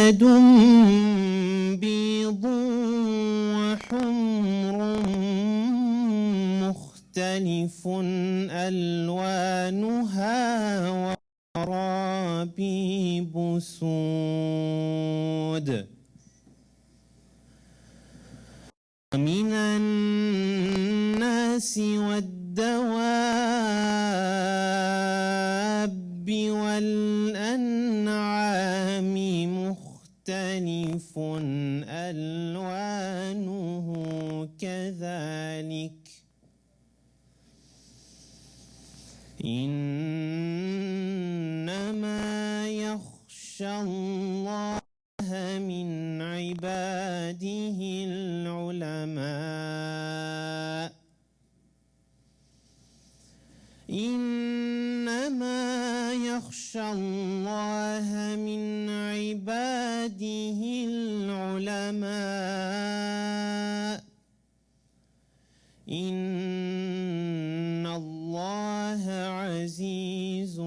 أسود بيض وحمر مختلف ألوانها ورابيب سود ومن الناس والدواب والأنعام مختلف ألوانه كذلك إنما يخشى الله من عباده العلماء إنما يخشى الله من عباده العلماء إن الله عزيز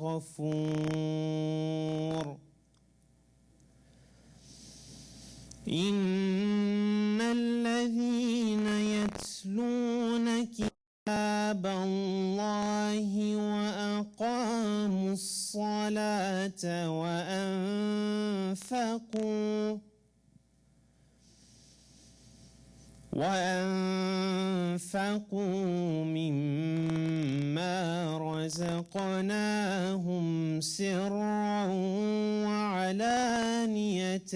غفور إن الذين يتلون كتاب الله وأقاموا الصلاة وأنفقوا مما رزقناهم سرا وعلانية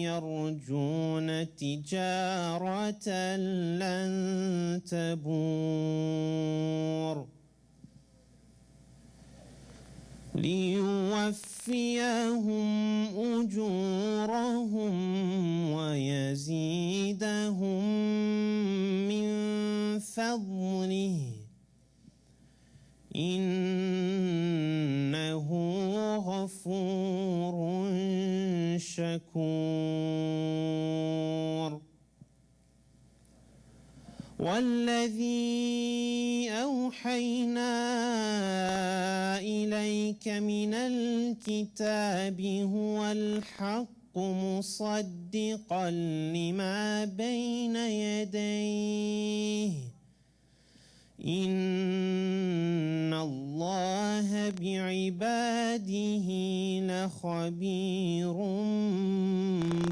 يرجون تجارة لن تبور ليوفيهم أجورهم ويزيدهم من فضله إنه غفور شكور والذي أوحينا إليك من الكتاب هو الحق مصدقا لما بين يديه إن الله بعباده لخبير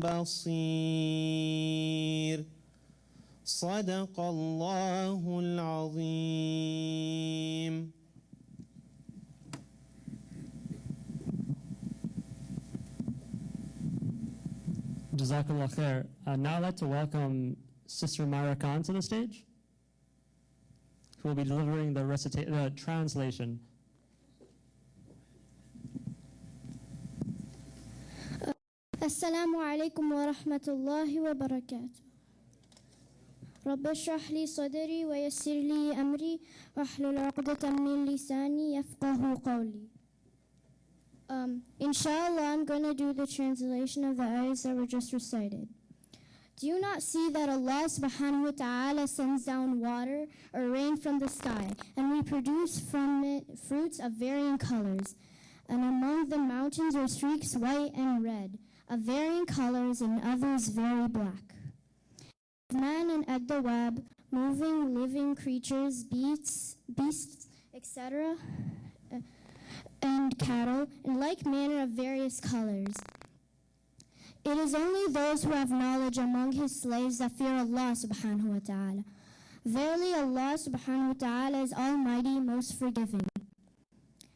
بصير صدق الله العظيم. Jazakallah khair. Now I'd like to welcome Sister Myra Khan to the stage, who will be delivering the translation. Assalamu alaikum wa rahmatullahi wa barakatuh. رب اشرح لي صدري ويسر لي أمري واحلل عقدة من لساني يفقه قولي. Inshallah, I'm going to do the translation of the ayahs that were just recited. Do you not see that Allah subhanahu wa ta'ala sends down water or rain from the sky, and we produce from it fruits of varying colors? And among the mountains are streaks white and red, of varying colors, and others very black. Man and ad-dawab, moving, living creatures, beasts, etc., and cattle, in like manner of various colors. It is only those who have knowledge among his slaves that fear Allah subhanahu wa ta'ala. Verily Allah subhanahu wa ta'ala is almighty, most forgiving.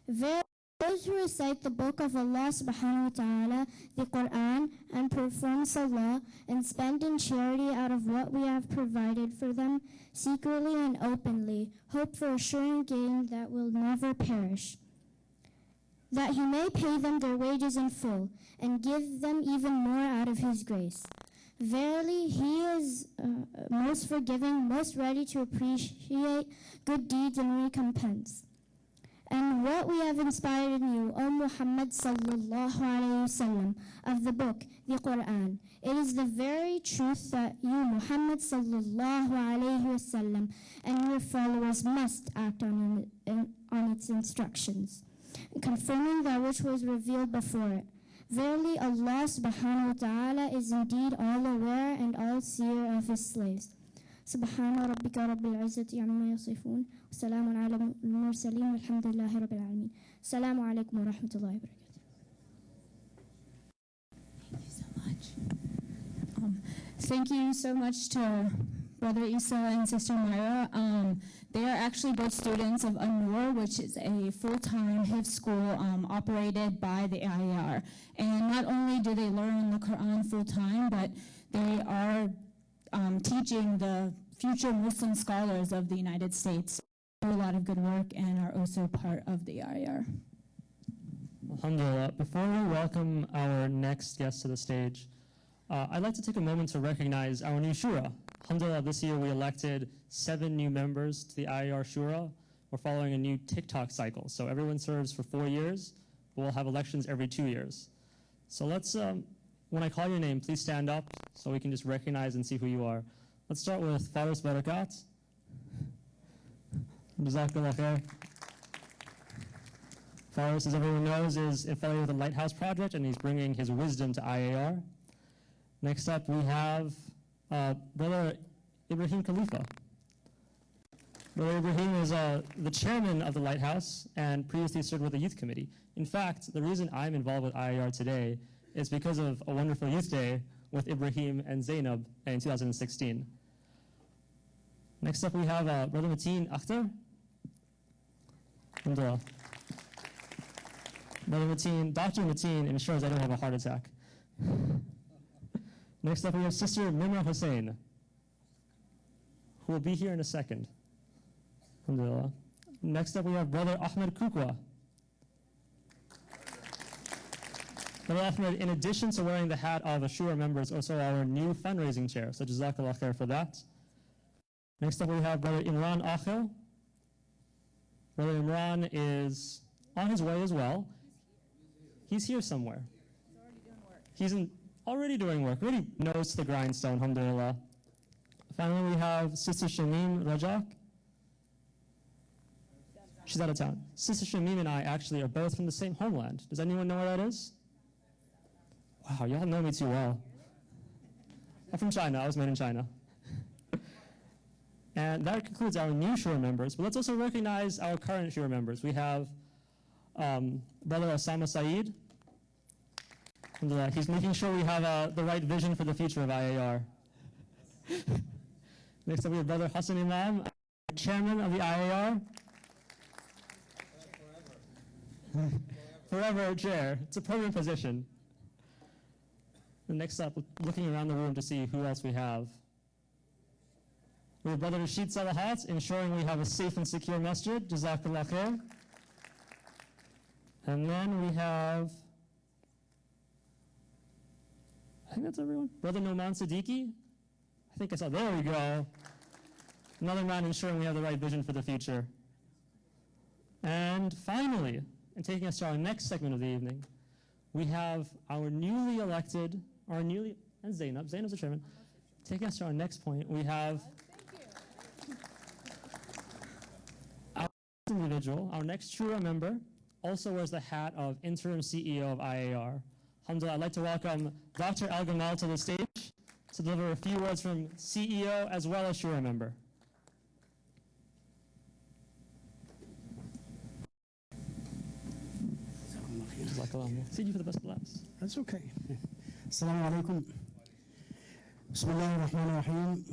Verily those who recite the book of Allah subhanahu wa ta'ala, the Quran, and perform salah, and spend in charity out of what we have provided for them, secretly and openly, hope for a sure gain that will never perish, that He may pay them their wages in full, and give them even more out of His grace. Verily, He is most forgiving, most ready to appreciate good deeds and recompense. And what we have inspired in you, O Muhammad sallallahu alayhi wasallam, of the book, the Quran, it is the very truth that you, Muhammad sallallahu alayhi wasallam, and your followers must act on its instructions, confirming that which was revealed before it. Verily Allah subhanahu wa ta'ala is indeed all aware and all seer of his slaves. سبحان ربك رب العزة عما يصفون وسلام على المرسلين والحمد لله رب العالمين. السلام عليكم ورحمة الله وبركاته. Thank you so much to Brother Isa and Sister Myra. They are actually both students of An-Nur, which is a full-time Hifz school operated by the IAR. And not only do they learn the Quran full-time, but they are teaching the future Muslim scholars of the United States. They do a lot of good work and are also part of the IAR. Alhamdulillah. Before we welcome our next guest to the stage, I'd like to take a moment to recognize our new Shura. Alhamdulillah, this year we elected 7 new members to the IAR Shura. We're following a new TikTok cycle. So everyone serves for 4 years, but we'll have elections every 2 years. So let's, when I call your name, please stand up so we can just recognize and see who you are. Let's start with Faris Barakat. Jazakallah khair. Faris, as everyone knows, is affiliated with the Lighthouse Project, and he's bringing his wisdom to IAR. Next up, we have Brother Ibrahim Khalifa. Brother Ibrahim is the chairman of the Lighthouse and previously served with the youth committee. In fact, the reason I'm involved with IAR today is because of a wonderful youth day with Ibrahim and Zainab in 2016. Next up, we have Brother Mateen Akhtar. Alhamdulillah. Brother Mateen, Dr. Mateen ensures I don't have a heart attack. Next up, we have Sister Mimra Hussein, who will be here in a second. Alhamdulillah. Next up, we have Brother Ahmed Kukwa. Brother Ahmed, in addition to wearing the hat of a Shura member, is also our new fundraising chair, so Jazakallah khair for that. Next up, we have Brother Imran Akhil. Brother Imran is on his way as well. He's here somewhere. He's already doing work, really nose to the grindstone, alhamdulillah. Finally, we have Sister Shamim Rajak. She's out of town. Sister Shamim and I actually are both from the same homeland. Does anyone know where that is? Wow, y'all know me too well. I'm from China. I was made in China. And that concludes our new Shura members. But let's also recognize our current Shura members. We have Brother Osama Saeed. He's making sure we have the right vision for the future of IAR. Next up, we have Brother Hassan Imam, chairman of the IAR. Forever chair. It's a permanent position. And next up, looking around the room to see who else we have. We have Brother Rashid Salahat, ensuring we have a safe and secure masjid. Jazakallah khair. And then we have, I think that's everyone. Brother Noman Siddiqui. I think I saw, there we go. Another man ensuring we have the right vision for the future. And finally, and taking us to our next segment of the evening, we have our newly elected, and Zainab's the chairman. Taking us to our next point, we have our individual, our next Shura member, also wears the hat of interim CEO of IAR. Alhamdulillah, I'd like to welcome Dr. Al Gamal to the stage to deliver a few words from CEO as well as Shura member. See you for the best of laughs. That's okay. Assalamu alaikum. Bismillah ar-Rahman ar-Rahim.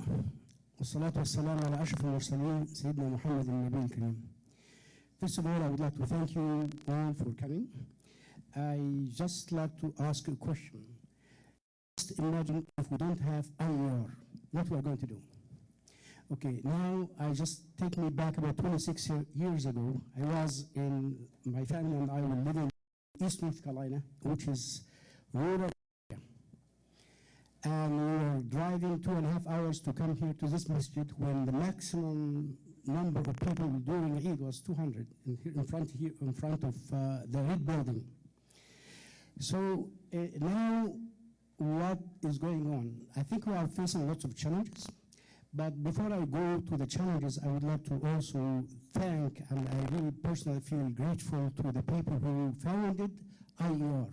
والصلاة والسلام على أشرف المرسلين سيدنا محمد النبي الكريم. First of all, I would like to thank you all for coming. I just like to ask a question. Just imagine if we don't have IAR, what we are going to do. Okay, now I just take me back about 26 years ago. I was in, my family and I were living in East North Carolina, which is rural. And we were driving 2.5 hours to come here to this masjid when the maximum number of people during Eid was 200 in front of the red building. So now what is going on? I think we are facing lots of challenges. But before I go to the challenges, I would like to also thank, and I really personally feel grateful to the people who founded IAR.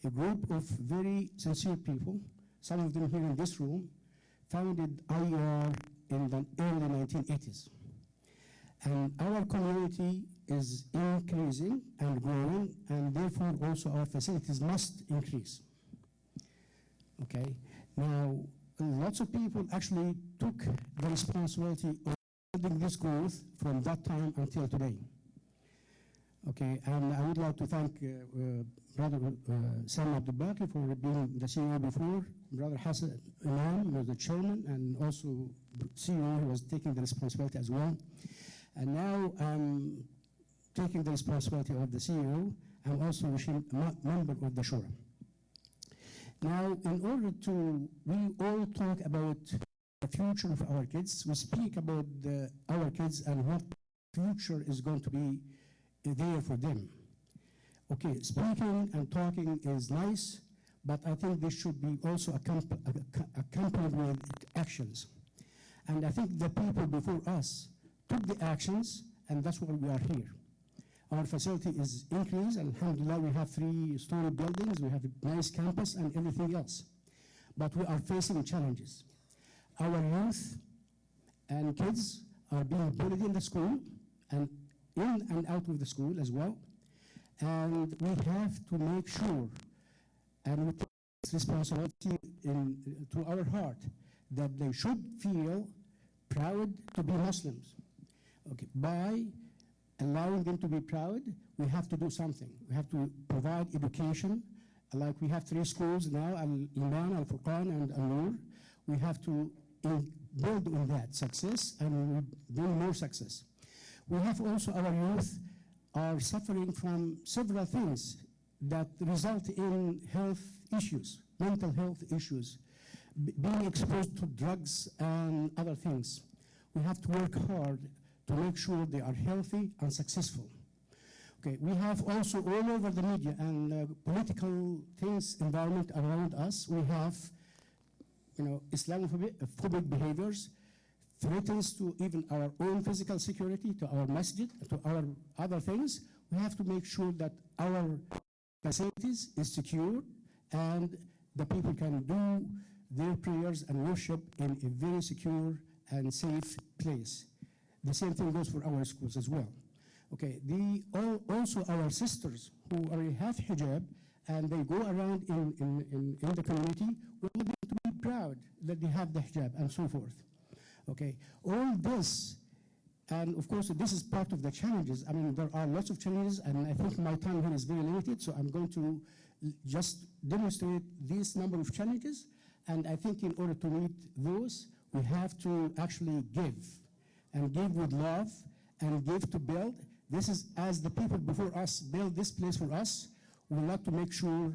a group of very sincere people, some of them here in this room, founded IAR in the early 1980s. And our community is increasing and growing, and therefore also our facilities must increase. Okay, now lots of people actually took the responsibility of building this growth from that time until today. Okay, and I would like to thank Brother Sam Abdul-Baqi for being the CEO before, Brother Hassan Imam was the chairman, and also CEO who was taking the responsibility as well. And now I'm taking the responsibility of the CEO and also a member of the Shura. Now, in order to, we all talk about the future of our kids. We speak about our kids and what future is going to be there for them. Okay, speaking and talking is nice, but I think this should be also accompanied with actions. And I think the people before us took the actions, and that's why we are here. Our facility is increased, and alhamdulillah, we have 3-story buildings, we have a nice campus and everything else. But we are facing challenges. Our youth and kids are being bullied in the school, and in and out of the school as well. And we have to make sure, and we take this responsibility to our heart, that they should feel proud to be Muslims. Okay, by allowing them to be proud, we have to do something. We have to provide education, like we have 3 schools now, Al-Iman, Al-Furqan, and Al-Nur. We have to build on that success, and we will bring more success. We have also, our youth are suffering from several things that result in health issues, mental health issues, being exposed to drugs and other things. We have to work hard to make sure they are healthy and successful. Okay, we have also all over the media and political things, environment around us, we have, Islamophobic behaviors, threatens to even our own physical security, to our masjid, to our other things. We have to make sure that our facilities is secure and the people can do their prayers and worship in a very secure and safe place. The same thing goes for our schools as well. Okay, also our sisters who already have hijab and they go around in the community, we want them to be proud that they have the hijab and so forth. Okay, all this, and of course this is part of the challenges. I mean, there are lots of challenges, and I think my time here is very limited, so I'm going to just demonstrate this number of challenges, and I think in order to meet those, we have to actually give, and give with love, and give to build. This is, as the people before us build this place for us, we want to make sure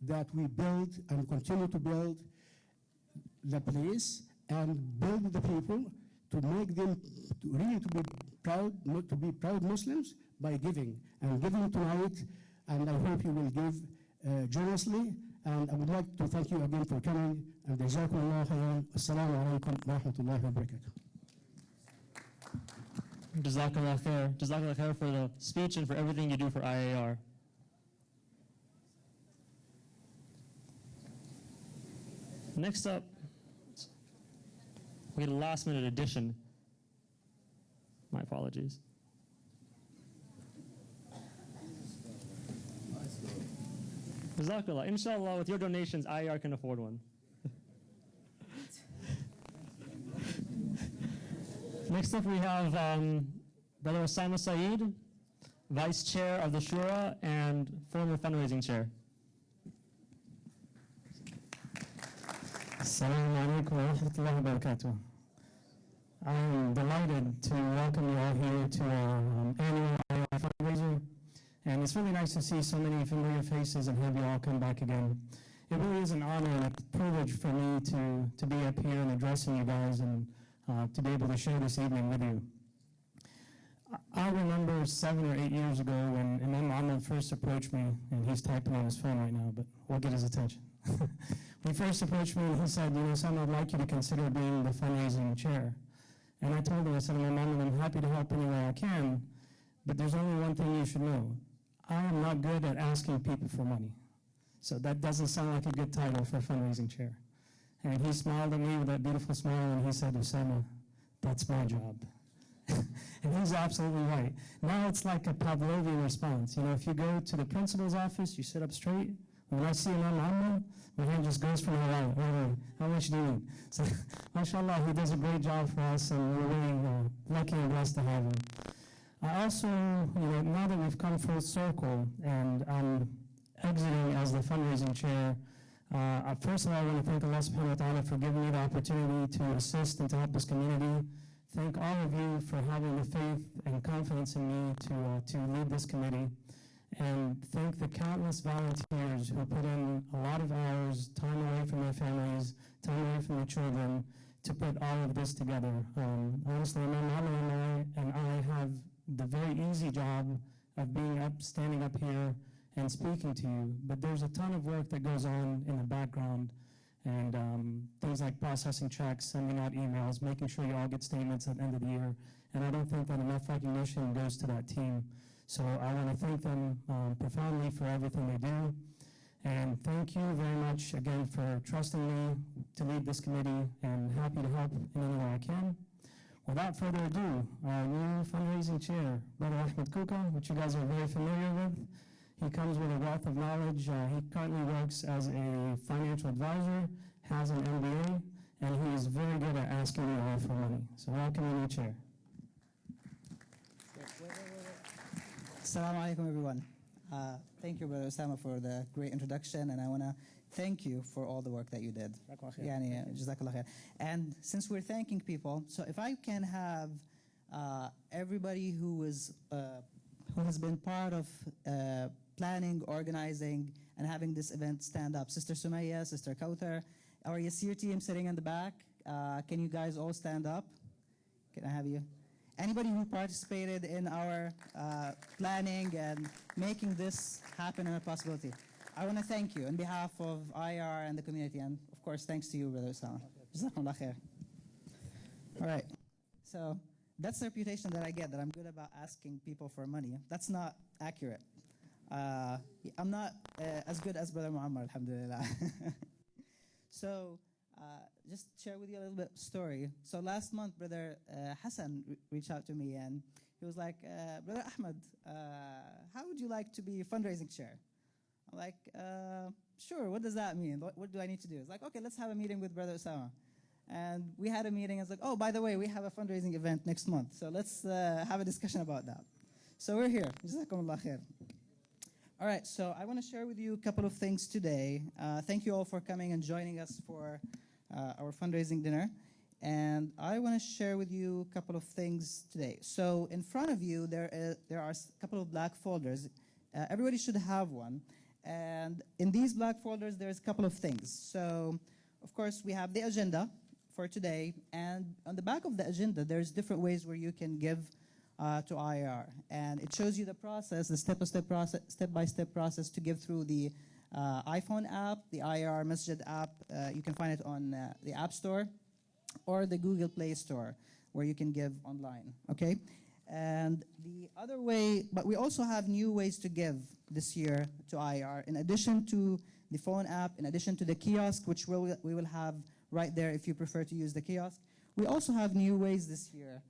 that we build and continue to build the place and build the people to make them really to be proud, not to be proud Muslims by giving, and giving tonight, and I hope you will give generously, and I would like to thank you again for coming, and jazakumullah khairan. Assalamu alaikum wa rahmatullahi wa barakatuh. Jazakallah khair. Jazakallah khair for the speech and for everything you do for IAR. Next up, we had a last minute addition. My apologies. Jazakallah. Inshallah, with your donations, IAR can afford one. Next up, we have Brother Osama Saeed, Vice Chair of the Shura and former Fundraising Chair. Assalamu alaikum wa rahmatullahi wa barakatuh. I am delighted to welcome you all here to our annual IAR fundraiser, and it's really nice to see so many familiar faces and have you all come back again. It really is an honor and a privilege for me to be up here and addressing you guys and to be able to share this evening with you. I remember 7 or 8 years ago when Imam Ahmed first approached me, and he's typing on his phone right now, but we'll get his attention. He first approached me and he said, Sam, I'd like you to consider being the fundraising chair. And I told him, I said, Imam Ahmed, I'm happy to help any way I can, but there's only one thing you should know. I am not good at asking people for money. So that doesn't sound like a good title for a fundraising chair. And he smiled at me with that beautiful smile, and he said, Osama, that's my job. And he's absolutely right. Now it's like a Pavlovian response. You know, if you go to the principal's office, you sit up straight. When I see him on my hand just goes from around. How much do you need? So, mashallah, he does a great job for us, and we're really lucky and blessed to have him. I also, now that we've come full circle, and I'm exiting as the fundraising chair, first of all, I want to thank Allah subhanahu wa ta'ala for giving me the opportunity to assist and to help this community. Thank all of you for having the faith and confidence in me to lead this committee. And thank the countless volunteers who put in a lot of hours, time away from their families, time away from their children, to put all of this together. Honestly, my mama and I have the very easy job of being up, standing up here, and speaking to you. But there's a ton of work that goes on in the background, and things like processing checks, sending out emails, making sure you all get statements at the end of the year. And I don't think that enough recognition goes to that team. So I want to thank them profoundly for everything they do. And thank you very much again for trusting me to lead this committee, and happy to help in any way I can. Without further ado, our new fundraising chair, Brother Ahmed Kuka, which you guys are very familiar with. He comes with a wealth of knowledge. He currently works as a financial advisor, has an MBA, and he is very good at asking you all for money. So welcome in your chair. Assalamu alaikum, everyone. Thank you, Brother Osama, for the great introduction, and I want to thank you for all the work that you did. Jazakallah khair. And since we're thanking people, so if I can have everybody who has been part of planning, organizing, and having this event stand up. Sister Sumaya, Sister Kauthar, our Yasir team sitting in the back. Can you guys all stand up? Can I have you? Anybody who participated in our planning and making this happen and a possibility. I want to thank you on behalf of IAR and the community, and of course, thanks to you, Brother Osama. Jazakumullah khair. All right. So that's the reputation that I get, that I'm good about asking people for money. That's not accurate. I'm not as good as Brother Muammar, alhamdulillah. So just share with you a little bit of story. So last month, Brother Hassan reached out to me, and he was like, Brother Ahmed, how would you like to be fundraising chair? I'm like, sure, what does that mean? What do I need to do? It's like, okay, let's have a meeting with Brother Osama. And we had a meeting. It's like, oh, by the way, we have a fundraising event next month, so let's have a discussion about that. So we're here. Jazakumullah khair. All right, so I want to share with you a couple of things today. Thank you all for coming and joining us for our fundraising dinner. And I want to share with you a couple of things today. So in front of you, there are a couple of black folders. Everybody should have one. And in these black folders, there's a couple of things. So, of course, we have the agenda for today. And on the back of the agenda, there's different ways where you can give to IAR. And it shows you the process, the step-by-step process to give through the iPhone app, the IAR Masjid app. You can find it on the App Store or the Google Play Store, where you can give online, okay? And the other way, but we also have new ways to give this year to IAR. In addition to the phone app, in addition to the kiosk, which we will have right there if you prefer to use the kiosk, we also have new ways this year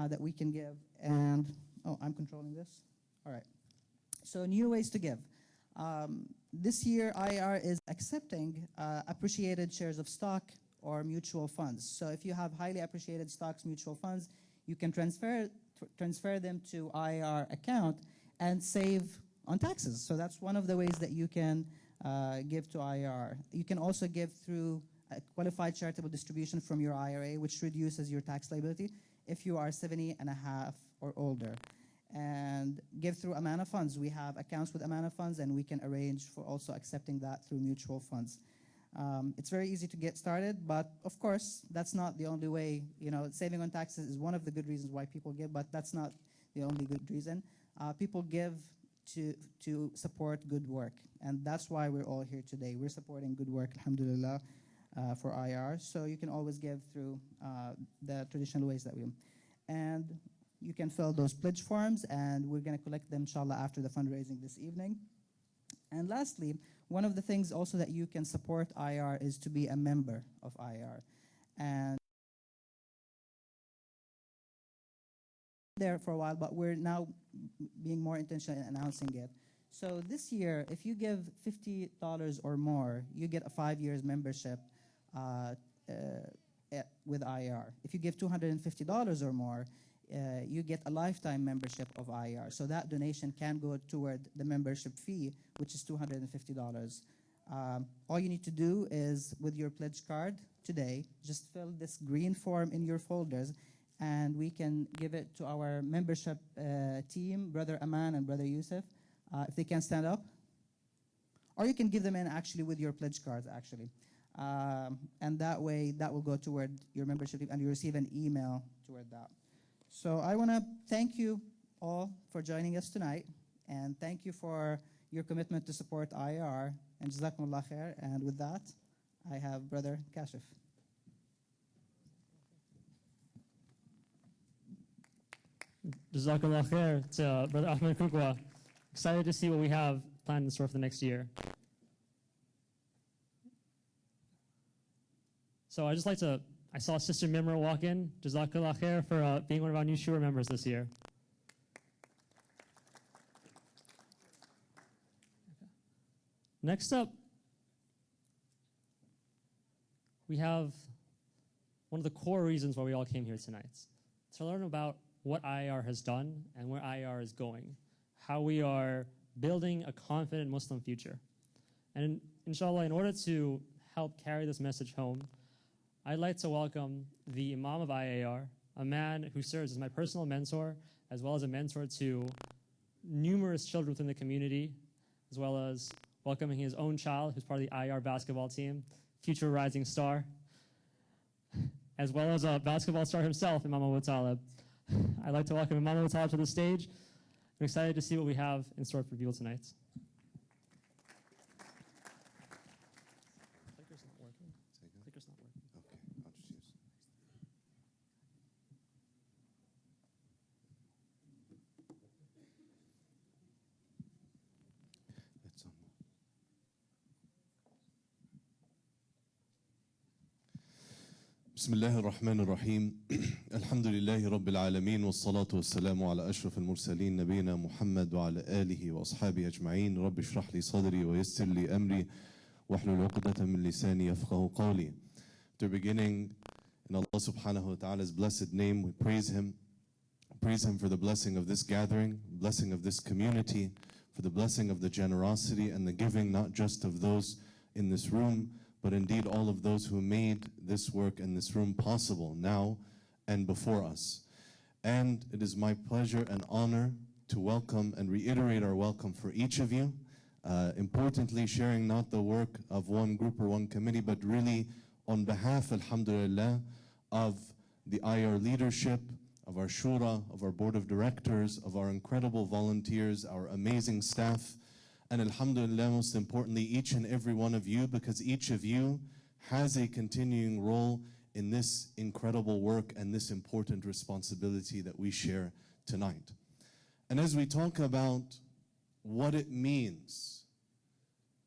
that we can give. And, oh, I'm controlling this? All right. So new ways to give. This year, IAR is accepting appreciated shares of stock or mutual funds. So if you have highly appreciated stocks, mutual funds, you can transfer them to IAR account and save on taxes. So that's one of the ways that you can give to IAR. You can also give through a qualified charitable distribution from your IRA, which reduces your tax liability if you are 70 and a half or older. And give through Amana funds. We have accounts with Amana funds, and we can arrange for also accepting that through mutual funds. It's very easy to get started, but of course, that's not the only way. You know, saving on taxes is one of the good reasons why people give, but that's not the only good reason. People give to support good work, and that's why we're all here today. We're supporting good work, alhamdulillah, for IAR. So you can always give through the traditional ways that we do. And you can fill those pledge forms, and we're going to collect them, inshallah, after the fundraising this evening. And lastly, one of the things also that you can support IAR is to be a member of IAR. And there for a while, but we're now being more intentional in announcing it. So this year, if you give $50 or more, you get a 5 years membership with IAR. If you give $250 or more, you get a lifetime membership of IAR. So that donation can go toward the membership fee, which is $250. All you need to do is, with your pledge card today, just fill this green form in your folders, and we can give it to our membership team, Brother Aman and Brother Yusuf, if they can stand up. Or you can give them in actually with your pledge cards, actually. And that way, that will go toward your membership, and you receive an email toward that. So I want to thank you all for joining us tonight, and thank you for your commitment to support IAR, and Jazakumullah khair. And with that, I have Brother Kashif. Jazakallah khair to Brother Ahmed Kukwa. Excited to see what we have planned in store for the next year. So I just like to, I saw Sister Mimra walk in. Jazakallah khair for being one of our new Shura members this year. Next up, we have one of the core reasons why we all came here tonight, to learn about what IAR has done and where IAR is going, how we are building a confident Muslim future. And inshallah, in order to help carry this message home, I'd like to welcome the Imam of IAR, a man who serves as my personal mentor, as well as a mentor to numerous children within the community, as well as welcoming his own child, who's part of the IAR basketball team, future rising star, as well as a basketball star himself, Imam Abu Talib. I'd like to welcome Imam Abu Talib to the stage. I'm excited to see what we have in store for people tonight. Clicker's not working. Clicker's not working. Okay, I'll just use. It's on. بسم الله الرحمن الرحيم الحمد لله رب العالمين والصلاة والسلام على أشرف المرسلين نبينا محمد وعلى آله وأصحابه أجمعين رب اشرح لي صدري ويسر لي أمري واحلل عقدة من لساني يفقه قولي. To beginning in Allah subhanahu wa ta'ala's blessed name, we praise Him for the blessing of this gathering, blessing of this community, for the blessing of the generosity and the giving not just of those in this room, but indeed all of those who made this work and this room possible now and before us. And it is my pleasure and honor to welcome and reiterate our welcome for each of you. Importantly, sharing not the work of one group or one committee, but really on behalf, alhamdulillah, of the IAR leadership, of our shura, of our board of directors, of our incredible volunteers, our amazing staff, and alhamdulillah, most importantly, each and every one of you, because each of you has a continuing role in this incredible work and this important responsibility that we share tonight. And as we talk about what it means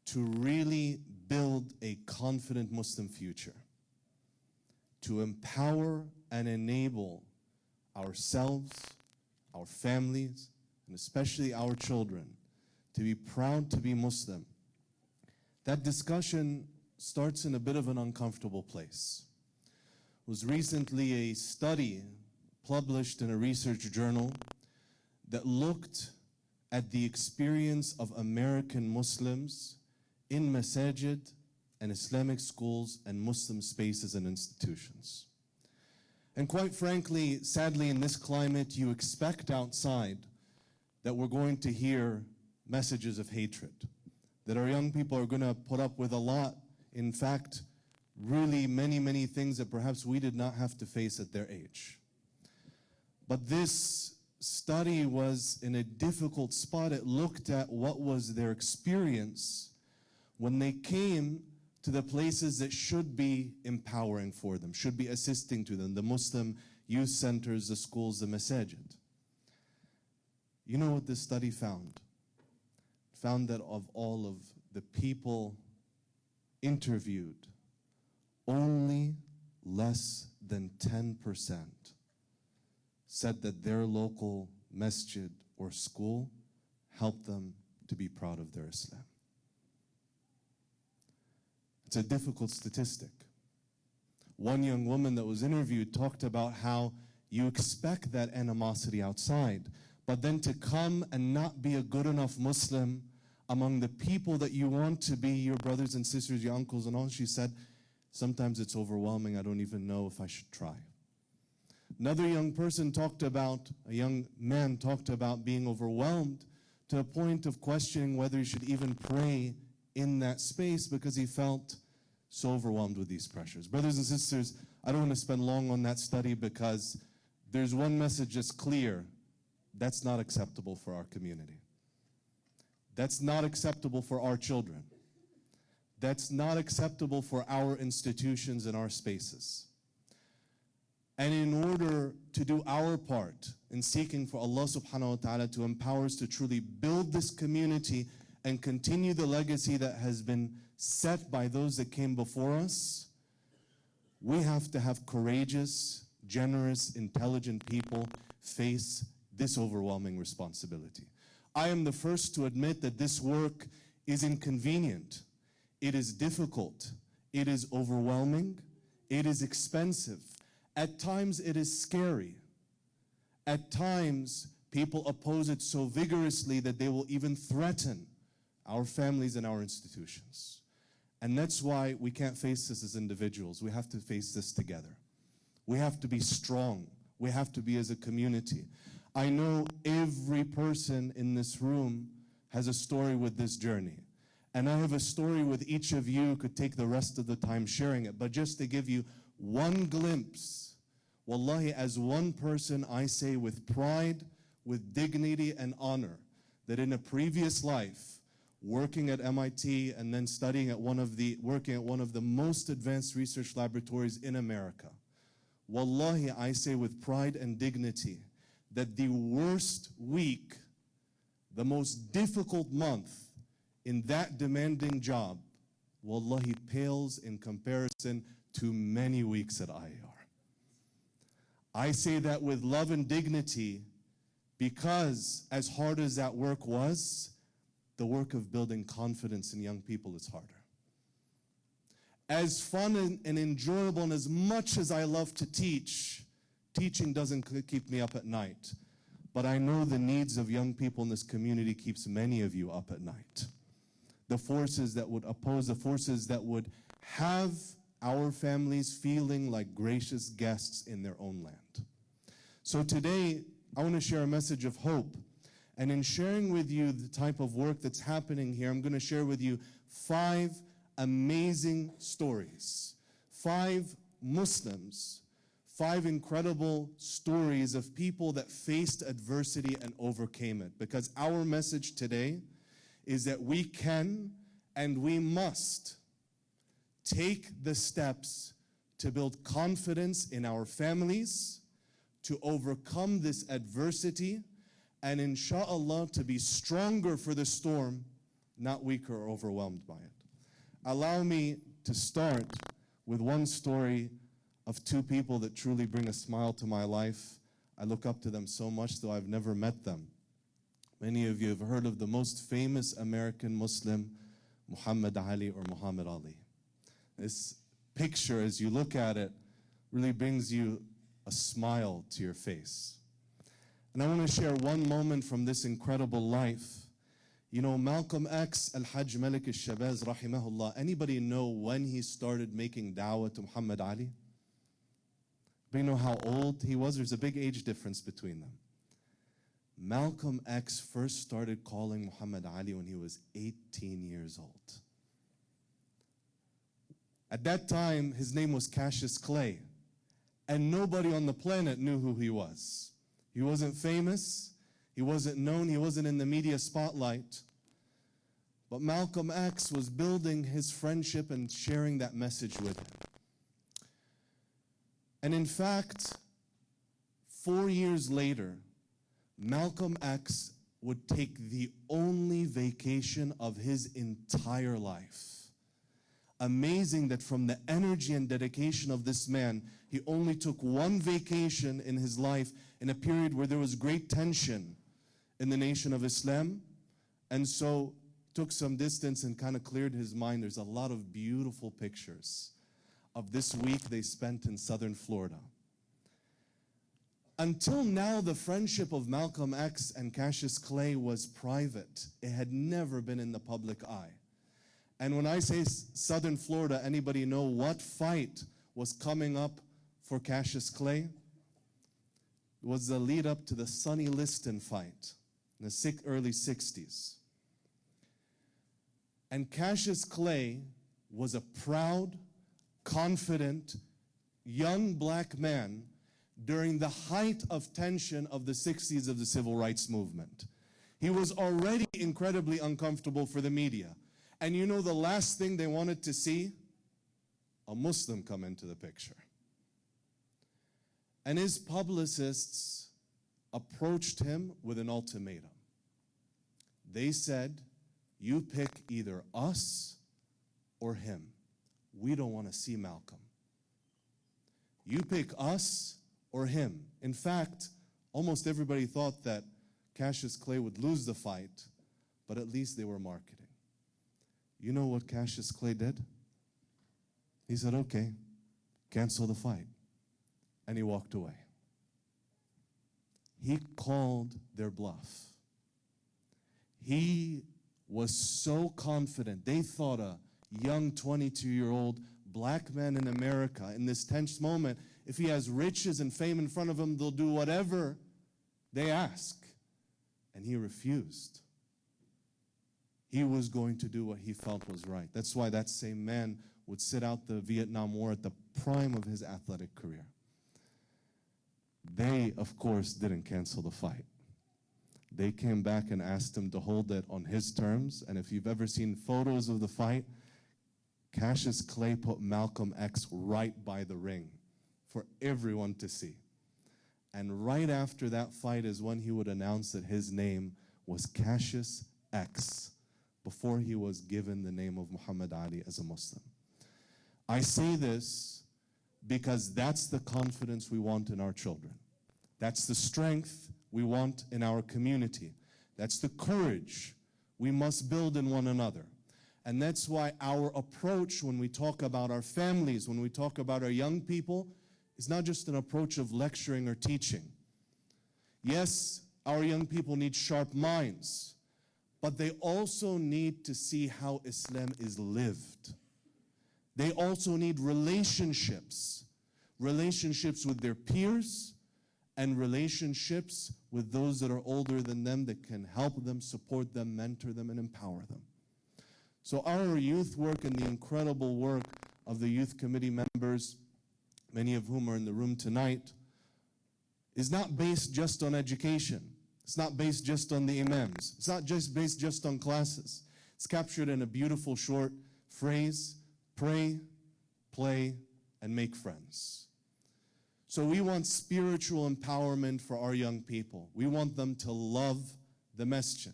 to really build a confident Muslim future, to empower and enable ourselves, our families, and especially our children to be proud to be Muslim, that discussion starts in a bit of an uncomfortable place. It was recently a study published in a research journal that looked at the experience of American Muslims in masajid and Islamic schools and Muslim spaces and institutions. And quite frankly, sadly, in this climate, you expect outside that we're going to hear messages of hatred, that our young people are going to put up with a lot, in fact, really many things that perhaps we did not have to face at their age. But this study was in a difficult spot. It looked at what was their experience when they came to the places that should be empowering for them, should be assisting to them, the Muslim youth centers, the schools, the masajid. You know what this study found? It found that of all of the people interviewed, only less than 10% said that their local masjid or school helped them to be proud of their Islam. It's a difficult statistic. One young woman that was interviewed talked about how you expect that animosity outside, but then to come and not be a good enough Muslim among the people that you want to be, your brothers and sisters, your uncles and all, she said, sometimes it's overwhelming. I don't even know if I should try. Another young man talked about being overwhelmed to a point of questioning whether he should even pray in that space because he felt so overwhelmed with these pressures. Brothers and sisters, I don't want to spend long on that study because there's one message that's clear. That's not acceptable for our community. That's not acceptable for our children. That's not acceptable for our institutions and our spaces. And in order to do our part in seeking for Allah subhanahu wa ta'ala to empower us to truly build this community and continue the legacy that has been set by those that came before us, we have to have courageous, generous, intelligent people face this overwhelming responsibility. I am the first to admit that this work is inconvenient. It is difficult. It is overwhelming. It is expensive. At times it is scary. At times people oppose it so vigorously that they will even threaten our families and our institutions. And that's why we can't face this as individuals. We have to face this together. We have to be strong. We have to be as a community. I know every person in this room has a story with this journey. And I have a story with each of you, could take the rest of the time sharing it. But just to give you one glimpse, wallahi, as one person, I say with pride, with dignity and honor, that in a previous life, working at MIT and then working at one of the most advanced research laboratories in America, wallahi, I say with pride and dignity, that the worst week, the most difficult month in that demanding job, wallahi, pales in comparison to many weeks at IAR. I say that with love and dignity because as hard as that work was, the work of building confidence in young people is harder. As fun and enjoyable and as much as I love to teach, teaching doesn't keep me up at night. But I know the needs of young people in this community keeps many of you up at night. The forces that would oppose, the forces that would have our families feeling like gracious guests in their own land. So today, I want to share a message of hope. And in sharing with you the type of work that's happening here, I'm going to share with you 5 amazing stories. 5 Muslims, 5 incredible stories of people that faced adversity and overcame it. Because our message today is that we can and we must take the steps to build confidence in our families, to overcome this adversity, and inshallah to be stronger for the storm, not weaker or overwhelmed by it. Allow me to start with one story of 2 people that truly bring a smile to my life. I look up to them so much, though I've never met them. Many of you have heard of the most famous American Muslim, Muhammad Ali or Muhammad Ali. This picture, as you look at it, really brings you a smile to your face. And I want to share one moment from this incredible life. You know, Malcolm X, Al-Hajj Malik al-Shabazz, rahimahullah, anybody know when he started making da'wah to Muhammad Ali? Anybody know how old he was? There's a big age difference between them. Malcolm X first started calling Muhammad Ali when he was 18 years old. At that time, his name was Cassius Clay, and nobody on the planet knew who he was. He wasn't famous, he wasn't known, he wasn't in the media spotlight. But Malcolm X was building his friendship and sharing that message with him. And in fact, 4 years later, Malcolm X would take the only vacation of his entire life. Amazing that from the energy and dedication of this man, he only took one vacation in his life in a period where there was great tension in the nation of Islam, and so took some distance and kind of cleared his mind. There's a lot of beautiful pictures of this week they spent in southern Florida. Until now, the friendship of Malcolm X and Cassius Clay was private. It had never been in the public eye. And when I say southern Florida, anybody know what fight was coming up for Cassius Clay? It was the lead up to the Sonny Liston fight in the early 60s. And Cassius Clay was a proud, confident, young black man during the height of tension of the 60s of the civil rights movement. He was already incredibly uncomfortable for the media. And you know the last thing they wanted to see? A Muslim come into the picture. And his publicists approached him with an ultimatum. They said, you pick either us or him. We don't want to see Malcolm. You pick us or him. In fact, almost everybody thought that Cassius Clay would lose the fight, but at least they were marketing. You know what Cassius Clay did? He said, okay, cancel the fight. And he walked away. He called their bluff. He was so confident. They thought a young 22-year-old black man in America in this tense moment, if he has riches and fame in front of him, they'll do whatever they ask. And he refused. He was going to do what he felt was right. That's why that same man would sit out the Vietnam War at the prime of his athletic career. They, of course, didn't cancel the fight. They came back and asked him to hold it on his terms. And if you've ever seen photos of the fight, Cassius Clay put Malcolm X right by the ring for everyone to see. And right after that fight is when he would announce that his name was Cassius X, before he was given the name of Muhammad Ali as a Muslim. I say this because that's the confidence we want in our children. That's the strength we want in our community. That's the courage we must build in one another. And that's why our approach when we talk about our families, when we talk about our young people, is not just an approach of lecturing or teaching. Yes, our young people need sharp minds, but they also need to see how Islam is lived. They also need relationships with their peers, and relationships with those that are older than them that can help them, support them, mentor them, and empower them. So our youth work and the incredible work of the youth committee members, many of whom are in the room tonight, is not based just on education. It's not based just on the imams. It's not just based just on classes. It's captured in a beautiful short phrase: pray, play, and make friends. So we want spiritual empowerment for our young people. We want them to love the masjid.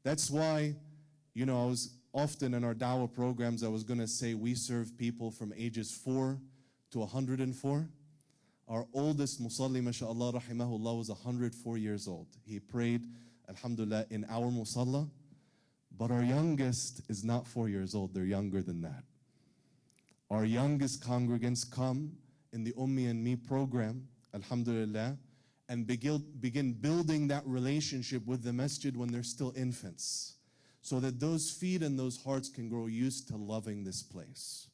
That's why, I was often in our dawah programs, I was going to say we serve people from ages 4 to 104. Our oldest musalli, mashallah, rahimahullah, was 104 years old. He prayed, alhamdulillah, in our musalla. But our youngest is not 4 years old. They're younger than that. Our youngest congregants come in the Ummi and Me program, alhamdulillah, and begin building that relationship with the masjid when they're still infants, so that those feet and those hearts can grow used to loving this place.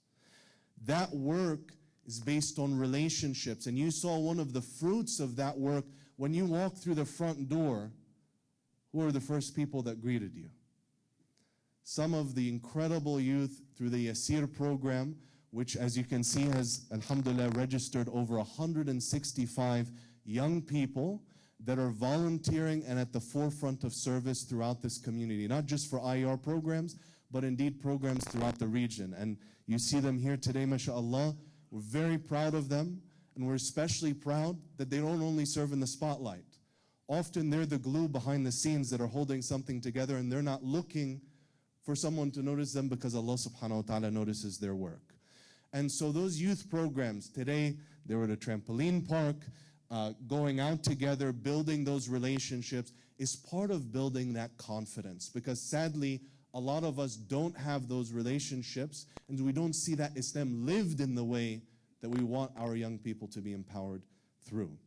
That work is based on relationships, and you saw one of the fruits of that work when you walked through the front door. Who are the first people that greeted you? Some of the incredible youth through the Yasir program, which, as you can see, has, alhamdulillah, registered over 165 young people that are volunteering and at the forefront of service throughout this community, not just for IAR programs, but indeed programs throughout the region. And you see them here today, mashallah. We're very proud of them, and we're especially proud that they don't only serve in the spotlight. Often they're the glue behind the scenes that are holding something together, and they're not looking for someone to notice them because Allah subhanahu wa ta'ala notices their work. And so those youth programs, today they were at a trampoline park, going out together, building those relationships, is part of building that confidence. Because sadly, a lot of us don't have those relationships, and we don't see that Islam lived in the way that we want our young people to be empowered through.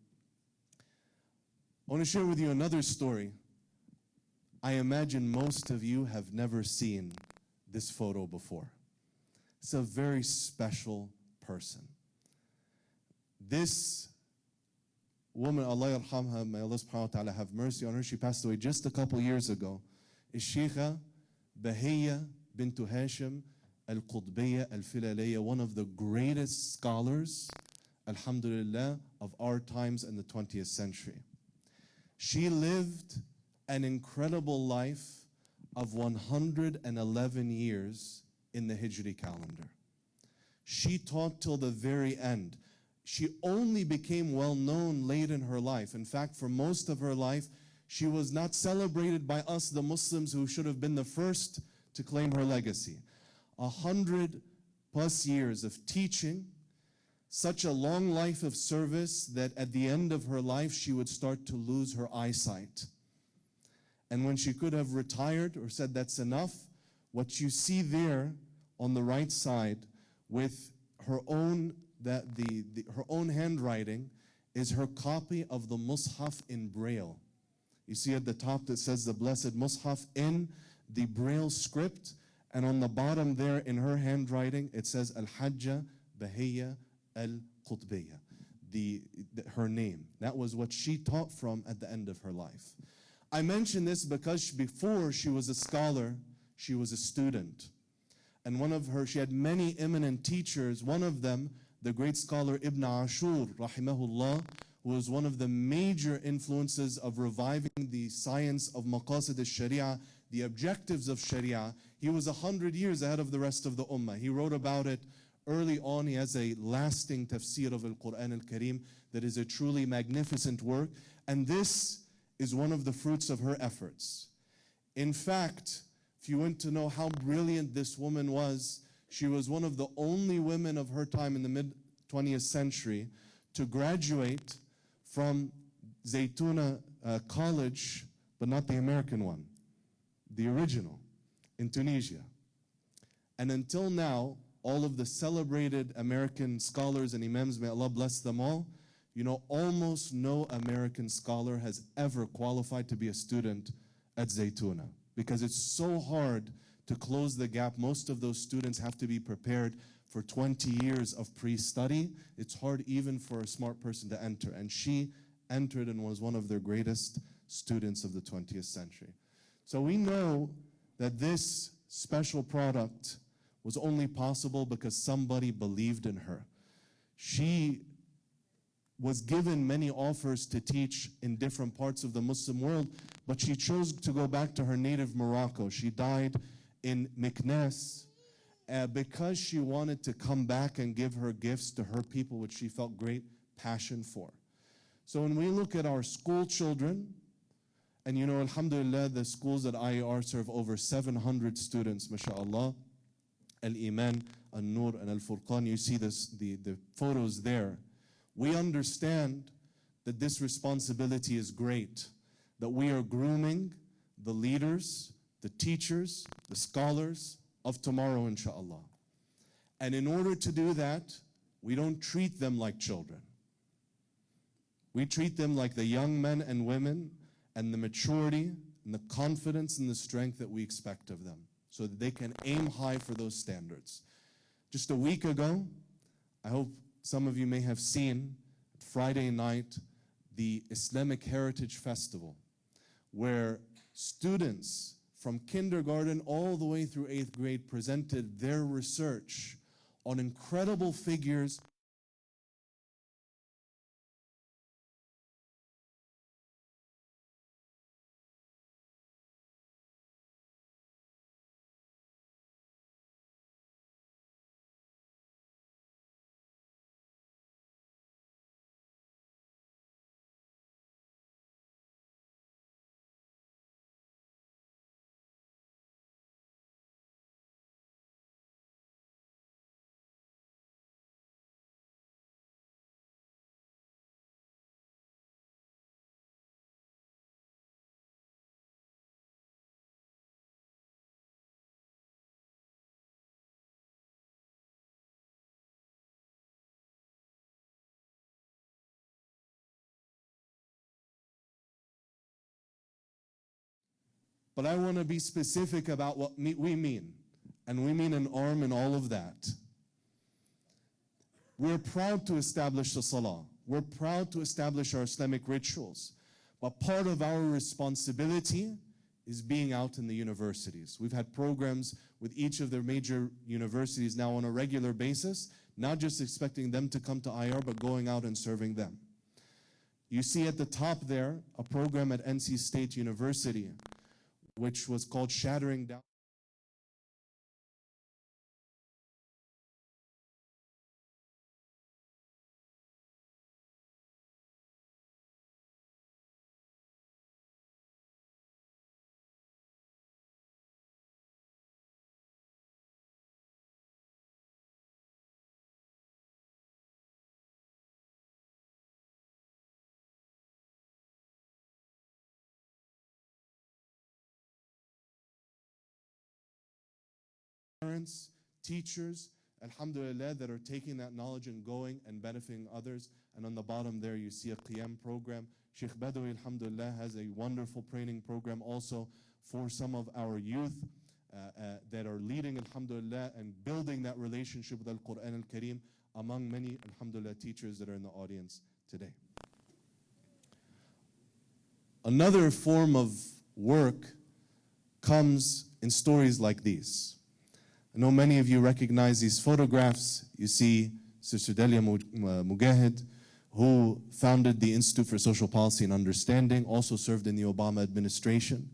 I want to share with you another story. I imagine most of you have never seen this photo before. It's a very special person. This woman, Allah yarhamha, may Allah subhanahu wa ta'ala have mercy on her, she passed away just a couple years ago, is Sheikha Bahiyya bint Hashim al-Qutbiyya al-Filaliyya, one of the greatest scholars, alhamdulillah, of our times in the 20th century. She lived an incredible life of 111 years in the Hijri calendar. She taught till the very end. She only became well known late in her life. In fact, for most of her life, she was not celebrated by us, the Muslims, who should have been the first to claim her legacy. 100+ years of teaching, such a long life of service that at the end of her life, she would start to lose her eyesight. And when she could have retired or said that's enough, what you see there on the right side with her own her own handwriting is her copy of the Mus'haf in Braille. You see at the top that says the Blessed Mus'haf in the Braille script, and on the bottom there in her handwriting it says Al-Hajja Bahiyya Al-Qutbiyya, her name. That was what she taught from at the end of her life. I mention this because before she was a scholar, she was a student. And she had many eminent teachers. One of them, the great scholar Ibn Ashur, rahimahullah, who was one of the major influences of reviving the science of maqasid al-Sharia, the objectives of Sharia. He was 100 years ahead of the rest of the ummah. He wrote about it early on. He has a lasting tafsir of Al-Quran al-Kareem that is a truly magnificent work. And this is one of the fruits of her efforts. In fact, if you want to know how brilliant this woman was, she was one of the only women of her time in the mid-20th century to graduate from Zaytuna College, but not the American one, the original, in Tunisia. And until now, all of the celebrated American scholars and imams, may Allah bless them all, almost no American scholar has ever qualified to be a student at Zaytuna, because it's so hard to close the gap. Most of those students have to be prepared for 20 years of pre-study. It's hard even for a smart person to enter. And she entered and was one of their greatest students of the 20th century. So we know that this special product was only possible because somebody believed in her. She was given many offers to teach in different parts of the Muslim world, but she chose to go back to her native Morocco. She died in Meknes because she wanted to come back and give her gifts to her people, which she felt great passion for. So when we look at our school children, and alhamdulillah, the schools at IAR serve over 700 students, mashallah, Al-Iman, Al-Nur, and Al-Furqan. You see the photos there. We understand that this responsibility is great, that we are grooming the leaders, the teachers, the scholars of tomorrow, inshallah. And in order to do that, we don't treat them like children. We treat them like the young men and women and the maturity and the confidence and the strength that we expect of them, so that they can aim high for those standards. Just a week ago, I hope some of you may have seen Friday night the Islamic Heritage Festival, where students from kindergarten all the way through 8th grade presented their research on incredible figures but I want to be specific about what we mean. And we mean an arm in all of that. We're proud to establish the Salah. We're proud to establish our Islamic rituals. But part of our responsibility is being out in the universities. We've had programs with each of their major universities now on a regular basis, not just expecting them to come to IAR, but going out and serving them. You see at the top there, a program at NC State University, which was called Shattering Down. Parents, teachers, alhamdulillah, that are taking that knowledge and going and benefiting others. And on the bottom there, you see a Qiyam program. Sheikh Badawi, alhamdulillah, has a wonderful training program also for some of our youth that are leading, alhamdulillah, and building that relationship with Al-Quran Al-Kareem among many, alhamdulillah, teachers that are in the audience today. Another form of work comes in stories like these. I know many of you recognize these photographs. You see Sister Delia Mujahid, who founded the Institute for Social Policy and Understanding, also served in the Obama administration.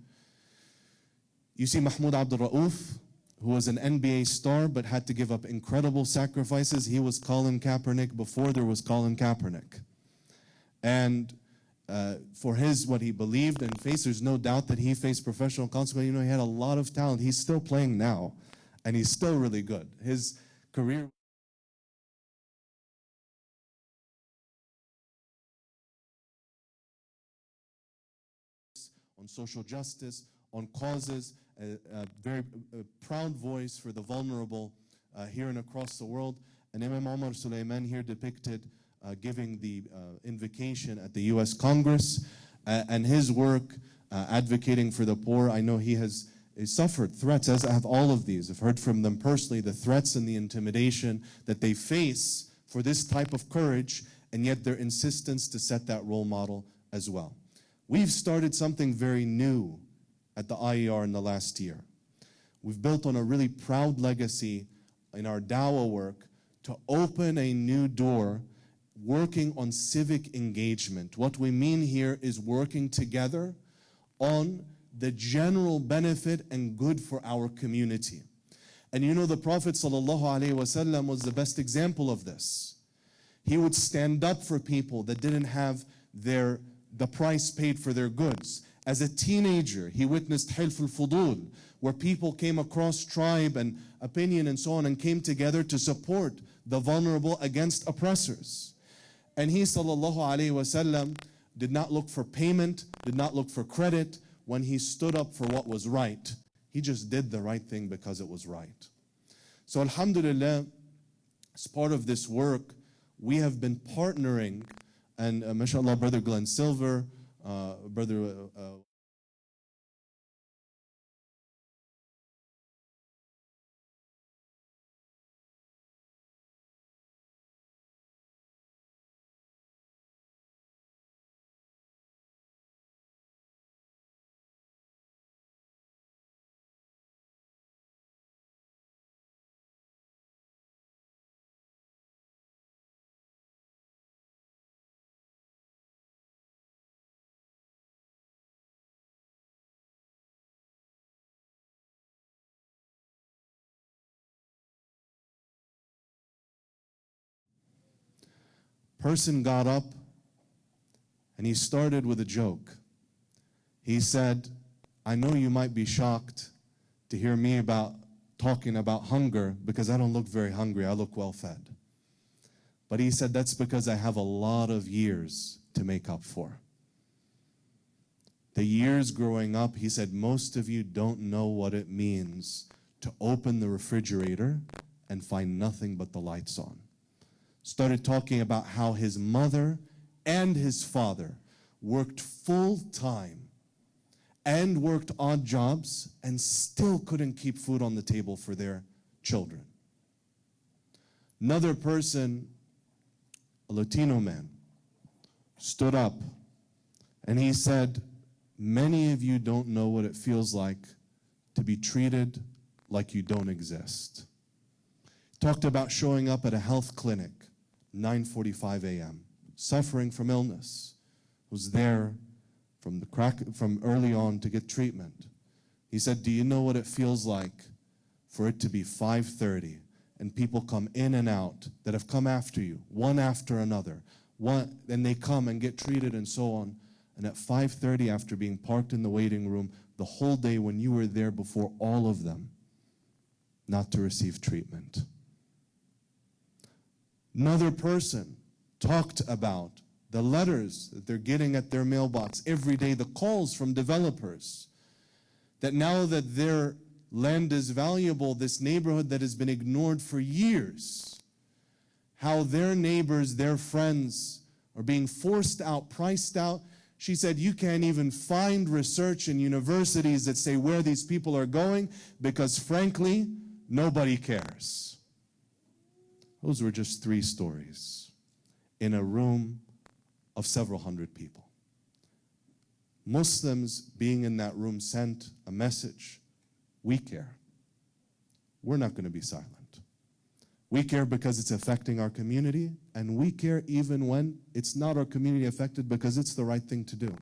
You see Mahmoud Abdul Rauf, who was an NBA star but had to give up incredible sacrifices. He was Colin Kaepernick before there was Colin Kaepernick. And for what he believed and faced, there's no doubt that he faced professional consequences. You know, he had a lot of talent. He's still playing now. And he's still really good. His career on social justice, on causes, a very proud voice for the vulnerable here and across the world. And Imam Omar Suleiman here depicted giving the invocation at the US Congress and his work advocating for the poor. I know he has suffered threats, as have all of these. I've heard from them personally the threats and the intimidation that they face for this type of courage, and yet their insistence to set that role model as well. We've started something very new at the IAR in the last year. We've built on a really proud legacy in our dawah work to open a new door working on civic engagement. What we mean here is working together on the general benefit and good for our community. And you know, the Prophet ﷺ was the best example of this. He would stand up for people that didn't have the price paid for their goods. As a teenager, he witnessed Hilf al-Fudul, where people came across tribe and opinion and so on and came together to support the vulnerable against oppressors. And he ﷺ did not look for payment, did not look for credit, when he stood up for what was right. He just did the right thing because it was right. So alhamdulillah, as part of this work, we have been partnering, and mashallah, Brother Glenn Silver, Brother person got up and he started with a joke. He said, I know you might be shocked to hear me talking about hunger because I don't look very hungry, I look well fed. But he said, that's because I have a lot of years to make up for. The years growing up, he said, most of you don't know what it means to open the refrigerator and find nothing but the lights on. Started talking about how his mother and his father worked full time and worked odd jobs and still couldn't keep food on the table for their children. Another person, a Latino man, stood up and he said, many of you don't know what it feels like to be treated like you don't exist. Talked about showing up at a health clinic, 9:45 a.m., suffering from illness, was there from early on to get treatment. He said, do you know what it feels like for it to be 5:30 and people come in and out that have come after you, one after another, and they come and get treated and so on, and at 5:30 after being parked in the waiting room the whole day when you were there before all of them, not to receive treatment. Another person talked about the letters that they're getting at their mailbox every day, the calls from developers, that now that their land is valuable, this neighborhood that has been ignored for years, how their neighbors, their friends are being forced out, priced out. She said, you can't even find research in universities that say where these people are going because, frankly, nobody cares. Those were just 3 stories in a room of several hundred people. Muslims being in that room sent a message. We care. We're not going to be silent. We care because it's affecting our community, and we care even when it's not our community affected because it's the right thing to do,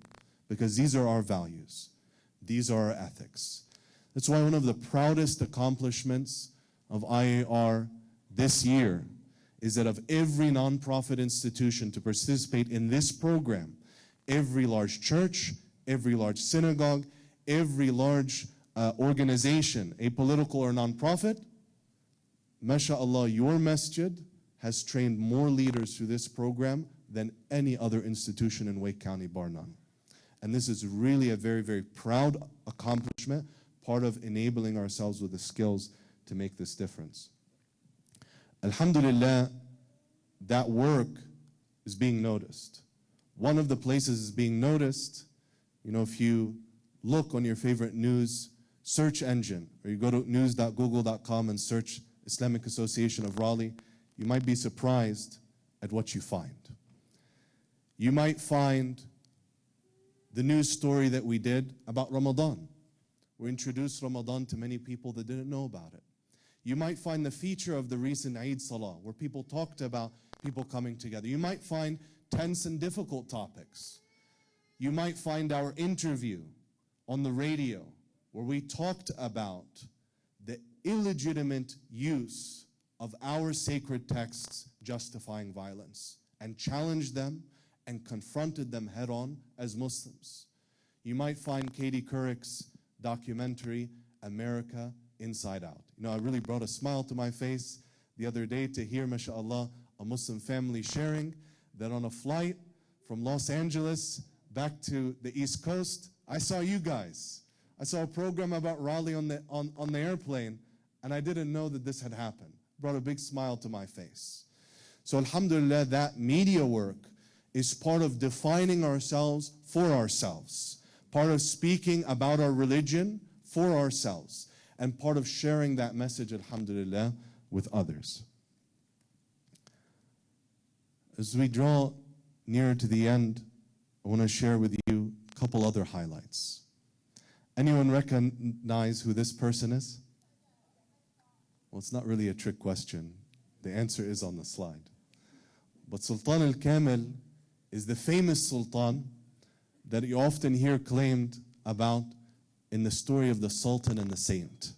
because these are our values. These are our ethics. That's why one of the proudest accomplishments of IAR this year is that of every nonprofit institution to participate in this program, every large church, every large synagogue, every large organization, apolitical or nonprofit, mashallah, your masjid has trained more leaders through this program than any other institution in Wake County, bar none. And this is really a very, very proud accomplishment, part of enabling ourselves with the skills to make this difference. Alhamdulillah, that work is being noticed. One of the places is being noticed, if you look on your favorite news search engine, or you go to news.google.com and search Islamic Association of Raleigh, you might be surprised at what you find. You might find the news story that we did about Ramadan. We introduced Ramadan to many people that didn't know about it. You might find the feature of the recent Eid Salah, where people talked about people coming together. You might find tense and difficult topics. You might find our interview on the radio, where we talked about the illegitimate use of our sacred texts justifying violence, and challenged them and confronted them head on as Muslims. You might find Katie Couric's documentary, America Inside Out. I really brought a smile to my face the other day to hear, mashallah, a Muslim family sharing that on a flight from Los Angeles back to the East Coast, I saw you guys. I saw a program about Raleigh on the airplane, and I didn't know that this had happened. Brought a big smile to my face. So alhamdulillah, that media work is part of defining ourselves for ourselves, part of speaking about our religion for ourselves, and part of sharing that message, alhamdulillah, with others. As we draw nearer to the end, I want to share with you a couple other highlights. Anyone recognize who this person is? Well, it's not really a trick question. The answer is on the slide. But Sultan al-Kamil is the famous sultan that you often hear claimed about in the story of the Sultan and the Saint.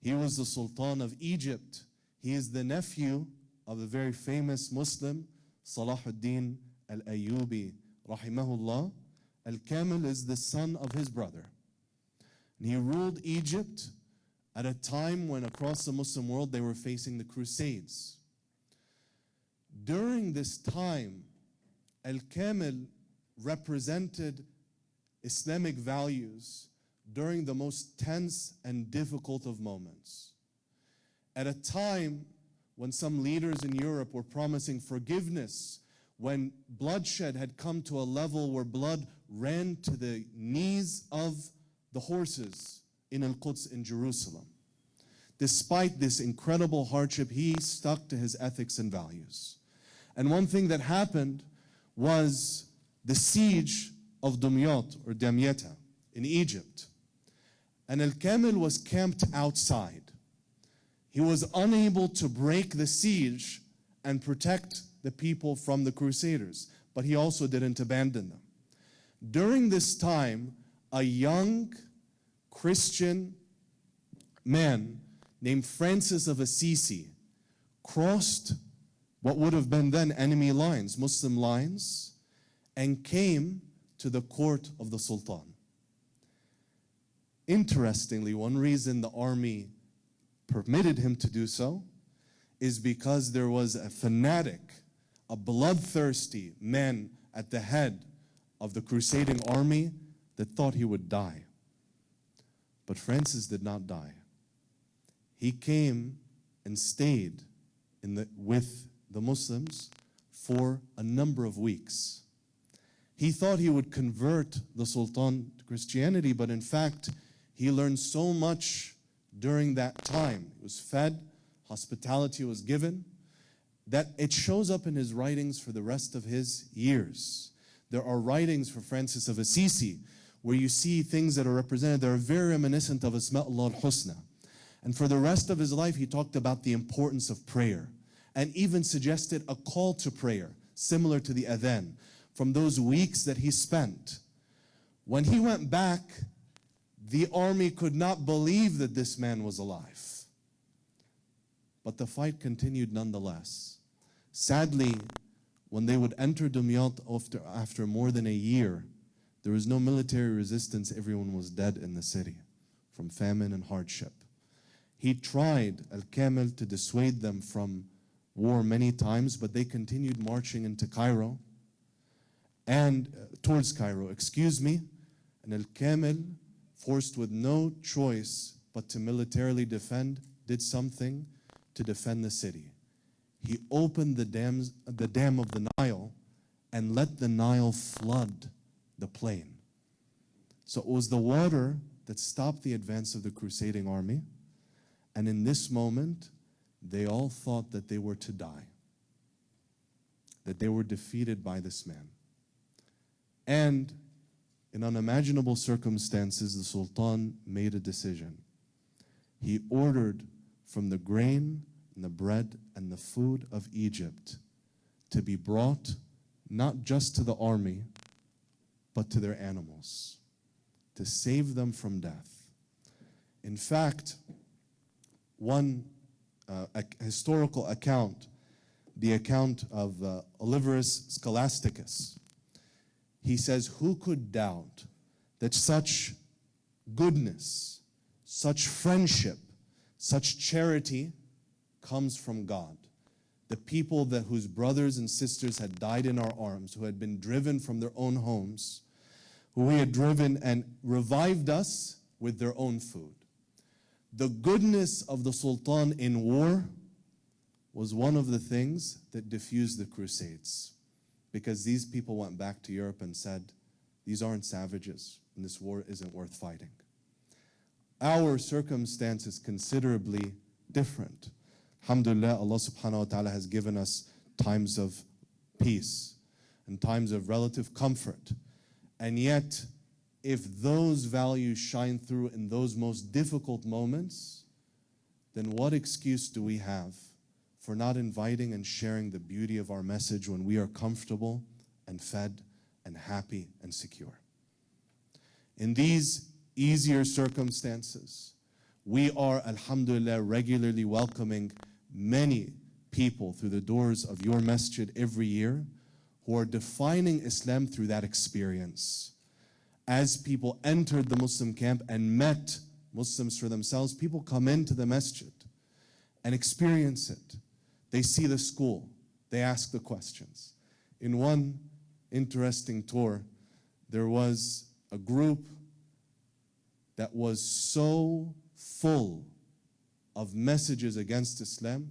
He was the Sultan of Egypt. He is the nephew of the very famous Muslim, Salahuddin al-Ayyubi, rahimahullah. Al-Kamil is the son of his brother. And he ruled Egypt at a time when across the Muslim world they were facing the Crusades. During this time, Al-Kamil represented Islamic values during the most tense and difficult of moments. At a time when some leaders in Europe were promising forgiveness, when bloodshed had come to a level where blood ran to the knees of the horses in Al-Quds in Jerusalem. Despite this incredible hardship, he stuck to his ethics and values. And one thing that happened was the siege of Dumyat or Damietta in Egypt. And Al-Kamil was camped outside. He was unable to break the siege and protect the people from the Crusaders, but he also didn't abandon them. During this time, a young Christian man named Francis of Assisi crossed what would have been then enemy lines, Muslim lines, and came to the court of the Sultan. Interestingly, one reason the army permitted him to do so is because there was a fanatic, a bloodthirsty man at the head of the crusading army that thought he would die. But Francis did not die. He came and stayed with the Muslims for a number of weeks. He thought he would convert the Sultan to Christianity, but in fact, he learned so much during that time. He was fed, hospitality was given, that it shows up in his writings for the rest of his years. There are writings for Francis of Assisi where you see things that are represented that are very reminiscent of Asma'ullah al-Husna. And for the rest of his life, he talked about the importance of prayer and even suggested a call to prayer, similar to the adhan, from those weeks that he spent. When he went back, the army could not believe that this man was alive. But the fight continued nonetheless. Sadly, when they would enter Dumyat after more than a year, there was no military resistance. Everyone was dead in the city from famine and hardship. He tried, Al-Kamil, to dissuade them from war many times, but they continued marching into Cairo and towards Cairo, and Al-Kamil, forced with no choice but to militarily defend, did something to defend the city. He opened the dam of the Nile and let the Nile flood the plain. So it was the water that stopped the advance of the crusading army. And in this moment, they all thought that they were to die, that they were defeated by this man. And in unimaginable circumstances, the Sultan made a decision. He ordered from the grain and the bread and the food of Egypt to be brought not just to the army, but to their animals, to save them from death. In fact, one historical account, the account of Oliverus Scholasticus, he says, who could doubt that such goodness, such friendship, such charity comes from God? The people whose brothers and sisters had died in our arms, who had been driven from their own homes, who he had driven and revived us with their own food. The goodness of the Sultan in war was one of the things that diffused the Crusades, because these people went back to Europe and said, these aren't savages, and this war isn't worth fighting. Our circumstance is considerably different. Alhamdulillah, Allah subhanahu wa ta'ala has given us times of peace and times of relative comfort. And yet, if those values shine through in those most difficult moments, then what excuse do we have for not inviting and sharing the beauty of our message when we are comfortable and fed and happy and secure? In these easier circumstances, we are, alhamdulillah, regularly welcoming many people through the doors of your masjid every year who are defining Islam through that experience. As people entered the Muslim camp and met Muslims for themselves, people come into the masjid and experience it. They see the school. They ask the questions. In one interesting tour, there was a group that was so full of messages against Islam,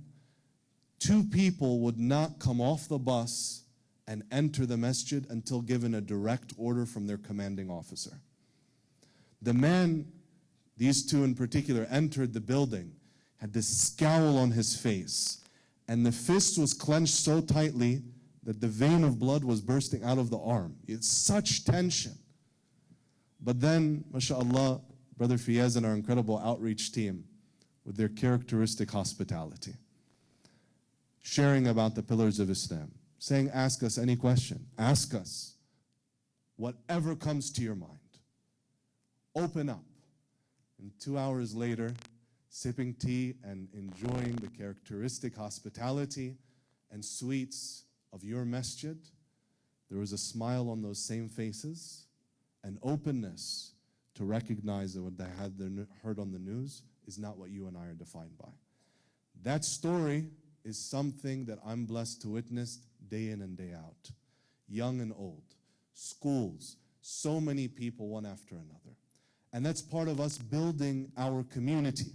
2 people would not come off the bus and enter the masjid until given a direct order from their commanding officer. The man, these two in particular, entered the building, had this scowl on his face, and the fist was clenched so tightly that the vein of blood was bursting out of the arm. It's such tension. But then, mashallah, Brother Fiyaz and our incredible outreach team, with their characteristic hospitality, sharing about the pillars of Islam, saying, ask us any question, ask us whatever comes to your mind. Open up. And 2 hours later, sipping tea and enjoying the characteristic hospitality and sweets of your masjid, there was a smile on those same faces, an openness to recognize that what they had heard on the news is not what you and I are defined by. That story is something that I'm blessed to witness day in and day out. Young and old, schools, so many people one after another. And that's part of us building our community.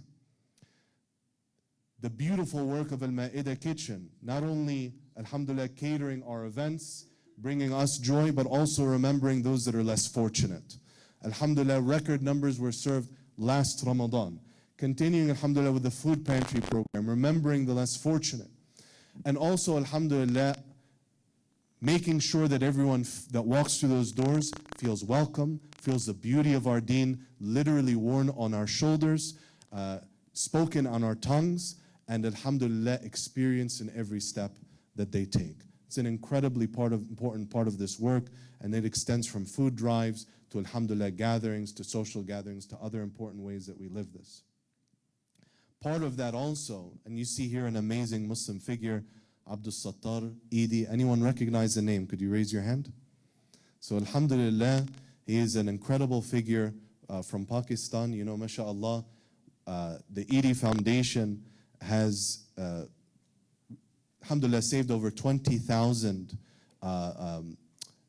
The beautiful work of Al-Ma'idah Kitchen, not only, alhamdulillah, catering our events, bringing us joy, but also remembering those that are less fortunate. Alhamdulillah, record numbers were served last Ramadan. Continuing, alhamdulillah, with the food pantry program, remembering the less fortunate. And also, alhamdulillah, making sure that everyone that walks through those doors feels welcome, feels the beauty of our deen literally worn on our shoulders, spoken on our tongues, and alhamdulillah, experienced in every step that they take. It's an incredibly important part of this work, and it extends from food drives to alhamdulillah gatherings, to social gatherings, to other important ways that we live this. Part of that also, and you see here an amazing Muslim figure, Abdul Sattar Eidi. Anyone recognize the name? Could you raise your hand? So alhamdulillah, he is an incredible figure from Pakistan. You know, mashallah, the Eidi Foundation has, alhamdulillah, saved over 20,000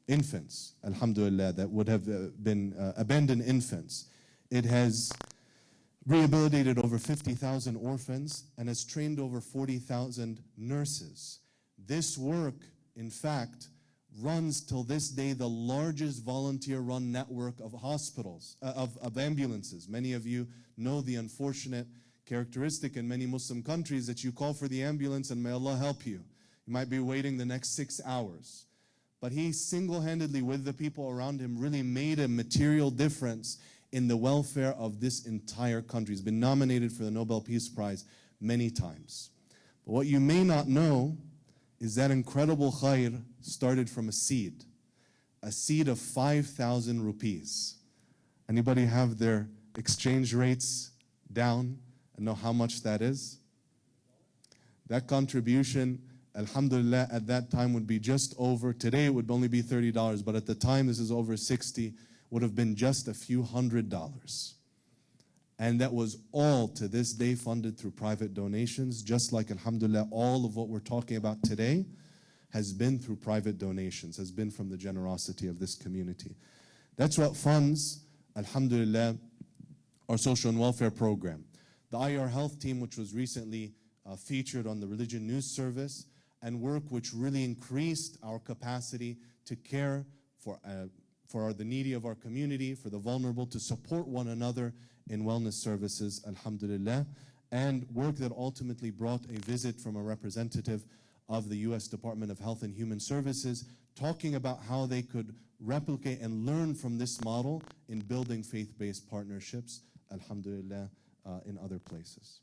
infants, alhamdulillah, that would have been abandoned infants. It has rehabilitated over 50,000 orphans and has trained over 40,000 nurses. This work, in fact, runs till this day the largest volunteer-run network of hospitals, of ambulances. Many of you know the unfortunate characteristic in many Muslim countries that you call for the ambulance and may Allah help you. You might be waiting the next 6 hours. But he single-handedly, with the people around him, really made a material difference in the welfare of this entire country. He's been nominated for the Nobel Peace Prize many times. But what you may not know is that incredible khair started from a seed of 5,000 rupees. Anybody have their exchange rates down and know how much that is? That contribution, alhamdulillah, at that time would be just over, today it would only be $30, but at the time, this is over 60, would have been just a few $100s. And that was all to this day funded through private donations, just like, alhamdulillah, all of what we're talking about today has been through private donations, has been from the generosity of this community. That's what funds, alhamdulillah, our social and welfare program. The IAR health team, which was recently featured on the Religion News Service, and work which really increased our capacity to care for the needy of our community, for the vulnerable, to support one another in wellness services, alhamdulillah, and work that ultimately brought a visit from a representative of the U.S. Department of Health and Human Services, talking about how they could replicate and learn from this model in building faith-based partnerships, alhamdulillah, in other places.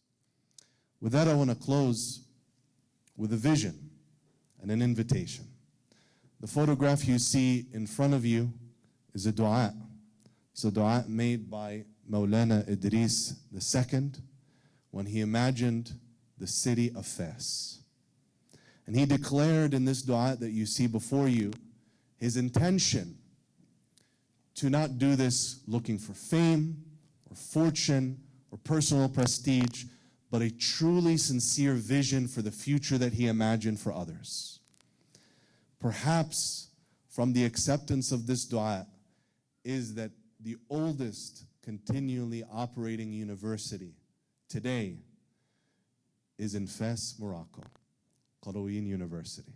With that, I want to close with a vision and an invitation. The photograph you see in front of you is a dua. It's a dua made by Maulana Idris II when he imagined the city of Fes. And he declared in this dua that you see before you his intention to not do this looking for fame or fortune or personal prestige, but a truly sincere vision for the future that he imagined for others. Perhaps from the acceptance of this dua is that the oldest continually operating university today is in Fes, Morocco, Qarawiyyin University.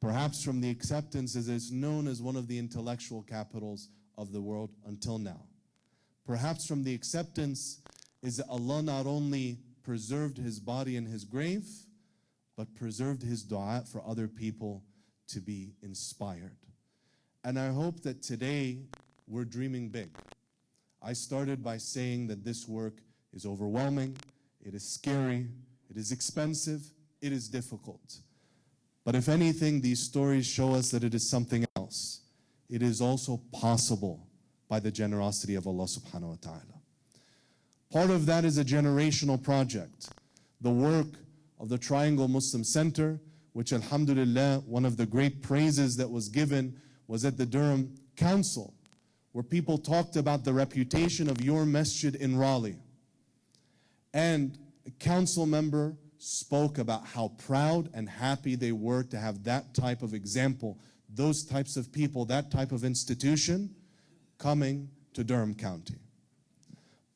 perhaps from the acceptance as it's known as one of the intellectual capitals of the world until now. Perhaps from the acceptance is that Allah not only preserved his body in his grave, but preserved his dua for other people to be inspired. And I hope that today we're dreaming big. I started by saying that this work is overwhelming, it is scary, it is expensive, it is difficult. But if anything, these stories show us that it is something else. It is also possible by the generosity of Allah subhanahu wa ta'ala. Part of that is a generational project. The work of the Triangle Muslim Center, which alhamdulillah, one of the great praises that was given was at the Durham Council, where people talked about the reputation of your masjid in Raleigh. And a council member spoke about how proud and happy they were to have that type of example, those types of people, that type of institution coming to Durham County.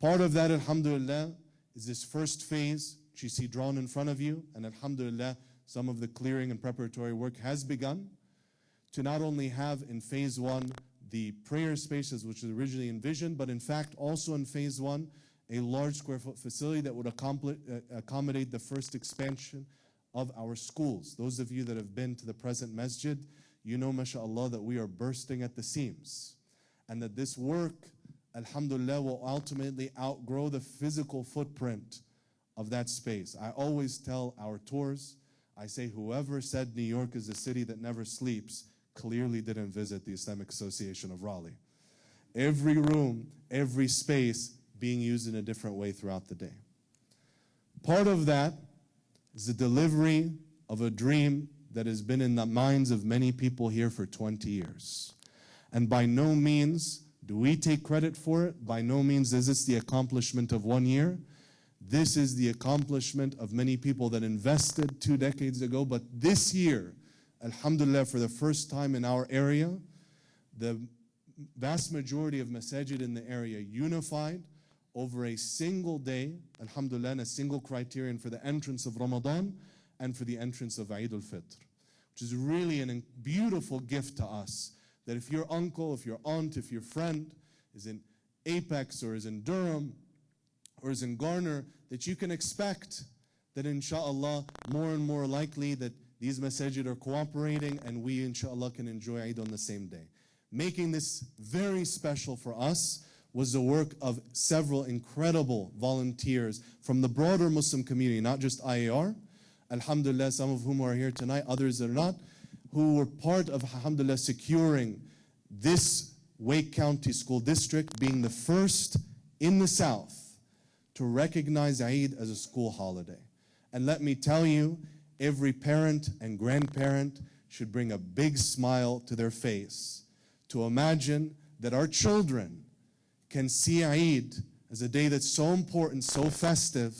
Part of that, alhamdulillah, is this first phase, which you see drawn in front of you, and alhamdulillah, some of the clearing and preparatory work has begun to not only have in phase one the prayer spaces, which was originally envisioned, but in fact also in phase one, a large square foot facility that would accommodate the first expansion of our schools. Those of you that have been to the present masjid, you know, mashallah, that we are bursting at the seams. And that this work, alhamdulillah, will ultimately outgrow the physical footprint of that space. I always tell our tours, I say, whoever said New York is a city that never sleeps clearly didn't visit the Islamic Association of Raleigh. Every room, every space being used in a different way throughout the day. Part of that is the delivery of a dream that has been in the minds of many people here for 20 years. And by no means do we take credit for it. By no means is this the accomplishment of 1 year. This is the accomplishment of many people that invested 2 decades ago. But this year, alhamdulillah, for the first time in our area, the vast majority of masajid in the area unified over a single day, alhamdulillah, and a single criterion for the entrance of Ramadan and for the entrance of Eid al-Fitr, which is really a beautiful gift to us, that if your uncle, if your aunt, if your friend is in Apex or is in Durham or is in Garner, that you can expect that inshallah more and more likely that these masajid are cooperating and we inshallah can enjoy Eid on the same day. Making this very special for us was the work of several incredible volunteers from the broader Muslim community, not just IAR, alhamdulillah, some of whom are here tonight, others are not, who were part of, alhamdulillah, securing this Wake County School District being the first in the South to recognize Eid as a school holiday. And let me tell you, every parent and grandparent should bring a big smile to their face to imagine that our children can see Eid as a day that's so important, so festive,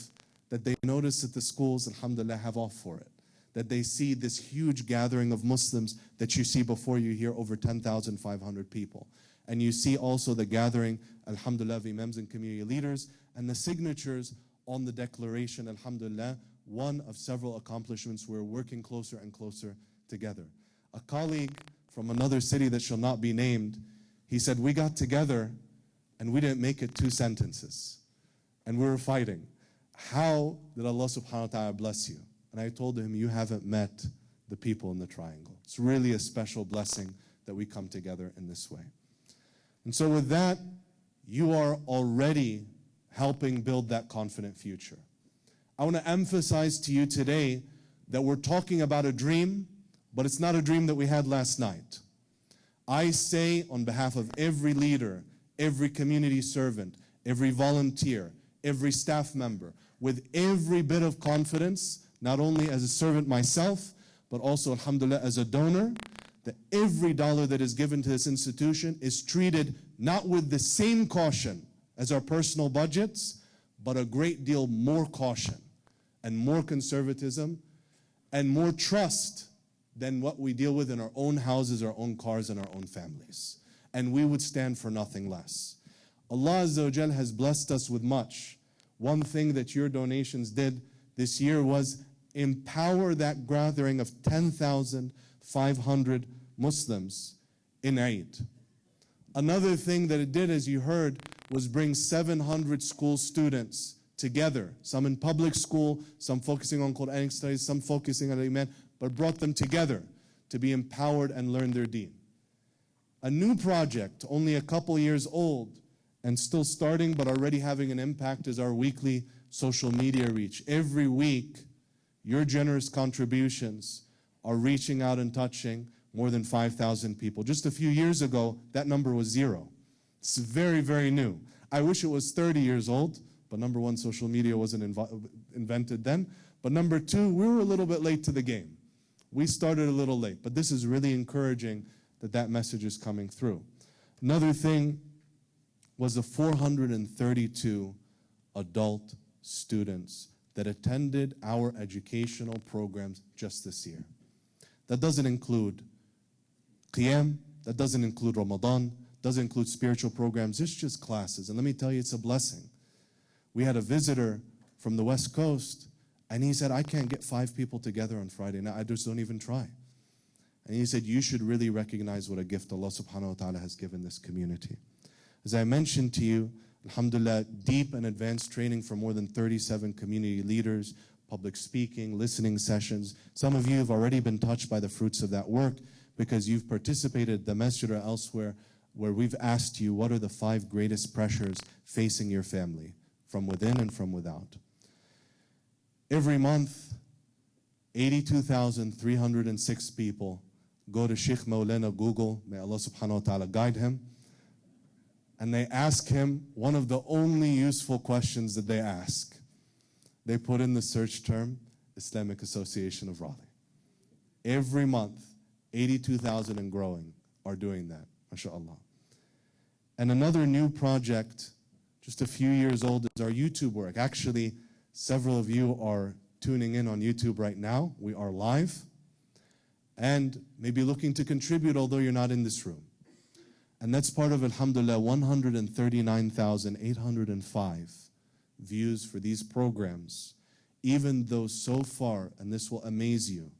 that they notice that the schools, alhamdulillah, have off for it. That they see this huge gathering of Muslims that you see before you here, over 10,500 people. And you see also the gathering, alhamdulillah, of imams and community leaders, and the signatures on the declaration, alhamdulillah, one of several accomplishments. We're working closer and closer together. A colleague from another city that shall not be named, he said, we got together and we didn't make it 2 sentences. And we were fighting. How did Allah subhanahu wa ta'ala bless you? And I told him, you haven't met the people in the triangle. It's really a special blessing that we come together in this way. And so with that, you are already helping build that confident future. I want to emphasize to you today that we're talking about a dream, but it's not a dream that we had last night. I say on behalf of every leader, every community servant, every volunteer, every staff member, with every bit of confidence, not only as a servant myself, but also, alhamdulillah, as a donor, that every dollar that is given to this institution is treated not with the same caution as our personal budgets, but a great deal more caution and more conservatism and more trust than what we deal with in our own houses, our own cars, and our own families. And we would stand for nothing less. Allah Azza wa Jal has blessed us with much. One thing that your donations did this year was empower that gathering of 10,000 500 Muslims in Eid. Another thing that it did, as you heard, was bring 700 school students together, some in public school, some focusing on Quranic studies, some focusing on Iman, but brought them together to be empowered and learn their deen. A new project, only a couple years old, and still starting but already having an impact, is our weekly social media reach. Every week, your generous contributions are reaching out and touching more than 5,000 people. Just a few years ago, that number was 0. It's very, very new. I wish it was 30 years old, but number one, social media wasn't invented then. But number two, we were a little bit late to the game. We started a little late, but this is really encouraging that that message is coming through. Another thing was the 432 adult students that attended our educational programs just this year. That doesn't include Qiyam, that doesn't include Ramadan, doesn't include spiritual programs, it's just classes. And let me tell you, it's a blessing. We had a visitor from the West Coast, and he said, I can't get 5 people together on Friday night, I just don't even try. And he said, you should really recognize what a gift Allah subhanahu wa ta'ala has given this community. As I mentioned to you, alhamdulillah, deep and advanced training for more than 37 community leaders, public speaking, listening sessions. Some of you have already been touched by the fruits of that work because you've participated at the masjid or elsewhere where we've asked you what are the 5 greatest pressures facing your family from within and from without. Every month, 82,306 people go to Sheikh Maulana Google, may Allah subhanahu wa ta'ala guide him, and they ask him one of the only useful questions that they ask. They put in the search term, Islamic Association of Raleigh. Every month, 82,000 and growing are doing that, mashallah. And another new project, just a few years old, is our YouTube work. Actually, several of you are tuning in on YouTube right now. We are live and maybe looking to contribute, although you're not in this room. And that's part of, alhamdulillah, 139,805 views for these programs, even though so far, and this will amaze you,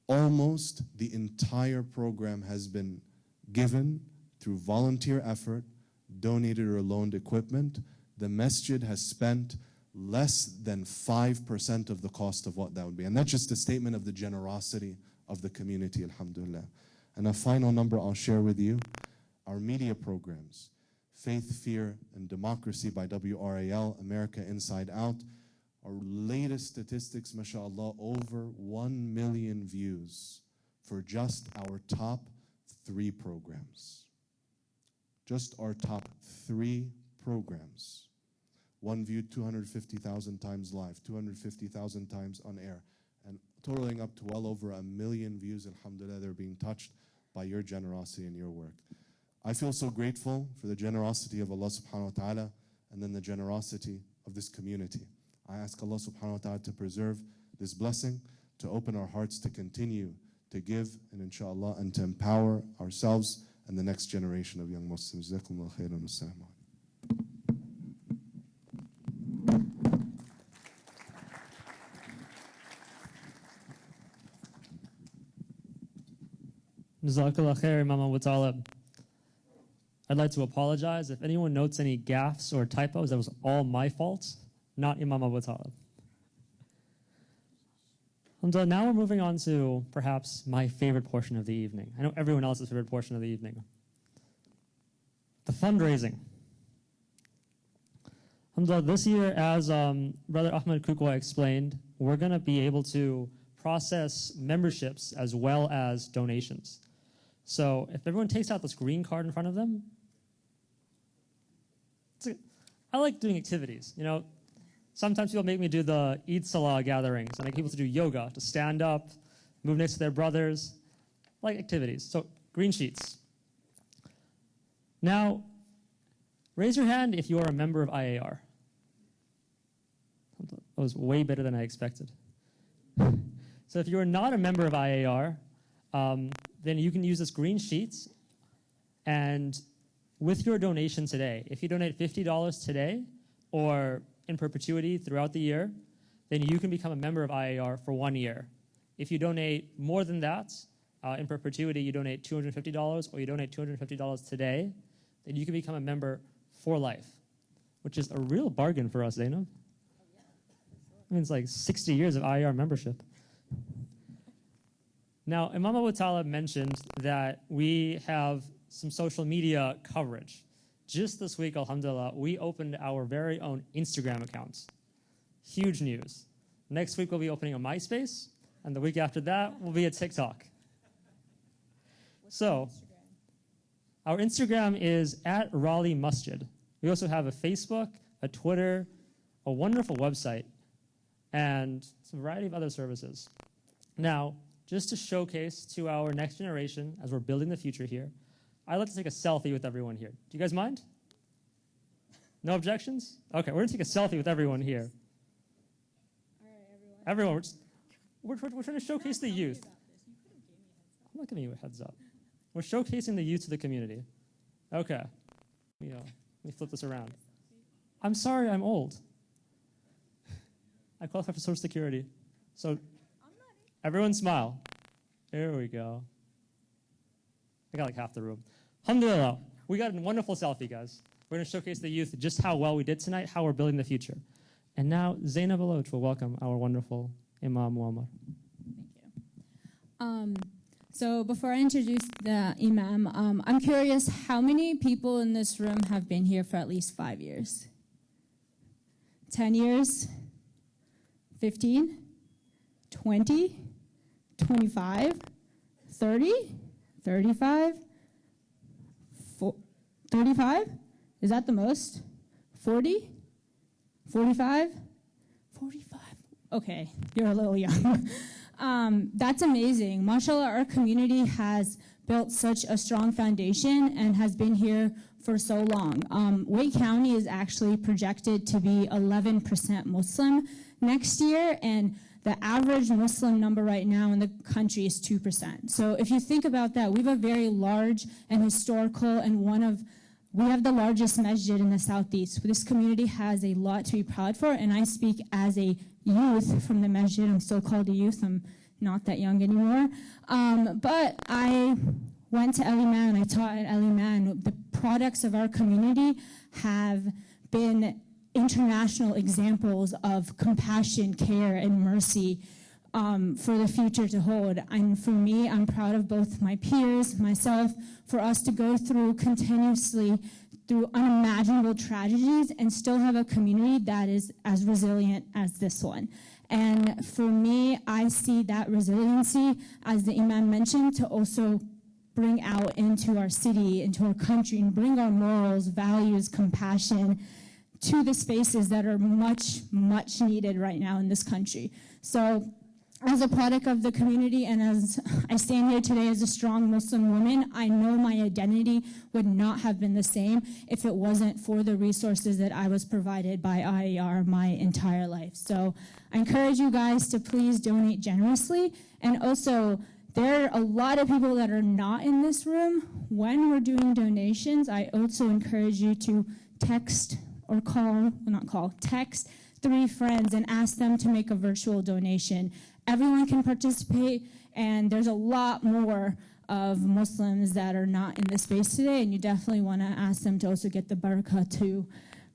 almost the entire program has been given through volunteer effort, donated or loaned equipment. The masjid has spent less than 5% of the cost of what that would be. And that's just a statement of the generosity of the community, alhamdulillah. And a final number I'll share with you, our media programs, Faith, Fear, and Democracy by WRAL, America Inside Out. Our latest statistics, mashallah, over 1 million views for just our top 3 programs. Just our top 3 programs. One viewed 250,000 times live, 250,000 times on air, and totaling up to well over 1 million views, alhamdulillah, they're being touched by your generosity and your work. I feel so grateful for the generosity of Allah subhanahu wa ta'ala and then the generosity of this community. I ask Allah subhanahu wa ta'ala to preserve this blessing, to open our hearts to continue to give, and inshallah, and to empower ourselves and the next generation of young Muslims. Jazakumullah khairan. Assalamu alaikum. Jazakallah khair, Imam Abu Talib. I'd like to apologize. If anyone notes any gaffes or typos, that was all my fault, not Imam Abu Talib. Now we're moving on to perhaps my favorite portion of the evening. I know everyone else's favorite portion of the evening. The fundraising. This year, as Brother Ahmed Kukwa explained, we're going to be able to process memberships as well as donations. So if everyone takes out this green card in front of them, I like doing activities. You know, sometimes people make me do the Eid Salah gatherings, and I get people to do yoga, to stand up, move next to their brothers, like activities. So green sheets. Now, raise your hand if you are a member of IAR. That was way better than I expected. So if you are not a member of IAR, then you can use this green sheet, and with your donation today, if you donate $50 today or in perpetuity throughout the year, then you can become a member of IAR for 1 year. If you donate more than that, in perpetuity, you donate $250, or you donate $250 today, then you can become a member for life, which is a real bargain for us, Zainab. I mean, it's like 60 years of IAR membership. Now, Imam Abu Talib mentioned that we have some social media coverage. Just this week, alhamdulillah, we opened our very own Instagram accounts. Huge news. Next week, we'll be opening a MySpace, and the week after that will be a TikTok. So, our Instagram is at Raleigh Masjid. We also have a Facebook, a Twitter, a wonderful website, and a variety of other services. Now, just to showcase to our next generation, as we're building the future here, I'd like to take a selfie with everyone here. Do you guys mind? No objections? Okay, we're going to take a selfie with everyone here. All right, everyone. Everyone, we're trying to showcase the youth. I'm not giving you a heads up. We're showcasing the youth to the community. Okay. Let me flip this around. I'm sorry, I'm old. I qualify for Social Security. So, everyone smile. There we go. I got like half the room. Alhamdulillah, we got a wonderful selfie, guys. We're going to showcase the youth just how well we did tonight, how we're building the future. And now, Zainab Aloch will welcome our wonderful Imam Muammar. Thank you. So before I introduce the Imam, I'm curious, how many people in this room have been here for at least 5 years? 10 years? 15? 20? 25? 30? 35? 35? Is that the most? 40? 45? 45? Okay, you're a little young. That's amazing. MashaAllah, our community has built such a strong foundation and has been here for so long. Wake County is actually projected to be 11% Muslim next year, and the average Muslim number right now in the country is 2%. So if you think about that, we have a very large and historical and we have the largest masjid in the southeast. This community has a lot to be proud for, and I speak as a youth from the masjid. I'm still called a youth. I'm not that young anymore. But I went to El Iman. I taught at El Iman. The products of our community have been international examples of compassion, care, and mercy for the future to hold. And for me, I'm proud of both my peers, myself, for us to go through continuously through unimaginable tragedies and still have a community that is as resilient as this one. And for me, I see that resiliency, as the Imam mentioned, to also bring out into our city, into our country, and bring our morals, values, compassion to the spaces that are much, much needed right now in this country. So as a product of the community, and as I stand here today as a strong Muslim woman, I know my identity would not have been the same if it wasn't for the resources that I was provided by IAR my entire life. So I encourage you guys to please donate generously. And also, there are a lot of people that are not in this room. When we're doing donations, I also encourage you to text 3 friends and ask them to make a virtual donation. Everyone can participate, and there's a lot more of Muslims that are not in this space today, and you definitely want to ask them to also get the barakah to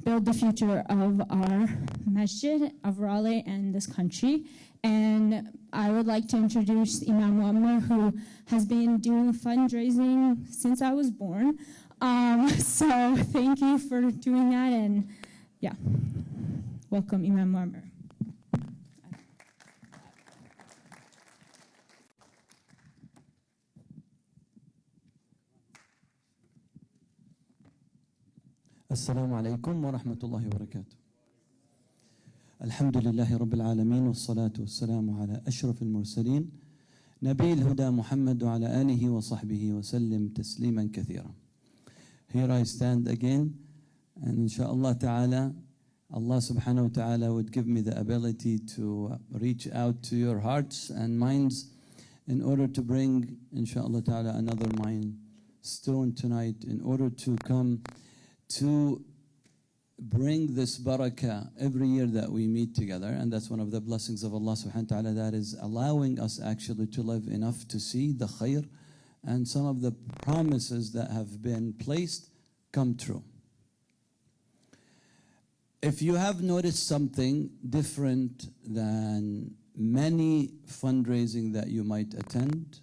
build the future of our masjid, of Raleigh, and this country. And I would like to introduce Imam Muammar, who has been doing fundraising since I was born. So thank you for doing that, and yeah, welcome Imam Muammar. السلام عليكم ورحمة الله وبركاته. الحمد لله رب العالمين والصلاة والسلام على أشرف المرسلين نبي الهدى محمد وعلى آله وصحبه وسلم تسليما كثيرا. Here I stand again, and inshallah ta'ala, Allah subhanahu wa ta'ala would give me the ability to reach out to your hearts and minds in order to bring, inshallah ta'ala, another milestone tonight, in order to come to bring this barakah every year that we meet together, and that's one of the blessings of Allah subhanahu wa ta'ala, that is allowing us actually to live enough to see the khair and some of the promises that have been placed come true. If you have noticed something different than many fundraising that you might attend,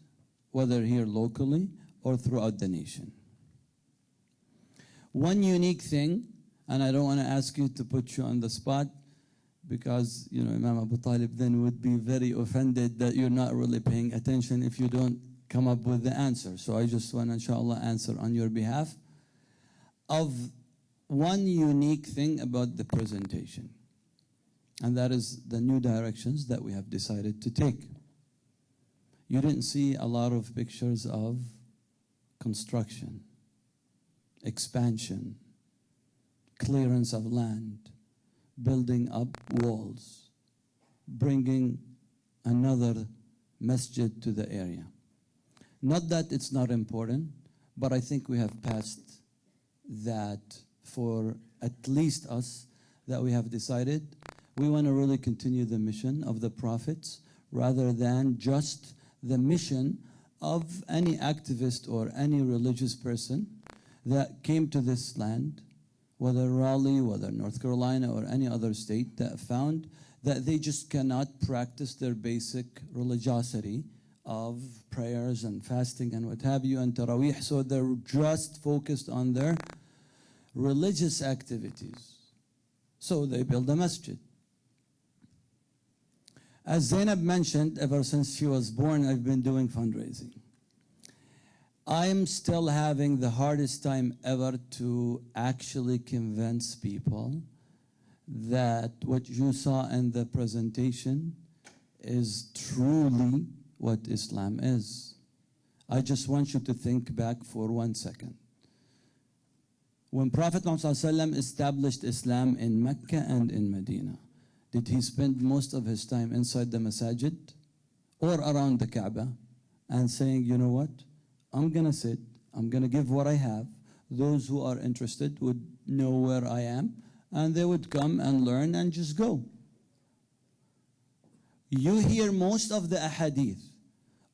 whether here locally or throughout the nation, one unique thing, and I don't want to ask you to put you on the spot, because Imam Abu Talib then would be very offended that you're not really paying attention if you don't come up with the answer. So I just want to, inshallah, answer on your behalf of one unique thing about the presentation, and that is the new directions that we have decided to take. You didn't see a lot of pictures of construction, expansion, clearance of land, building up walls, bringing another masjid to the area. Not that it's not important, but I think we have passed that for at least us, that we have decided we want to really continue the mission of the prophets rather than just the mission of any activist or any religious person that came to this land, whether Raleigh, whether North Carolina, or any other state, that found that they just cannot practice their basic religiosity of prayers and fasting and what have you and Taraweeh, so they're just focused on their religious activities. So they build a masjid. As Zainab mentioned, ever since she was born, I've been doing fundraising. I'm still having the hardest time ever to actually convince people that what you saw in the presentation is truly what Islam is. I just want you to think back for 1 second. When Prophet Muhammad established Islam in Mecca and in Medina, did he spend most of his time inside the masajid or around the Kaaba and saying, you know what, I'm going to sit, I'm going to give what I have, those who are interested would know where I am, and they would come and learn and just go? You hear most of the ahadith,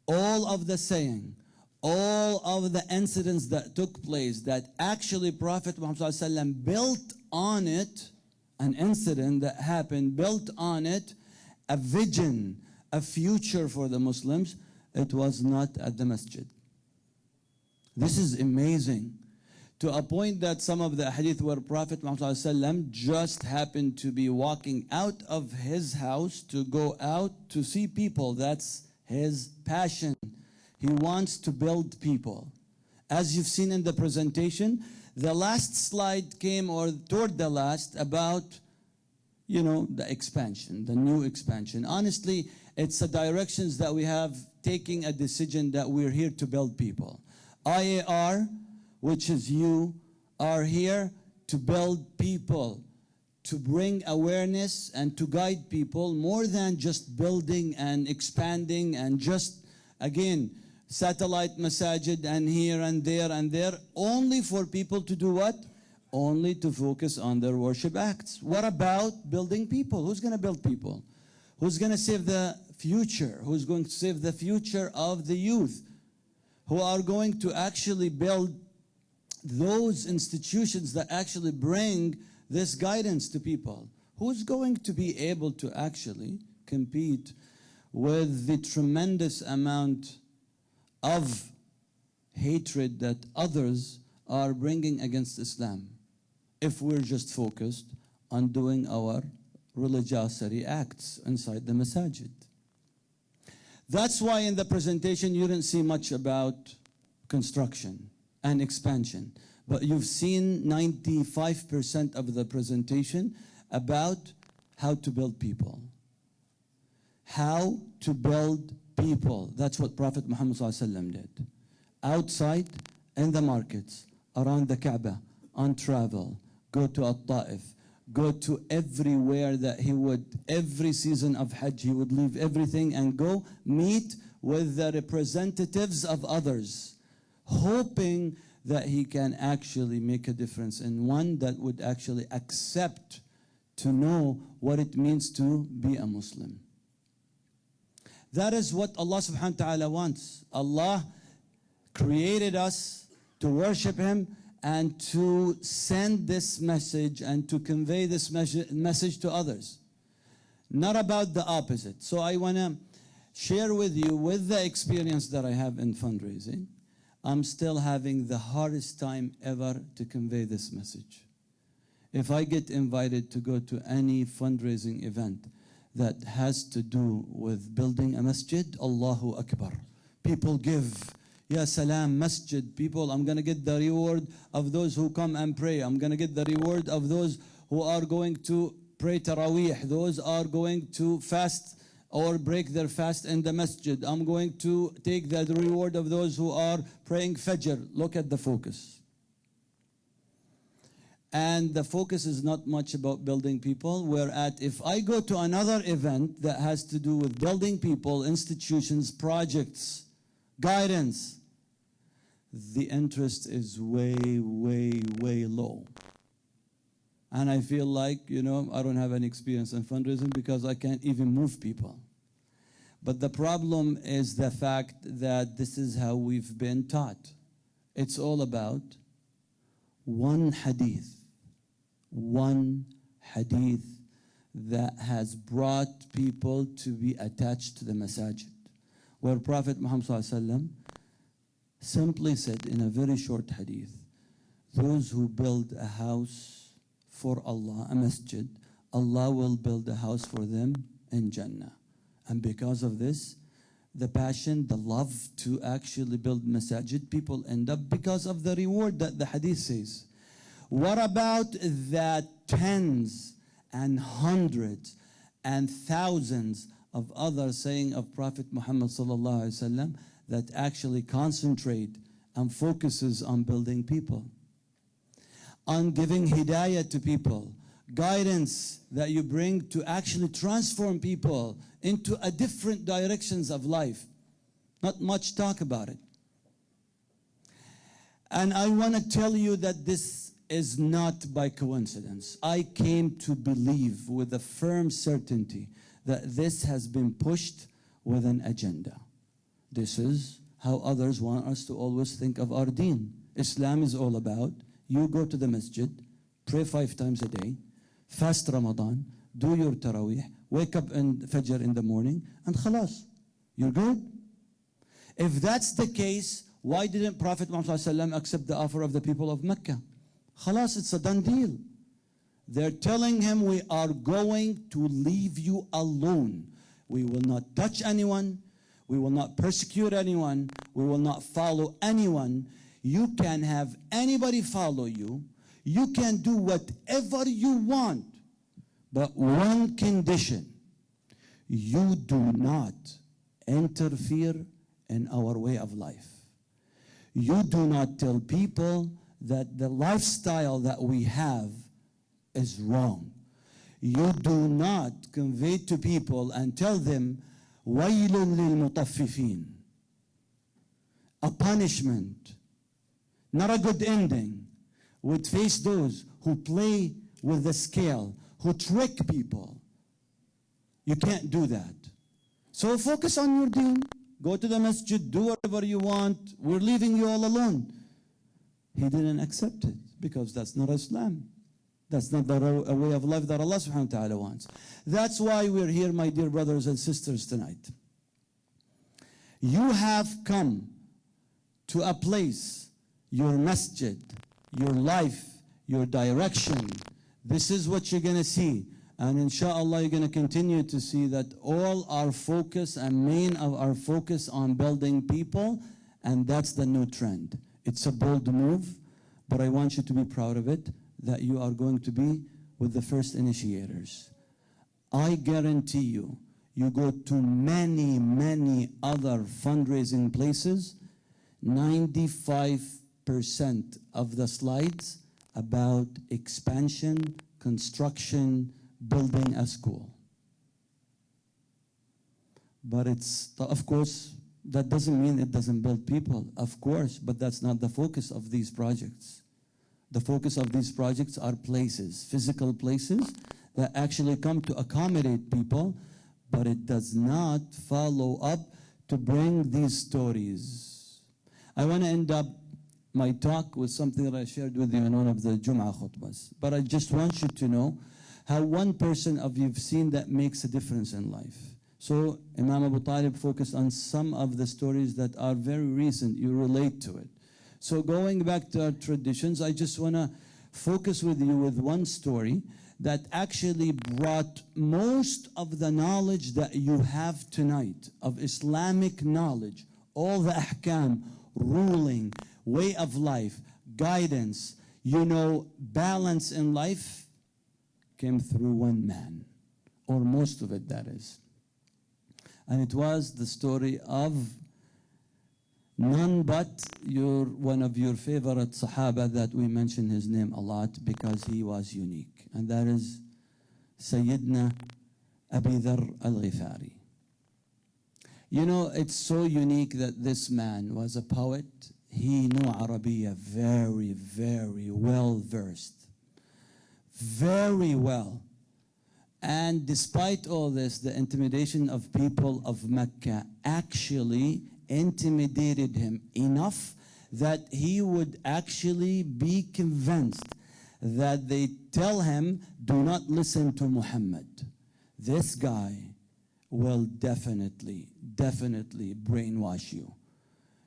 all of the saying, all of the incidents that took place that actually Prophet Muhammad built on it, an incident that happened, built on it a vision, a future for the Muslims. It was not at the masjid. This is amazing, to a point that some of the hadith where Prophet Muhammad just happened to be walking out of his house to go out to see people. That's his passion. He wants to build people. As you've seen in the presentation, the last slide came, or toward the last, about the expansion, the new expansion. Honestly, it's the directions that we have taking a decision that we're here to build people. IAR, which is you, are here to build people, to bring awareness and to guide people, more than just building and expanding and just, again, satellite masajid and here and there, only for people to do what? Only to focus on their worship acts. What about building people? Who's going to build people? Who's going to save the future? Who's going to save the future of the youth? Who are going to actually build those institutions that actually bring this guidance to people? Who's going to be able to actually compete with the tremendous amount of hatred that others are bringing against Islam, if we're just focused on doing our religiosity acts inside the masajid? That's why in the presentation you didn't see much about construction and expansion, but you've seen 95% of the presentation about how to build people. How to build people. That's what Prophet Muhammad ﷺ did. Outside, in the markets, around the Kaaba, on travel, go to At-Ta'if, go to everywhere that he would, every season of Hajj, he would leave everything and go meet with the representatives of others, hoping that he can actually make a difference, and one that would actually accept to know what it means to be a Muslim. That is what Allah subhanahu wa ta'ala wants. Allah created us to worship Him and to send this message and to convey this message to others. Not about the opposite. So I want to share with you, with the experience that I have in fundraising, I'm still having the hardest time ever to convey this message. If I get invited to go to any fundraising event that has to do with building a masjid, Allahu Akbar. People give, Ya Salam, masjid. People, I'm going to get the reward of those who come and pray. I'm going to get the reward of those who are going to pray Taraweeh. Those are going to fast or break their fast in the masjid. I'm going to take the reward of those who are praying Fajr. Look at the focus. And the focus is not much about building people, whereas if I go to another event that has to do with building people, institutions, projects, guidance, the interest is way, way, way low. And I feel like, I don't have any experience in fundraising because I can't even move people. But the problem is the fact that this is how we've been taught. It's all about one hadith that has brought people to be attached to the masajid, where Prophet Muhammad ﷺ simply said in a very short hadith, those who build a house for Allah, a masjid, Allah will build a house for them in Jannah. And because of this, the passion, the love to actually build masajid, people end up because of the reward that the hadith says. What about the tens and hundreds and thousands of other saying of Prophet Muhammad sallallahu alaihi wasallam that actually concentrate and focuses on building people, on giving hidayah to people, guidance that you bring to actually transform people into a different directions of life? Not much talk about it. And I want to tell you that this is not by coincidence. I came to believe with a firm certainty that this has been pushed with an agenda. This is how others want us to always think of our deen. Islam is all about, you go to the masjid, pray 5 times a day, fast Ramadan, do your Taraweeh, wake up in Fajr in the morning, and khalas, you're good. If that's the case, why didn't Prophet Muhammad ﷺ accept the offer of the people of Mecca? Khalas, it's a done deal. They're telling him, we are going to leave you alone. We will not touch anyone. We will not persecute anyone. We will not follow anyone. You can have anybody follow you. You can do whatever you want. But one condition, you do not interfere in our way of life. You do not tell people that the lifestyle that we have is wrong. You do not convey to people and tell them, وَيْلٌ لِلْمُطَفِّفِينَ, a punishment, not a good ending, would face those who play with the scale, who trick people. You can't do that. So focus on your deen. Go to the masjid, do whatever you want. We're leaving you all alone. He didn't accept it because that's not Islam. That's not the way of life that Allah subhanahu wa ta'ala wants. That's why we're here, my dear brothers and sisters, tonight. You have come to a place, your masjid, your life, your direction. This is what you're going to see. And inshallah, you're going to continue to see that all our focus and main of our focus on building people, and that's the new trend. It's a bold move, but I want you to be proud of it, that you are going to be with the first initiators. I guarantee you, you go to many, many other fundraising places, 95% of the slides about expansion, construction, building a school. But it's, of course, That doesn't mean it doesn't build people, of course, but that's not the focus of these projects. The focus of these projects are places, physical places that actually come to accommodate people, but it does not follow up to bring these stories. I want to end up my talk with something that I shared with you in one of the Jum'ah khutbahs. But I just want you to know how one person of you've seen that makes a difference in life. So Imam Abu Talib focused on some of the stories that are very recent. You relate to it. So going back to our traditions, I just want to focus with you with one story that actually brought most of the knowledge that you have tonight of Islamic knowledge, all the ahkam, ruling, way of life, guidance, balance in life, came through one man, or most of it, that is. And it was the story of none but one of your favorite Sahaba that we mention his name a lot because he was unique. And that is Sayyidina Abi Dharr al-Ghifari. It's so unique that this man was a poet. He knew Arabiya very, very well versed. Very well. And despite all this, the intimidation of people of Mecca actually intimidated him enough that he would actually be convinced that they tell him, do not listen to Muhammad. This guy will definitely brainwash you.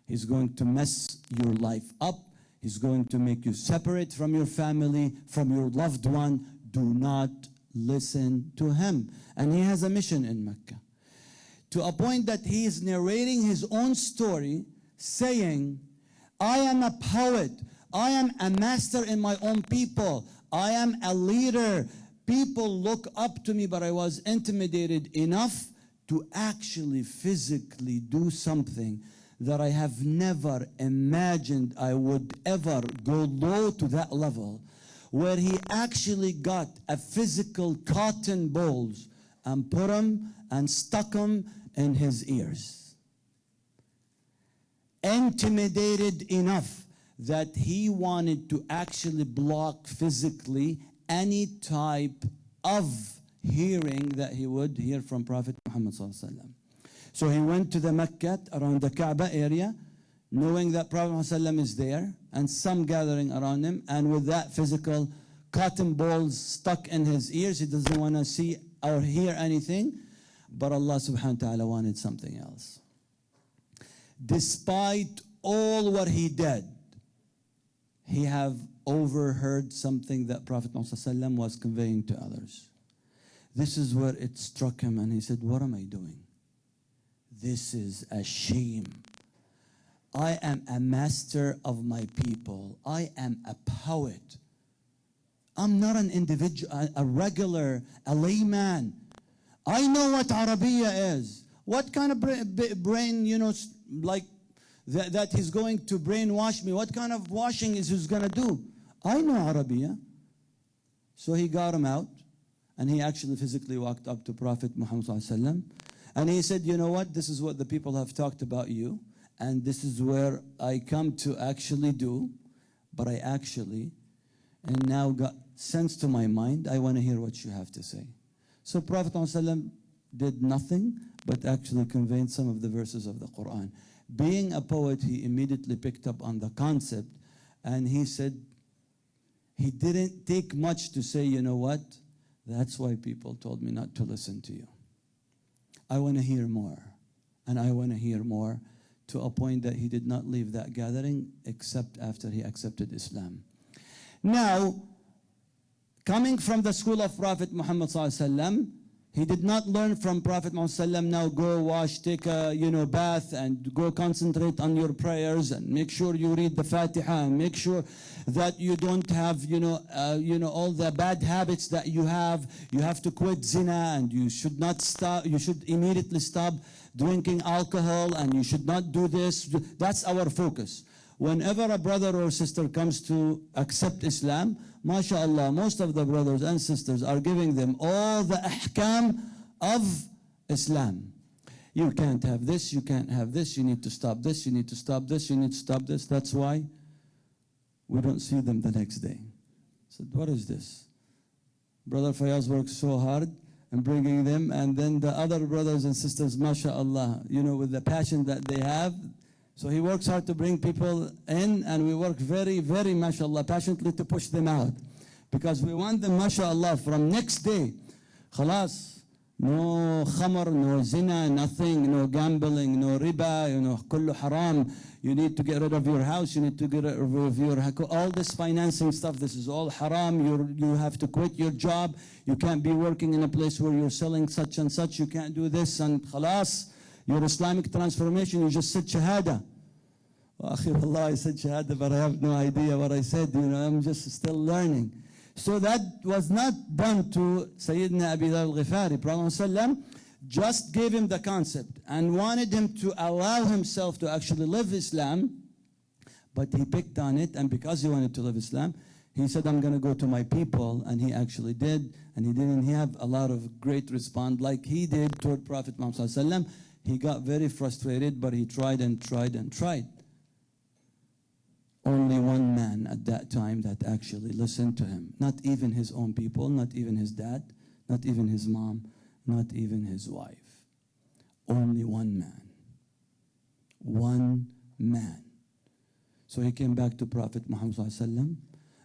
He's going to mess your life up. He's going to make you separate from your family, from your loved one. Do not listen to him. And he has a mission in Mecca. To a point that he is narrating his own story, saying, I am a poet. I am a master in my own people. I am a leader. People look up to me, but I was intimidated enough to actually physically do something that I have never imagined I would ever go low to that level, where he actually got a physical cotton balls and put them and stuck them in his ears. Intimidated enough that he wanted to actually block physically any type of hearing that he would hear from Prophet Muhammad sallallahu alaihi wasallam. So he went to the Mecca, around the Kaaba area, knowing that Prophet Muhammad sallallahu alaihi wasallam is there, and some gathering around him, and with that physical cotton balls stuck in his ears, he doesn't want to see or hear anything, but Allah subhanahu wa ta'ala wanted something else. Despite all what he did, he have overheard something that Prophet Muhammad sallallahu alaihi wasallam was conveying to others. This is where it struck him, and he said, what am I doing? This is a shame. I am a master of my people. I am a poet. I'm not an individual, a regular, a layman. I know what Arabiya is. What kind of brain, like that he's going to brainwash me? What kind of washing is he going to do? I know Arabiya. So he got him out, and he actually physically walked up to Prophet Muhammad sallallahu alaihi wasallam, and he said, you know what? This is what the people have talked about you, and this is where I come to actually do, but I actually, and now got sense to my mind, I want to hear what you have to say. So Prophet ﷺ did nothing but actually conveyed some of the verses of the Quran. Being a poet, he immediately picked up on the concept, and he said, he didn't take much to say, you know what? That's why people told me not to listen to you. I want to hear more, and I want to hear more, to a point that he did not leave that gathering except after he accepted Islam. Now, coming from the school of Prophet Muhammad sallallahu alaihi wasallam, he did not learn from Prophet Muhammad sallallahu alaihi wasallam, now go wash, take a bath, and go concentrate on your prayers, and make sure you read the Fatiha, and make sure that you don't have all the bad habits that you have. You have to quit zina, and you should not stop. You should immediately stop drinking alcohol, and you should not do this. That's our focus. Whenever a brother or sister comes to accept Islam, mashallah, most of the brothers and sisters are giving them all the ahkam of Islam. You can't have this, you can't have this, you need to stop this, you need to stop this, you need to stop this. That's why we don't see them the next day. I said, what is this? Brother Fayaz works so hard in bringing them, and then the other brothers and sisters, mashallah, you know, with the passion that they have. So he works hard to bring people in, and we work very, very, mashallah, passionately to push them out. Because we want them, mashallah, from next day, khalas, no khamr, no zina, nothing, no gambling, no riba, you know, kullu haram. You need to get rid of your house, you need to get rid of your, all this financing stuff, this is all haram. You have to quit your job. You can't be working in a place where you're selling such and such. You can't do this, and khalas, your Islamic transformation, you just said shahada. Akhi, wallah, I said shahada, but I have no idea what I said, you know, I'm just still learning. So that was not done to Sayyidina Abi Dharr al-Ghifari. Prophet ﷺ just gave him the concept and wanted him to allow himself to actually live Islam, but he picked on it, and because he wanted to live Islam, he said, I'm going to go to my people, and he actually did, and he didn't have a lot of great response like he did toward Prophet Muhammad ﷺ. He got very frustrated, but he tried and tried and tried. Only one man at that time that actually listened to him. Not even his own people, not even his dad, not even his mom, not even his wife. Only one man. One man. So he came back to Prophet Muhammad ﷺ,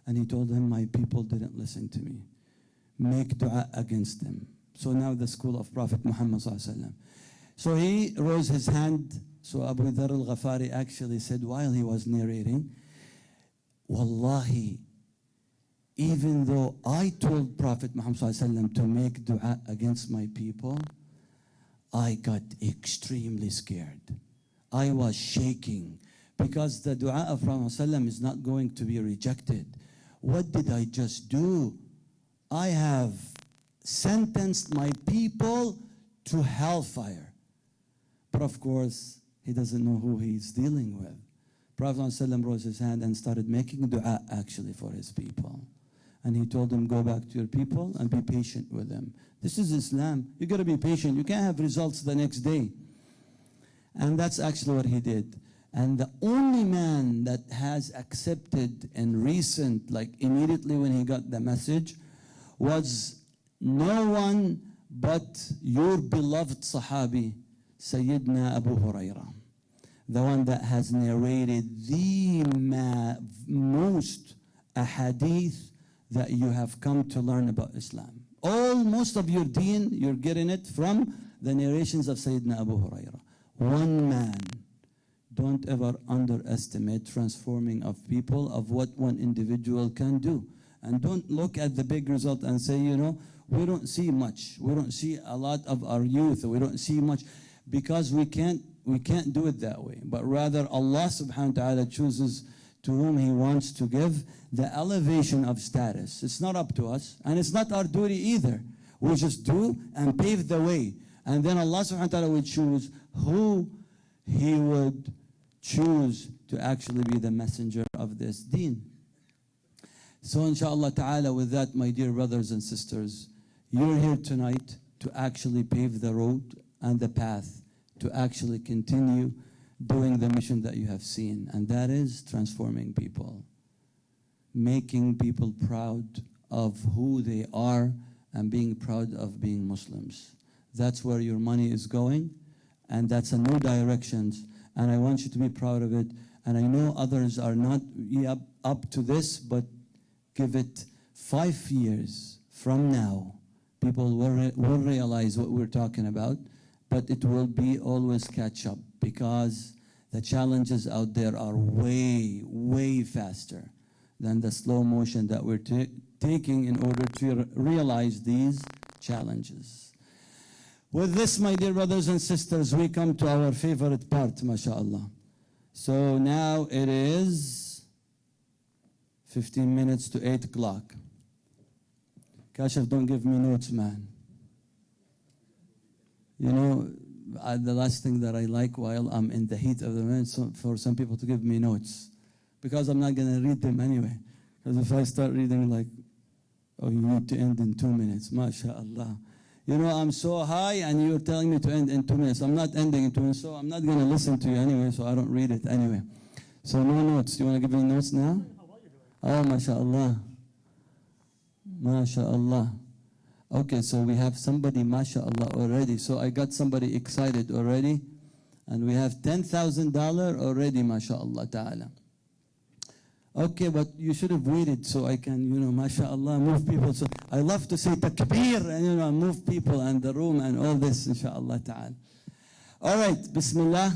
and he told him, my people didn't listen to me. Make dua against them. So now the school of Prophet Muhammad ﷺ. So he rose his hand. So Abu Dharr al-Ghifari actually said while he was narrating, Wallahi, even though I told Prophet Muhammad ﷺ to make dua against my people, I got extremely scared. I was shaking because the dua of Prophet ﷺ is not going to be rejected. What did I just do? I have sentenced my people to hellfire. But of course, he doesn't know who he's dealing with. Prophet ﷺ rose his hand and started making dua actually for his people. And he told them, go back to your people and be patient with them. This is Islam. You got to be patient. You can't have results the next day. And that's actually what he did. And the only man that has accepted in recent, like immediately when he got the message, was no one but your beloved Sahabi, Sayyidina Abu Hurairah. The one that has narrated the most ahadith that you have come to learn about Islam. Most of your deen, you're getting it from the narrations of Sayyidina Abu Hurairah. One man. Don't ever underestimate transforming of people, of what one individual can do. And don't look at the big result and say, you know, we don't see much. We don't see a lot of our youth. We don't see much because we can't do it that way. But rather Allah subhanahu wa ta'ala chooses to whom He wants to give the elevation of status. It's not up to us, and it's not our duty either. We just do and pave the way. And then Allah subhanahu wa ta'ala will choose who He would choose to actually be the messenger of this deen. So inshallah ta'ala, with that, my dear brothers and sisters, you're here tonight to actually pave the road and the path to actually continue doing the mission that you have seen, and that is transforming people, making people proud of who they are and being proud of being Muslims. That's where your money is going, and that's a new direction, and I want you to be proud of it. And I know others are not up to this, but give it 5 years from now, people will realize what we're talking about, but it will be always catch up because the challenges out there are way, way faster than the slow motion that we're taking in order to realize these challenges. With this, my dear brothers and sisters, we come to our favorite part, mashallah. So now it is 15 minutes to 8 o'clock. Kashif, don't give me notes, man. You know, the last thing that I like while I'm in the heat of the moment is for some people to give me notes, because I'm not going to read them anyway. Because if I start reading like, oh, you need to end in 2 minutes, mashallah. You know, I'm so high and you're telling me to end in 2 minutes. I'm not ending in 2 minutes, so I'm not going to listen to you anyway, so I don't read it anyway. So no notes. You want to give me notes now? Oh, mashallah. MashaAllah. Okay, so we have somebody, mashallah, already. So I got somebody excited already. And we have $10,000 already, mashallah ta'ala. Okay, but you should have waited so I can, you know, mashallah, move people. So I love to say takbir and, you know, move people and the room and all this, inshallah ta'ala. All right, bismillah.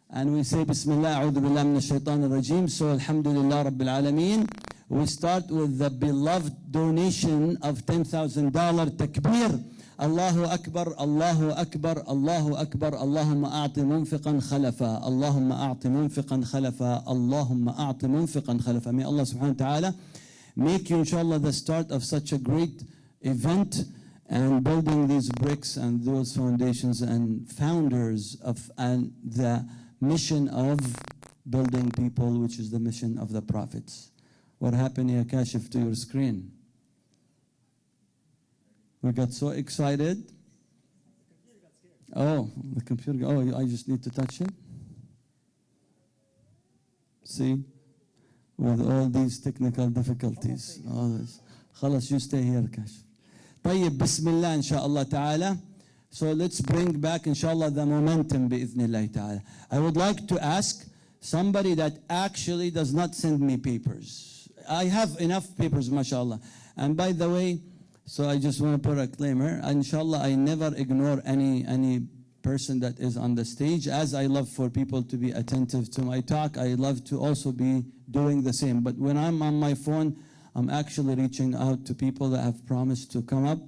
And we say bismillah, a'udhu billah min ash-shaytan ar-rajim. So alhamdulillah rabbil alameen. We start with the beloved donation of $10,000. Takbir. Allahu Akbar, Allahu Akbar, Allahu Akbar. Allahumma a'ti munfiqan khalafa. Allahumma a'ti munfiqan khalafa. Allahumma a'ti munfiqan khalafa. May Allah subhanahu wa ta'ala make you, inshallah, the start of such a great event and building these bricks and those foundations and founders of and the mission of building people, which is the mission of the prophets. What happened here, Kashif, to your screen? We got so excited. Oh, the computer. Oh, I just need to touch it. See? With all these technical difficulties. All this. Khalas, you stay here, Kashif. طيب, Bismillah, inshallah ta'ala. So let's bring back, inshallah, the momentum, bi'idhnillah ta'ala. I would like to ask somebody that actually does not send me papers. I have enough papers, mashallah. And by the way, so I just want to put a disclaimer. Inshallah, I never ignore any person that is on the stage. As I love for people to be attentive to my talk, I love to also be doing the same. But when I'm on my phone, I'm actually reaching out to people that have promised to come up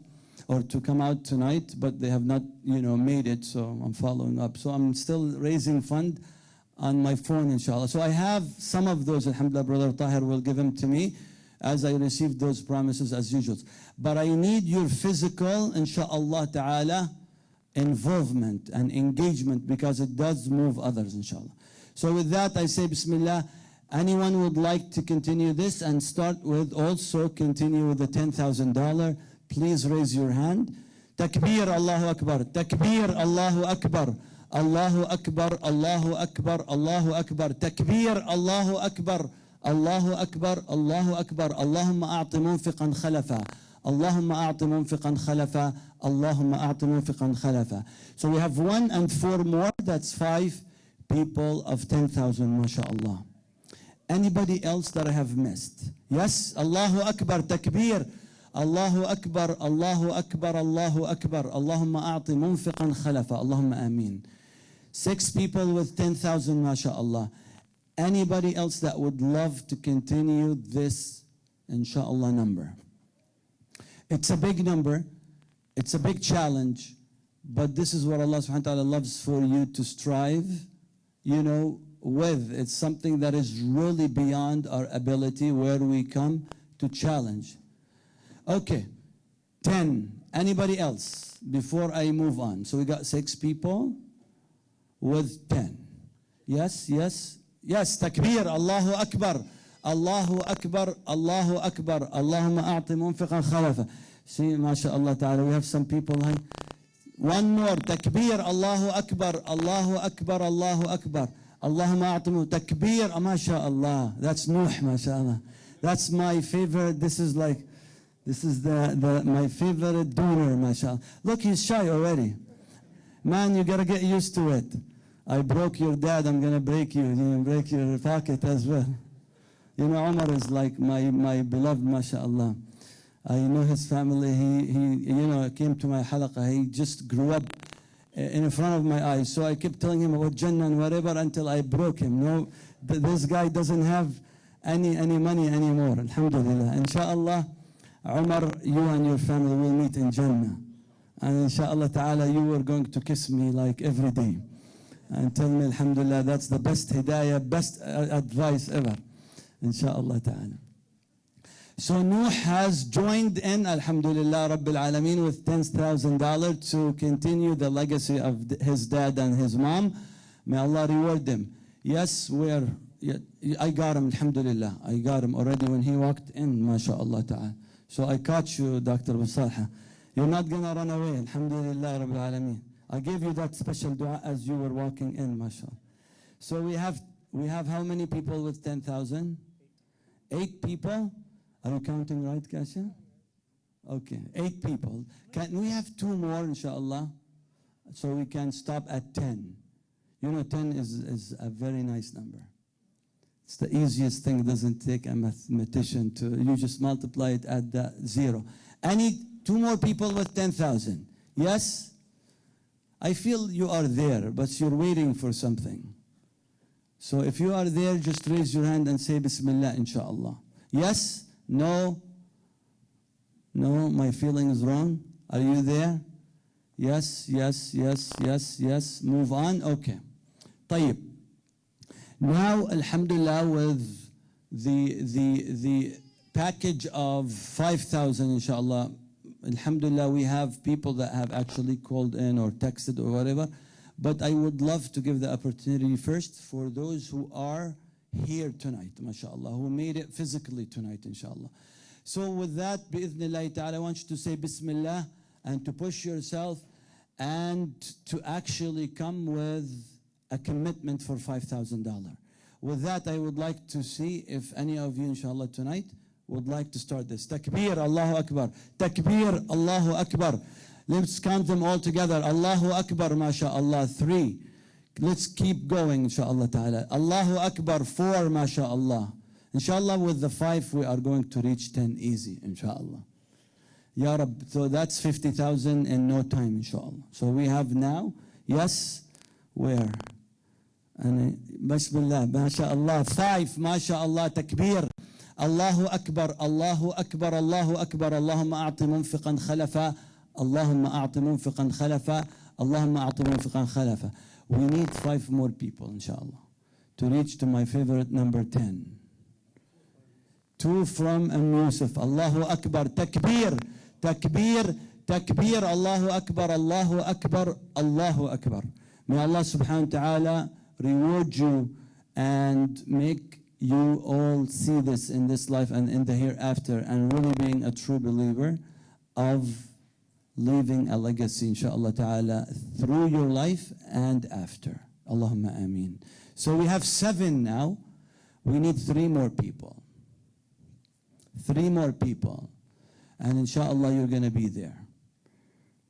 or to come out tonight, but they have not, you know, made it, so I'm following up. So I'm still raising fund on my phone, inshallah. So I have some of those, alhamdulillah, Brother Tahir will give them to me as I receive those promises as usual. But I need your physical, inshallah ta'ala, involvement and engagement because it does move others, inshallah. So with that, I say Bismillah. Anyone would like to continue this and start with also continue with the $10,000, please raise your hand. Takbir, Allahu Akbar. Takbir, Allahu Akbar. Allahu Akbar, Allahu Akbar, Allahu Akbar. Takbir, Allahu Akbar. Allahu Akbar, Allahu Akbar. Allahumma a'ti munfiqan khalafa. Allahumma a'ti munfiqan khalafa. Allahumma a'ti munfiqan khalafa. So we have 1 and 4 more. That's 5 people of 10,000, mashallah. Anybody else that I have missed? Yes? Allahu Akbar, takbir. Allahu Akbar, Allahu Akbar, Allahu Akbar. Allahumma a'ti munfiqan khalafa. Allahumma ameen. 6 people with 10,000, mashallah. Anybody else that would love to continue this, inshallah, number? It's a big number. It's a big challenge. But this is what Allah subhanahu wa ta'ala loves for you to strive, you know, with. It's something that is really beyond our ability where we come to challenge. Okay, 10. Anybody else before I move on? So we got 6 people with 10. Yes, yes, yes. Takbir, Allahu Akbar. Allahu Akbar, Allahu Akbar. Allahumma a'ti munfiqan khalafa. See, mashallah ta'ala, we have some people like, 1 more. Takbir, Allahu Akbar, Allahu Akbar, Allahu Akbar. Allahumma a'ti takbir, mashallah. That's Nuh, mashallah. That's my favorite. This is like, this is my favorite donor, mashallah. Look, he's shy already. Man, you gotta get used to it. I broke your dad, I'm gonna break you. You break your pocket as well. You know, Omar is like my beloved, mashallah. I know his family. He you know, came to my halaqah. He just grew up in front of my eyes. So I kept telling him about Jannah and whatever until I broke him. No, this guy doesn't have any money anymore. Alhamdulillah. Inshallah, Umar, you and your family will meet in Jannah. And inshallah ta'ala, you are going to kiss me like every day. And tell me, alhamdulillah, that's the best hidayah, best advice ever. Inshallah ta'ala. So Nuh has joined in, alhamdulillah, Rabbil Alameen, with $10,000 to continue the legacy of his dad and his mom. May Allah reward them. Yes, I got him, alhamdulillah. I got him already when he walked in, mashallah ta'ala. So I caught you, Dr. Basalha. You're not going to run away. Alhamdulillah Rabbil Alameen. I gave you that special dua as you were walking in, mashallah. So we have how many people with 10,000? 8 people. Are you counting right, Kasha? Okay, 8 people. Can we have 2 more, inshallah? So we can stop at 10. You know, 10 is a very nice number. It's the easiest thing. It doesn't take a mathematician to, you just multiply it at the 0. I need 2 more people with 10,000. Yes? I feel you are there, but you're waiting for something. So if you are there, just raise your hand and say Bismillah, inshallah. Yes? No? No, my feeling is wrong. Are you there? Yes, yes, yes, yes, yes. Move on. Okay. طيب. Now, alhamdulillah, with the package of 5,000, inshallah, alhamdulillah, we have people that have actually called in or texted or whatever. But I would love to give the opportunity first for those who are here tonight, mashallah, who made it physically tonight, inshallah. So with that, bi'idhnillahi ta'ala, I want you to say Bismillah and to push yourself and to actually come with a commitment for $5,000. With that, I would like to see if any of you, inshallah, tonight would like to start this. Takbir, Allahu Akbar. Takbir, Allahu Akbar. Let's count them all together. Allahu Akbar, mashallah, 3. Let's keep going, inshallah ta'ala. Allahu Akbar, 4, mashallah. Inshallah, with the 5, we are going to reach 10 easy, inshallah. Ya Rab, so that's 50,000 in no time, inshallah. So we have now, yes, where? And Bismillah, mashallah, 5, mashallah, takbir. Allahu Akbar, Allahu Akbar, Allahu Akbar, Allahumma a'ti munfiqan khalafa, Allahumma a'ti munfiqan khalafa, Allahumma a'ti munfiqan khalafa. We need 5 more people, inshallah, to reach to my favorite number 10. 2 from Yusuf. Allahu Akbar, takbir, takbir, takbir, Allahu Akbar, Allahu Akbar, Allahu Akbar. May Allah subhanahu wa ta'ala reward you and make you all see this in this life and in the hereafter and really being a true believer of leaving a legacy, inshallah ta'ala, through your life and after. Allahumma ameen. So we have 7 now. We need 3 more people. 3 more people. And inshallah, you're going to be there.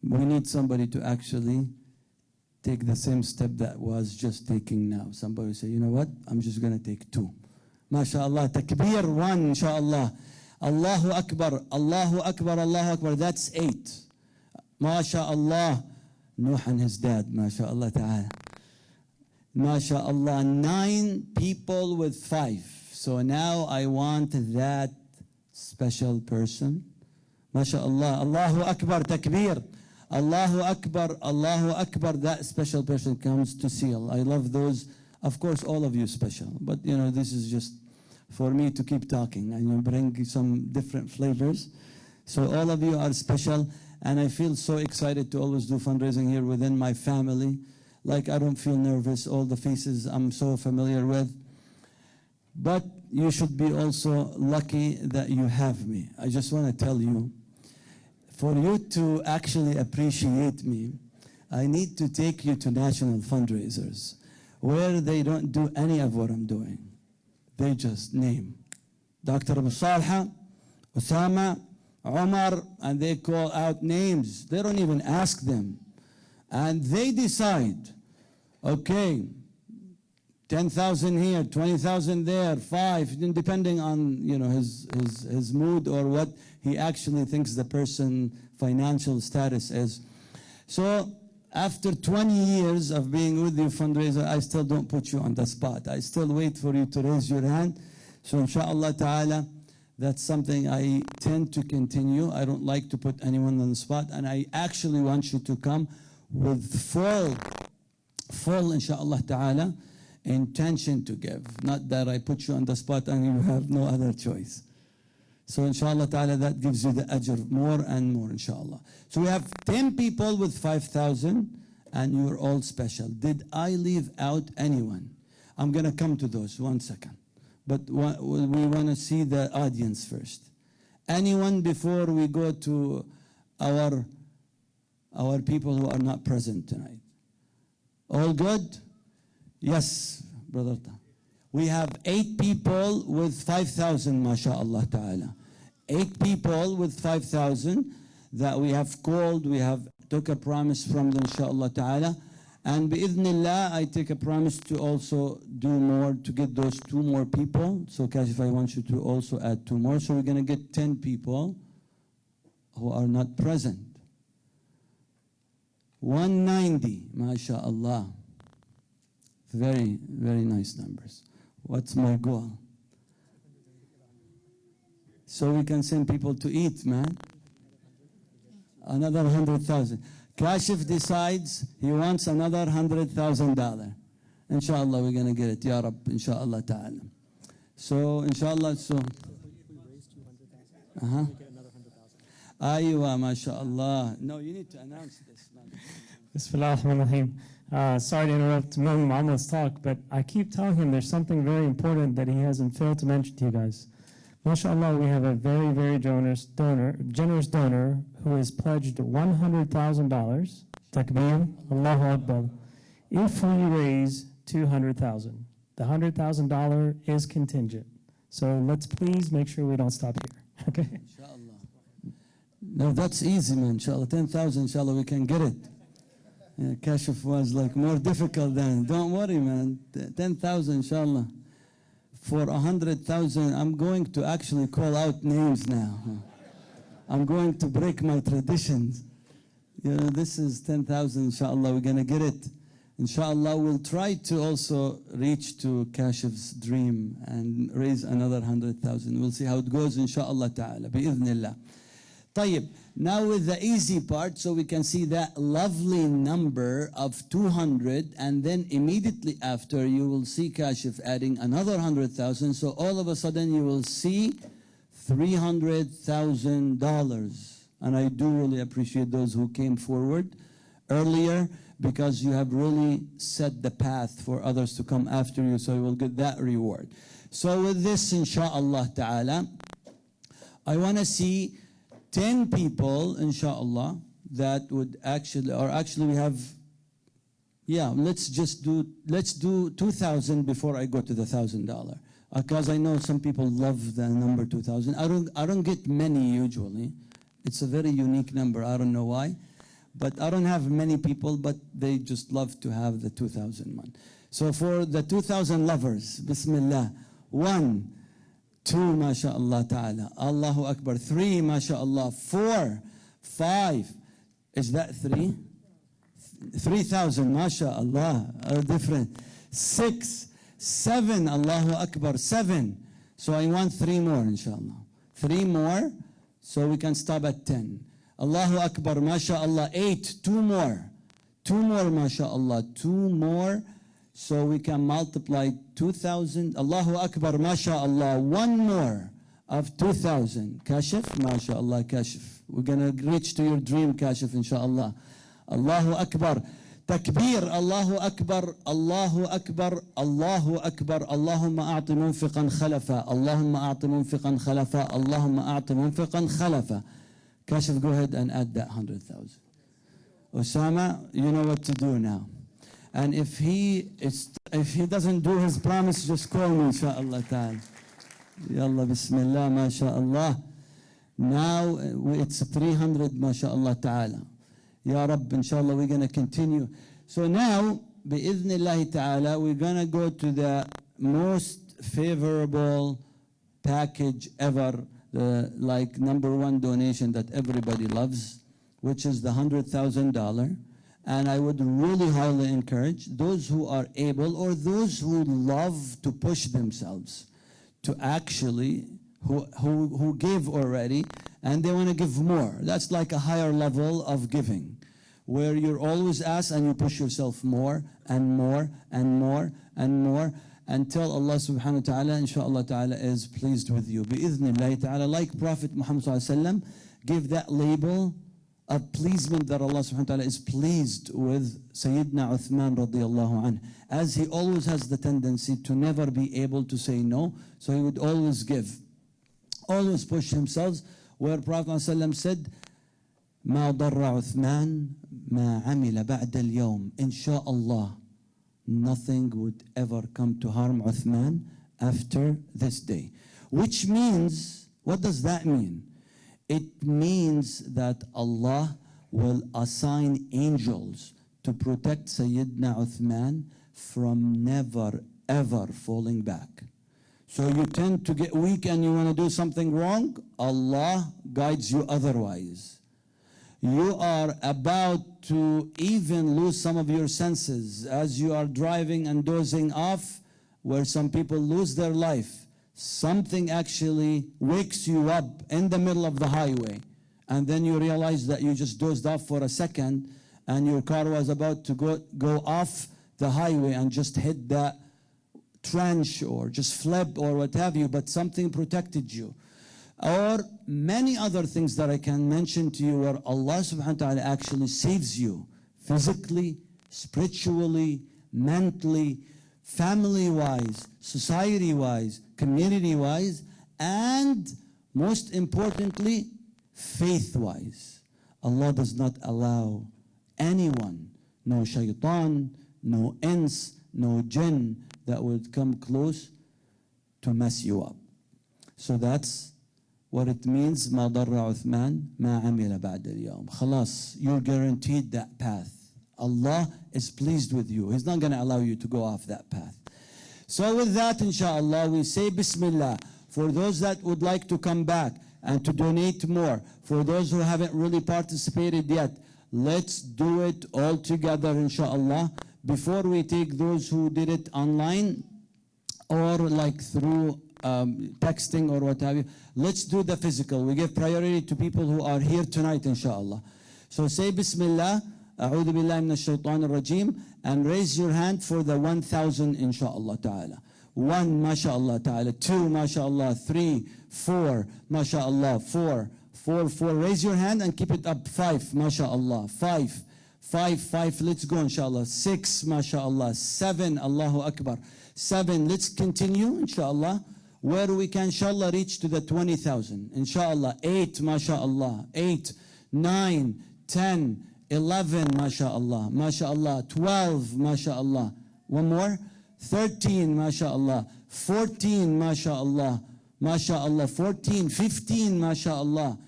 We need somebody to actually take the same step that was just taking now. Somebody say, you know what? I'm just going to take 2. MashaAllah. Takbir, 1, inshallah. Allahu Akbar, Allahu Akbar, Allahu Akbar. That's 8. MashaAllah. Nuh and his dad, MashaAllah ta'ala. MashaAllah. 9 people with 5. So now I want that special person. MashaAllah. Allahu Akbar, takbir. Allahu Akbar, Allahu Akbar. That special person comes to seal. I love those. Of course, all of you special. But, you know, this is just for me to keep talking. And you bring some different flavors. So all of you are special. And I feel so excited to always do fundraising here within my family. Like, I don't feel nervous. All the faces I'm so familiar with. But you should be also lucky that you have me. I just want to tell you, for you to actually appreciate me, I need to take you to national fundraisers where they don't do any of what I'm doing. They just name Dr. Abu Salha, Osama, Omar, and they call out names. They don't even ask them. And they decide, okay, 10,000 here, 20,000 there, 5, depending on, you know, his mood or what he actually thinks the person's financial status is. So after 20 years of being with you, fundraiser, I still don't put you on the spot. I still wait for you to raise your hand. So inshallah ta'ala, that's something I tend to continue. I don't like to put anyone on the spot. And I actually want you to come with full inshallah ta'ala, intention to give. Not that I put you on the spot and you have no other choice. So inshallah ta'ala, that gives you the ajr more and more, inshallah. So we have 10 people with 5,000 and you're all special. Did I leave out anyone? I'm going to come to those, 1 second. But we want to see the audience first. Anyone before we go to our our people who are not present tonight? All good? Yes, Brother Ta. We have 8 people with 5,000, mashallah ta'ala. 8 people with 5,000 that we have called, we have took a promise from them, inshallah ta'ala. And bi'idhnillah, I take a promise to also do more, to get those 2 more people. So Kashif, I want you to also add 2 more. So we're going to get 10 people who are not present. 190, mashallah. Very, very nice numbers. What's my goal? So we can send people to eat, man. Another 100,000. Kashif decides he wants another $100,000. Inshallah, we're going to get it. Ya Rab, inshallah ta'ala. So, inshallah, so. Aywa, mashallah. No, you need to announce this, man. Bismillahirrahmanirrahim. Sorry to interrupt Muhammad's talk, but I keep telling him there's something very important that he hasn't failed to mention to you guys. MashaAllah, we have a very, very generous donor who has pledged $100,000. Takbir, Allahu Akbar. If we raise $200,000, the $100,000 is contingent. So let's please make sure we don't stop here. Okay? Inshallah. No, that's easy, man. Inshallah, 10,000. Inshallah, we can get it. Yeah, Kashif was like more difficult than. Don't worry, man. 10,000, inshallah. For 100,000, I'm going to actually call out names now. I'm going to break my traditions. You know, this is 10,000, inshallah, we're going to get it. Inshallah, we'll try to also reach to Kashif's dream and raise another 100,000. We'll see how it goes, inshallah ta'ala, bi'idhnillah. Tayyib. Now with the easy part, so we can see that lovely number of 200, and then immediately after you will see Kashif adding another 100,000. So all of a sudden you will see $300,000. And I do really appreciate those who came forward earlier, because you have really set the path for others to come after you, so you will get that reward. So with this, inshallah ta'ala, I want to see 10 people, inshallah, that would actually, or actually we have, yeah, let's do 2,000 before I go to the $1,000. Because I know some people love the number 2,000. I don't get many usually. It's a very unique number, I don't know why. But I don't have many people, but they just love to have the 2,000 one. So for the 2,000 lovers, Bismillah, 1, 2, mashallah ta'ala, Allahu Akbar, 3, mashallah, 4, 5, is that 3? 3,000, mashallah, are different. 6, 7, Allahu Akbar, 7. So I want 3 more, inshallah. 3 more, so we can stop at 10. Allahu Akbar, mashallah, 8, 2 more. 2 more, mashallah, 2 more. So we can multiply 2,000. Allahu Akbar, mashallah, 1 more of 2,000. Kashif, mashallah, Kashif. We're going to reach to your dream, Kashif, inshallah. Allahu Akbar. Takbir, Allahu Akbar, Allahu Akbar, Allahu Akbar. Allahumma a'ti munfiqan khalafa. Allahumma a'ti munfiqan khalafa. Allahumma a'ti munfiqan khalafa. Kashif, go ahead and add that 100,000. Osama, you know what to do now. And if he doesn't do his promise, just call me, inshallah ta'ala. Yalla, bismillah, mashallah. Now it's 300, mashallah ta'ala. Ya Rabb, inshallah, we're going to continue. So now, bi'idhnillahi ta'ala, we're going to go to the most favorable package ever, like #1 donation that everybody loves, which is the $100,000. And I would really highly encourage those who are able, or those who love to push themselves, to actually, who give already, and they want to give more. That's like a higher level of giving, where you're always asked and you push yourself more and more and more and more, until Allah subhanahu wa ta'ala, inshallah ta'ala, is pleased with you. Bi'idhnillahi ta'ala, like Prophet Muhammad sallallahu alayhi wa sallam, give that label of pleasement that Allah subhanahu wa ta'ala is pleased with Sayyidina Uthman radiyallahu anhu. As he always has the tendency to never be able to say no, so he would always give, always push himself, where Prophet ﷺ said, ما ضر عثمان ما عمل بعد اليوم إن شاء الله, nothing would ever come to harm Uthman after this day. Which means, what does that mean? It means that Allah will assign angels to protect Sayyidina Uthman from never ever falling back. So you tend to get weak and you want to do something wrong, Allah guides you otherwise. You are about to even lose some of your senses as you are driving and dozing off, where some people lose their life. Something actually wakes you up in the middle of the highway, and then you realize that you just dozed off for a second and your car was about to go off the highway and just hit that trench or just flip or what have you, but something protected you. Or many other things that I can mention to you where Allah subhanahu wa ta'ala actually saves you physically, spiritually, mentally, family-wise, society-wise, community-wise, and most importantly, faith-wise. Allah does not allow anyone, no shaitan, no ins, no jinn, that would come close to mess you up. So that's what it means. ما ضر عثمان ما عمل بعد اليوم. خلاص, you're guaranteed that path. Allah is pleased with you. He's not going to allow you to go off that path. So with that, inshallah, we say Bismillah. For those that would like to come back and to donate more, for those who haven't really participated yet, let's do it all together, inshallah. Before we take those who did it online or like through texting or what have you, let's do the physical. We give priority to people who are here tonight, inshallah. So say Bismillah, A'udhu Billahi Minash Shaitanir Rajim, and raise your hand for the 1,000, inshallah ta'ala. 1, mashallah ta'ala. 2, mashallah. 3, 4, mashallah. 4, 4, 4. Raise your hand and keep it up. 5, mashallah. 5. 5, let's go inshallah. 6, mashallah. 7, Allahu Akbar. 7, let's continue inshallah. Where we can inshallah reach to the 20,000 inshallah. 8, mashallah. 8, 9, 10, 11, mashallah. Mashallah. 12, mashallah. One more. 13, mashallah. 14, mashallah. Mashallah. 14, 15, mashallah.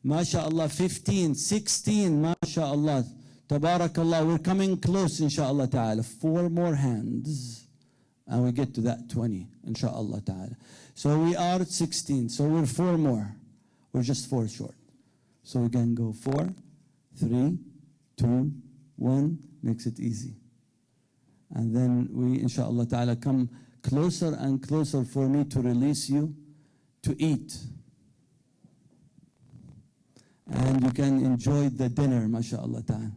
Mashallah. 15, 16, mashallah. Tabarakallah, we're coming close, inshallah ta'ala. 4 more hands, and we get to that 20, inshallah ta'ala. So we are at 16, so we're 4 more. We're just 4 short. So we can go 4, 3, 2, 1, makes it easy. And then we, inshallah ta'ala, come closer and closer for me to release you to eat. And you can enjoy the dinner, mashallah ta'ala.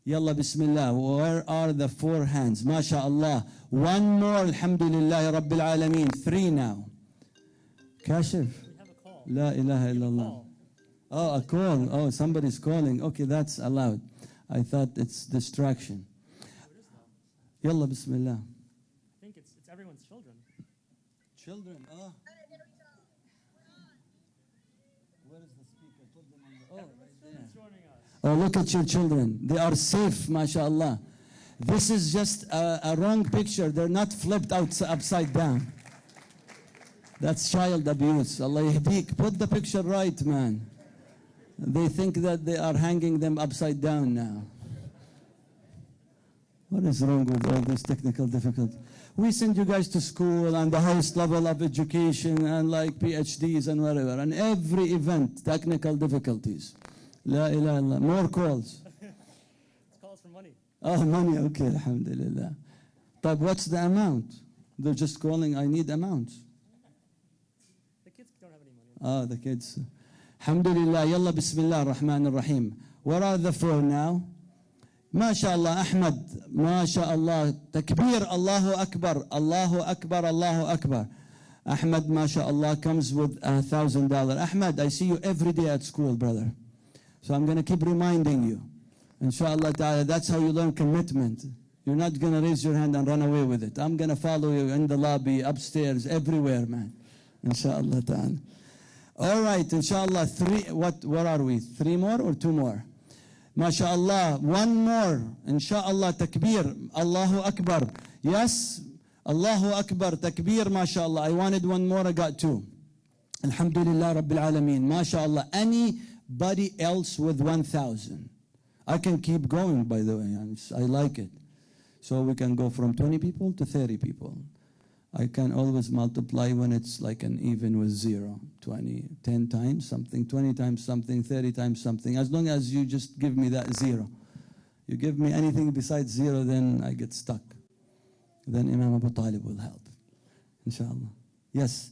Yalla Bismillah. Where are the 4 hands? MashaAllah. 1 more. Alhamdulillah Rabbil Alameen. 3 now. Kashif. La ilaha illallah. Oh, a call. Oh, somebody's calling. Okay, that's allowed. I thought it's distraction. Yalla Bismillah. I think it's everyone's children. Children. Oh. Where is the speaker? Put them on the. Oh, right there. Oh, look at your children. They are safe, mashallah. This is just a wrong picture. They're not flipped upside down. That's child abuse. Allah yahdik. Put the picture right, man. They think that they are hanging them upside down now. What is wrong with all this technical difficulty? We send you guys to school and the highest level of education and like PhDs and whatever. And every event, technical difficulties. La ilaha illallah. More calls. It's calls for money. Oh, money. Okay, alhamdulillah. But what's the amount? They're just calling, I need amounts. The kids don't have any money. Oh, the kids. Alhamdulillah. Yalla Bismillah ar-Rahman ar-Rahim. Where are the 4 now? MashaAllah, Ahmad. MashaAllah. Takbir. Allahu Akbar. Allahu Akbar. Allahu Akbar. Ahmad, MashaAllah, comes with $1,000. Ahmad, I see you every day at school, brother. So I'm going to keep reminding you. Inshallah ta'ala, that's how you learn commitment. You're not going to raise your hand and run away with it. I'm going to follow you in the lobby, upstairs, everywhere, man. Inshallah ta'ala. All right, inshallah, 3, what are we? 3 more or 2 more? MashaAllah. One more. Insha'Allah. Takbir. Allahu Akbar. Yes. Allahu Akbar. Takbir. MashaAllah. I wanted one more. I got two. Alhamdulillah Rabbil Alameen. MashaAllah. Anybody else with 1,000? I can keep going, by the way. I like it. So we can go from 20 people to 30 people. I can always multiply when it's like an even with 0. 20, 10 times something, 20 times something, 30 times something. As long as you just give me that 0. You give me anything besides 0, then I get stuck. Then Imam Abu Talib will help. Inshallah. Yes.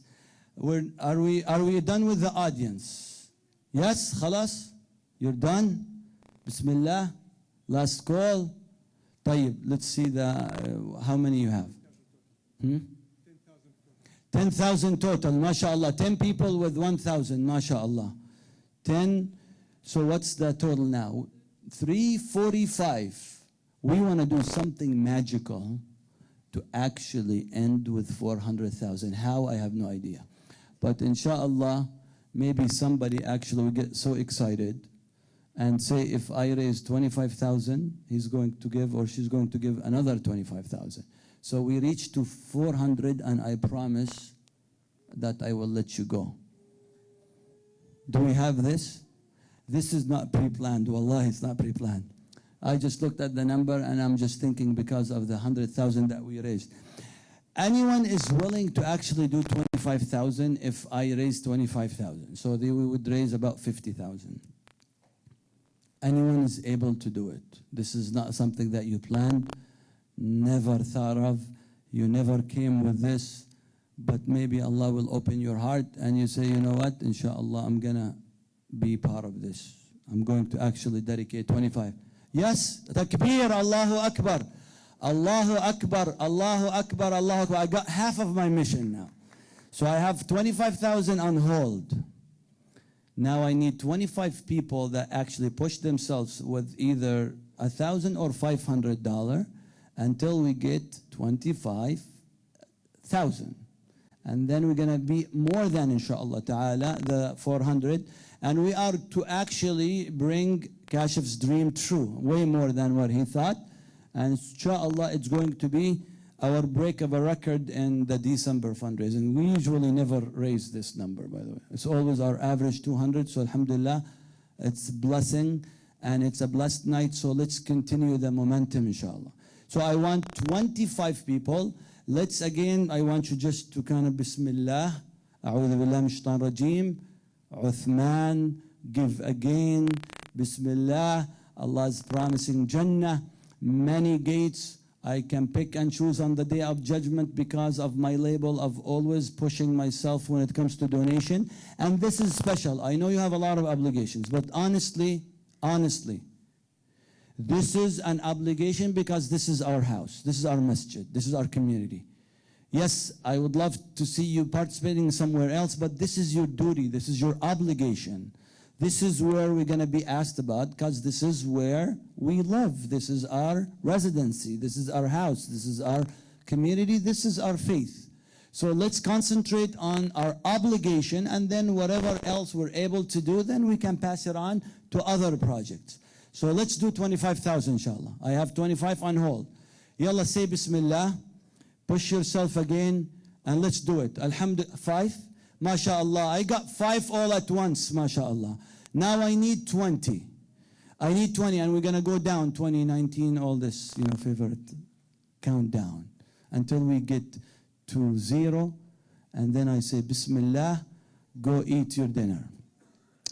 Are we done with the audience? Yes, khalas? You're done? Bismillah. Last call. طيب, let's see how many you have. 10,000 total, mashallah. 10 people with 1,000, mashallah. 10, so what's the total now? 345. We want to do something magical to actually end with 400,000. How? I have no idea. But inshallah, maybe somebody actually will get so excited and say, if I raise 25,000, he's going to give or she's going to give another 25,000. So we reach to 400, and I promise that I will let you go. Do we have this? This is not pre-planned. Wallahi, it's not pre-planned. I just looked at the number, and I'm just thinking because of the 100,000 that we raised. Anyone is willing to actually do 25,000 if I raise 25,000? So we would raise about 50,000. Anyone is able to do it. This is not something that you planned, never thought of. You never came with this, but maybe Allah will open your heart and you say, you know what, inshallah, I'm going to be part of this. I'm going to actually dedicate 25. Yes, takbir, Allahu Akbar. Allahu Akbar, Allahu Akbar, Allahu Akbar. I got half of my mission now. So I have 25,000 on hold. Now I need 25 people that actually push themselves with either $1,000 or $500 until we get 25,000. And then we're going to be more than, inshallah ta'ala, the 400. And we are to actually bring Kashif's dream true, way more than what he thought. And inshallah, it's going to be our break of a record in the December fundraising. We usually never raise this number, by the way. It's always our average 200, so alhamdulillah, it's a blessing, and it's a blessed night, so let's continue the momentum, inshallah. So I want 25 people. Let's again, I want you just to kind of Bismillah, A'udhu Billah Min Shaitan Rajim, Uthman, give again, Bismillah, Allah is promising Jannah, many gates. I can pick and choose on the day of judgment because of my label of always pushing myself when it comes to donation. And this is special. I know you have a lot of obligations, but honestly, this is an obligation because this is our house. This is our masjid. This is our community. Yes, I would love to see you participating somewhere else, but this is your duty. This is your obligation. This is where we're going to be asked about because this is where we live. This is our residency. This is our house. This is our community. This is our faith. So let's concentrate on our obligation, and then whatever else we're able to do, then we can pass it on to other projects. So let's do 25,000 inshallah. I have 25 on hold. Yalla, say Bismillah. Push yourself again, and let's do it. Alhamdulillah. 5. MashaAllah, I got 5 all at once, MashaAllah. Now I need 20. I need 20, and we're going to go down 2019, all this, favorite countdown, until we get to 0, and then I say, Bismillah, go eat your dinner.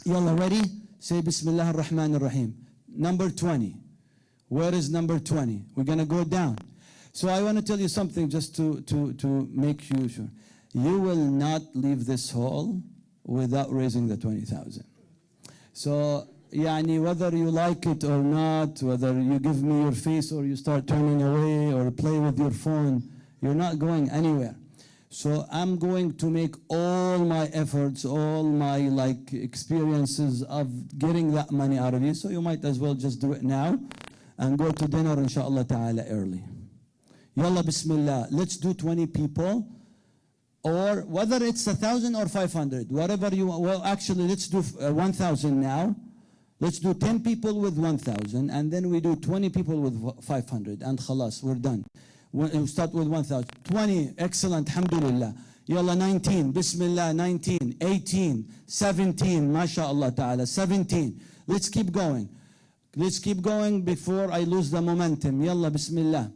Yalla, ready? Say Bismillah ar-Rahman ar-Rahim. Number 20. Where is number 20? We're going to go down. So I want to tell you something just to make you sure. You will not leave this hall without raising the 20,000. So, whether you like it or not, whether you give me your face or you start turning away or play with your phone, you're not going anywhere. So I'm going to make all my efforts, all my experiences of getting that money out of you. So you might as well just do it now and go to dinner, inshallah ta'ala, early. Yalla, Bismillah. Let's do 20 people. Or whether it's 1,000 or 500, whatever you want. Well, actually, let's do 1,000 now. Let's do 10 people with 1,000, and then we do 20 people with 500, and khalas, we're done. We'll start with 1,000. 20, excellent, alhamdulillah. Yalla, 19, bismillah, 19, 18, 17, mashallah ta'ala, 17. Let's keep going. Let's keep going before I lose the momentum. Yalla, bismillah.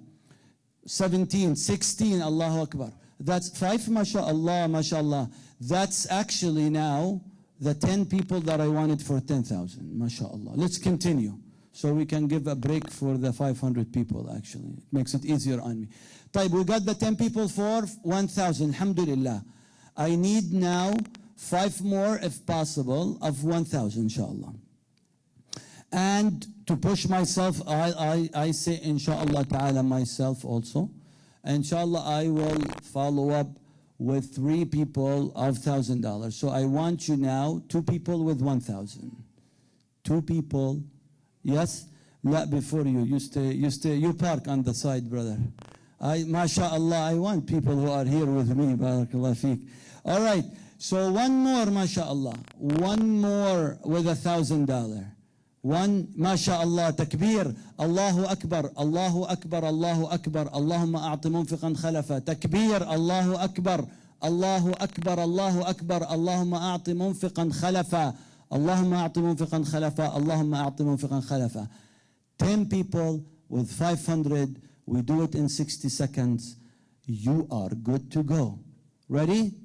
17, 16, Allahu Akbar. That's 5, mashallah, mashallah. That's actually now the 10 people that I wanted for 10,000, mashallah. Let's continue so we can give a break for the 500 people actually. It makes it easier on me. طيب, we got the 10 people for 1,000, alhamdulillah. I need now 5 more if possible of 1,000, inshallah. And to push myself, I say inshallah ta'ala myself also. Inshallah, I will follow up with 3 people of $1,000. So I want you now, 2 people with 1,000. 2 people, yes? Not before you. You park on the side, brother. MashaAllah, I want people who are here with me, barakallah feek. All right, so 1 more, MashaAllah. 1 more with $1,000. 1, MashaAllah, takbir, Allahu Akbar, Allahu Akbar, Allahu Akbar, Allahumma a'ti munfiqan khalafa, takbir, Allahu Akbar, Allahu Akbar, Allahu Akbar, Allahumma a'ti munfiqan khalafa, Allahumma a'ti munfiqan khalafa, Allahumma a'ti munfiqan khalafa. 10 people with 500, we do it in 60 seconds. You are good to go. Ready?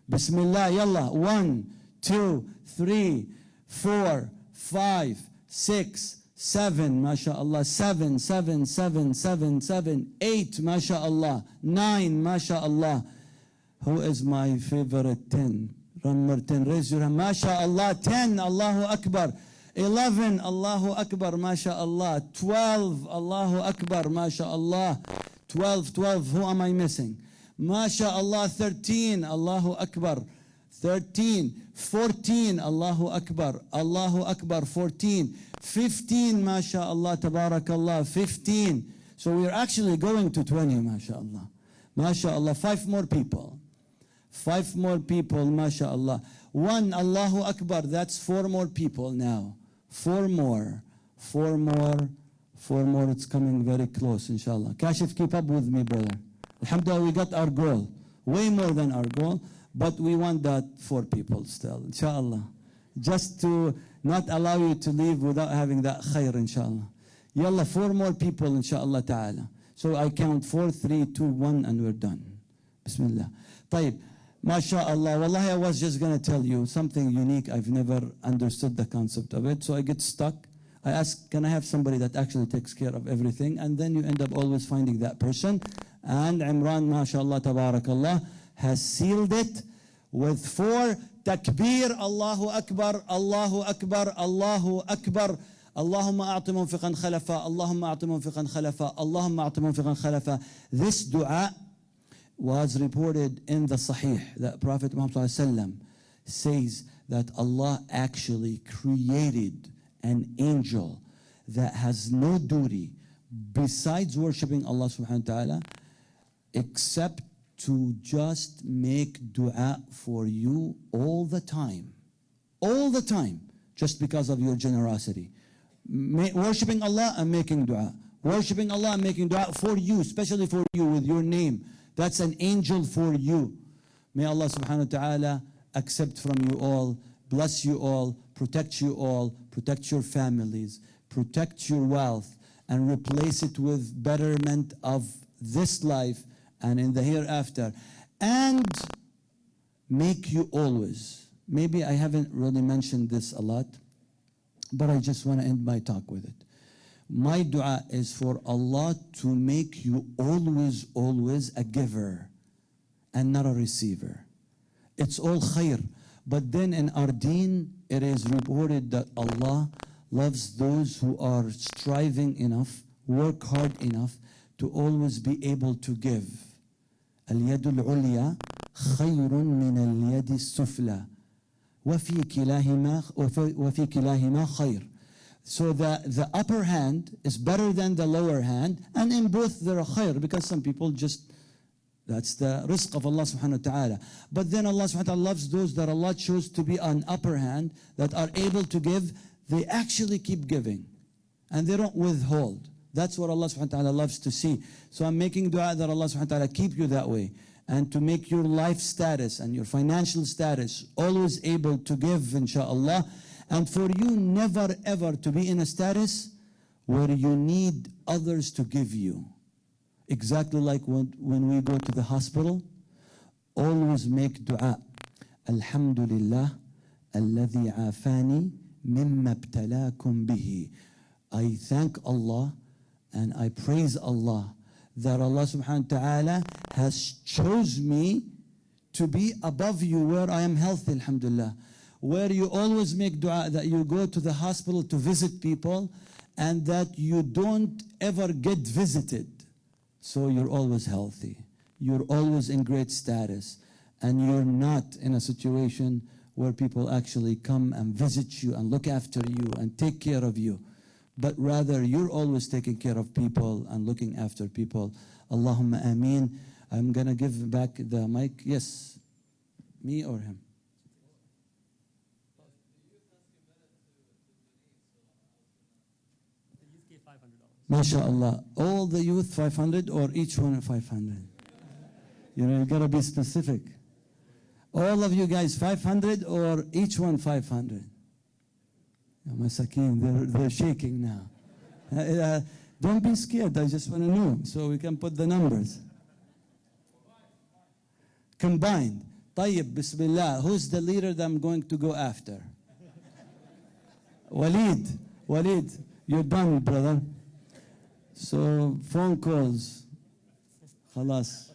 Bismillah, yalla. 1, 2, 3, 4, 5, 6, 7, mashallah, 7, 7, 7, 7, 7, 8, mashallah, 9, mashallah. Who is my favorite 10? Number 10, raise your hand. Mashallah, 10, Allahu Akbar. 11, Allahu Akbar, mashallah. 12, Allahu Akbar, mashallah. 12, who am I missing? Mashallah, 13, Allahu Akbar. 13, 14, Allahu Akbar, Allahu Akbar, 14, 15, MashaAllah, Tabarakallah, 15. So we're actually going to 20, MashaAllah. MashaAllah, 5 more people. 5 more people, MashaAllah. 1, Allahu Akbar, that's 4 more people now. 4 more, 4 more, 4 more, it's coming very close, inshallah. Kashif, keep up with me, brother. Alhamdulillah, we got our goal. Way more than our goal. But we want that 4 people still, inshallah. Just to not allow you to leave without having that khair, inshallah. Yalla, 4 more people, inshallah ta'ala. So I count 4, 3, 2, 1, and we're done. Bismillah. طيب, mashallah, wallahi, I was just going to tell you something unique. I've never understood the concept of it, so I get stuck. I ask, can I have somebody that actually takes care of everything? And then you end up always finding that person. And Imran, mashallah, tabarakallah, has sealed it with 4 takbir, Allahu Akbar, Allahu Akbar, Allahu Akbar, Allahumma a'ti munfiqan khalafa, Allahumma a'ti munfiqan khalafa, Allahumma a'ti munfiqan khalafa. This dua was reported in the Sahih that Prophet Muhammad says that Allah actually created an angel that has no duty besides worshipping Allah subhanahu wa ta'ala except to just make dua for you all the time, just because of your generosity. Worshipping Allah and making dua. Worshipping Allah and making dua for you, especially for you with your name. That's an angel for you. May Allah subhanahu wa ta'ala accept from you all, bless you all, protect your families, protect your wealth, and replace it with betterment of this life and in the hereafter, and make you always. Maybe I haven't really mentioned this a lot, but I just want to end my talk with it. My dua is for Allah to make you always a giver and not a receiver. It's all khair. But then in our deen, it is reported that Allah loves those who are striving enough, work hard enough to always be able to give. اليد العليا خير من اليد السفلى وفي كلاهما خير. So the upper hand is better than the lower hand, and in both there are khair, because some people just, that's the rizq of Allah subhanahu wa ta'ala. But then Allah subhanahu wa ta'ala loves those that Allah chose to be on upper hand, that are able to give they actually keep giving and they don't withhold. That's what Allah subhanahu wa ta'ala loves to see. So I'm making dua that Allah subhanahu wa ta'ala keep you that way, and to make your life status and your financial status always able to give, inshaAllah, and for you never ever to be in a status where you need others to give you. Exactly like when we go to the hospital, always make dua. Alhamdulillah, alladhi afani mimma ibtalakum bihi. I thank Allah and I praise Allah that Allah subhanahu wa ta'ala has chose me to be above you where I am healthy, alhamdulillah. Where you always make dua that you go to the hospital to visit people and that you don't ever get visited. So you're always healthy. You're always in great status. And you're not in a situation where people actually come and visit you and look after you and take care of you. But rather, you're always taking care of people and looking after people. Allahumma ameen. I'm going to give back the mic. Yes. Me or him? MashaAllah. All the youth 500 or each one 500? You got to be specific. All of you guys 500 or each one 500? Masakin, they're shaking now. Don't be scared, I just want to know so we can put the numbers. Combined. Tayyib, Bismillah. Who's the leader that I'm going to go after? Walid, you're done, brother. So, phone calls. Khalas.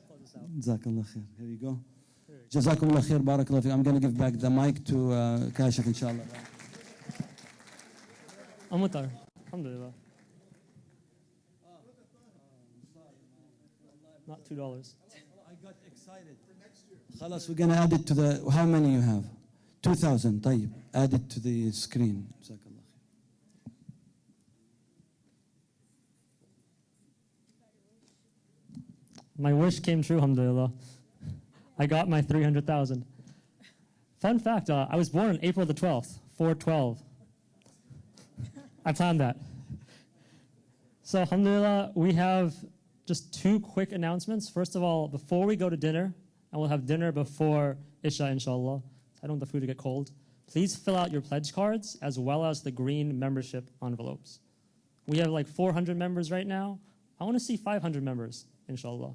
Jazakallah khair. Here you go. Jazakumullah khair, barakallah fiik. I'm going to give back the mic to Kashif, inshallah. Amutar. Alhamdulillah. Not $2. I got excited. Khalas, we're going to add it to the, how many you have? 2,000, tayyib. Add it to the screen. Jazakallah khair. My wish came true, alhamdulillah. I got my 300,000. Fun fact, I was born on April the 12th, 4/12. I planned that. So alhamdulillah, we have just two quick announcements. First of all, before we go to dinner, and we'll have dinner before Isha, inshallah. I don't want the food to get cold. Please fill out your pledge cards as well as the green membership envelopes. We have like 400 members right now. I want to see 500 members, inshallah.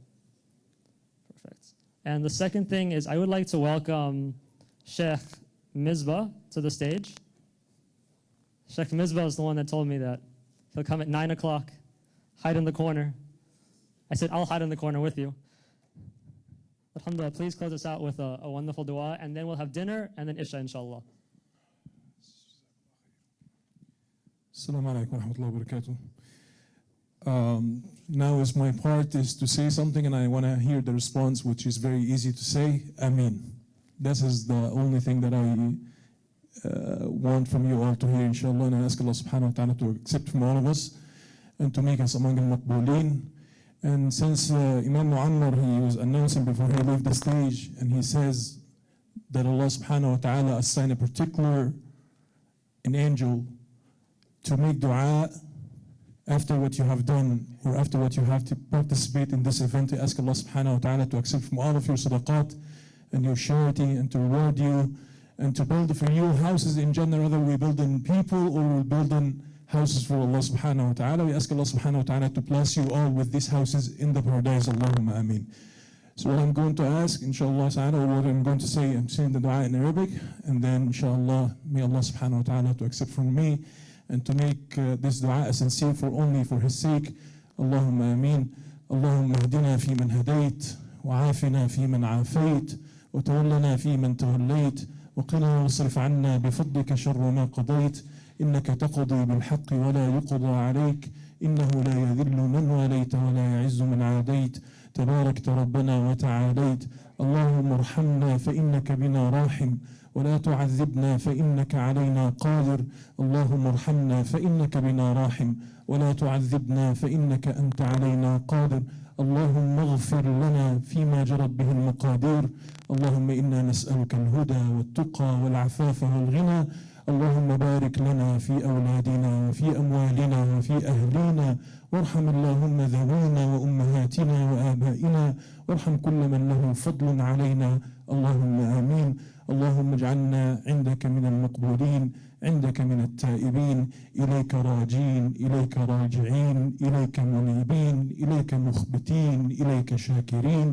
Perfect. And the second thing is I would like to welcome Sheikh Mizbah to the stage. Sheikh Mizbah is the one that told me that he'll come at 9 o'clock, hide in the corner. I said, I'll hide in the corner with you. Alhamdulillah, please close us out with a wonderful dua, and then we'll have dinner, and then Isha, inshallah. Assalamu alaikum wa rahmatullahi wa barakatuh. Now is my part is to say something, and I want to hear the response, which is very easy to say, Ameen. This is the only thing that I want from you all to hear, inshallah, and I ask Allah subhanahu wa ta'ala to accept from all of us and to make us among al-maqbooleen. And since Imam Muammar, he was announcing before he left the stage, and he says that Allah subhanahu wa ta'ala assigned a particular an angel to make dua after what you have done or after what you have to participate in this event. I ask Allah subhanahu wa ta'ala to accept from all of your sadaqat and your charity and to reward you and to build for you houses in Jannah, whether we build in people or we build in houses for Allah subhanahu wa ta'ala. We ask Allah subhanahu wa ta'ala to bless you all with these houses in the paradise. Allahumma ameen. So what I'm going to ask, inshallah ta'ala, or what I'm going to say, I'm saying the dua in Arabic, and then inshallah, may Allah subhanahu wa ta'ala to accept from me and to make this dua sincere for only for His sake. Allahumma ameen. Allahumma hdina fi man hadayt, wa afina fi man afayt, wa tawallana fi man tawallayt, wa qina wasrif anna bifadlika sharra ma qadayt. إنك تقضي بالحق ولا يقضى عليك إنه لا يذل من وليت ولا يعز من عاديت تباركت ربنا وتعاليت اللهم ارحمنا فإنك بنا راحم ولا تعذبنا فإنك علينا قادر اللهم ارحمنا فإنك بنا راحم ولا تعذبنا فإنك أنت علينا قادر اللهم اغفر لنا فيما جرت به المقادير اللهم إنا نسألك الهدى والتقى والعفاف والغنى اللهم بارك لنا في أولادنا وفي أموالنا وفي أهلينا، وارحم اللهم ذوينا وأمهاتنا وآبائنا، وارحم كل من له فضل علينا، اللهم آمين. اللهم اجعلنا عندك من المقبولين، عندك من التائبين، إليك راجين، إليك راجعين، إليك منيبين، إليك مخبتين، إليك شاكرين،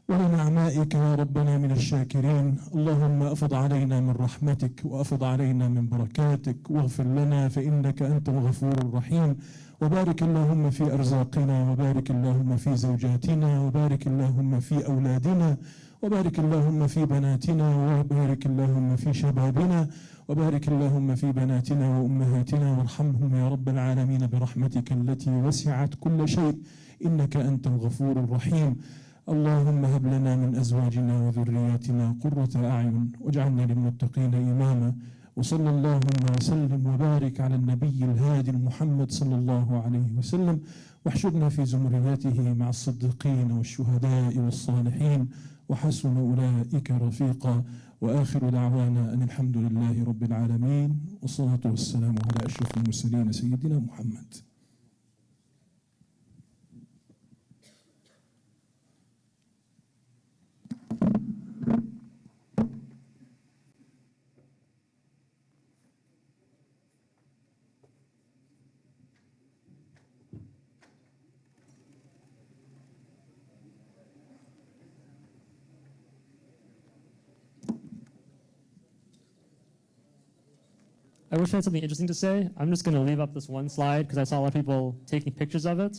ولنعمائك يا ربنا من الشاكرين. اللهم أفض علينا من رحمتك وأفض علينا من بركاتك، واغفر لنا فإنك أنت الغفور الرحيم. وبارك اللهم في أرزاقنا، وبارك اللهم في زوجاتنا، وبارك اللهم في أولادنا، وبارك اللهم في بناتنا، وبارك اللهم في شبابنا، وبارك اللهم في بناتنا وأمهاتنا، وارحمهم يا رب العالمين برحمتك التي وسعت كل شيء، إنك أنت الغفور الرحيم. اللهم هب لنا من أزواجنا وذرياتنا قرة أعين، واجعلنا للمتقين إماما. وصلى اللهم وسلم وبارك على النبي الهادي محمد صلى الله عليه وسلم، واحشرنا في زمرياته مع الصديقين والشهداء والصالحين، وحسن أولئك رفيقا. وآخر دعوانا أن الحمد لله رب العالمين، والصلاة والسلام على أشرف المرسلين سيدنا محمد. I wish I had something interesting to say. I'm just going to leave up this one slide because I saw a lot of people taking pictures of it.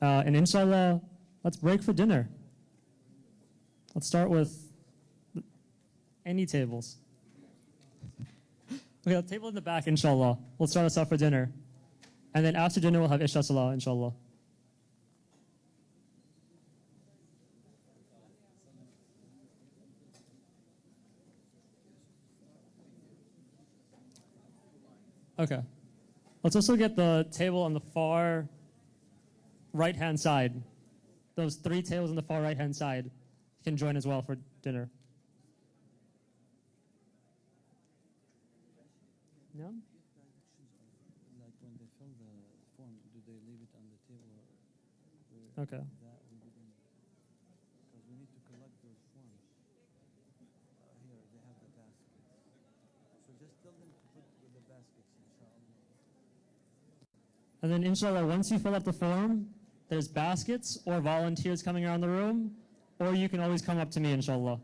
And inshallah, let's break for dinner. Let's start with any tables. Okay, the table in the back, inshallah. We'll start us off for dinner. And then after dinner, we'll have Isha Salah, inshallah. Okay. Let's also get the table on the far right-hand side. Those 3 tables on the far right-hand side can join as well for dinner. No? Like when they fill the form, do they leave it on the table? Okay. That we didn't, because we need to collect those forms. Here, they have the baskets. So just tell them to put with the baskets, inshallah. And then inshallah, once you fill out the form, there's baskets or volunteers coming around the room, or you can always come up to me, inshallah.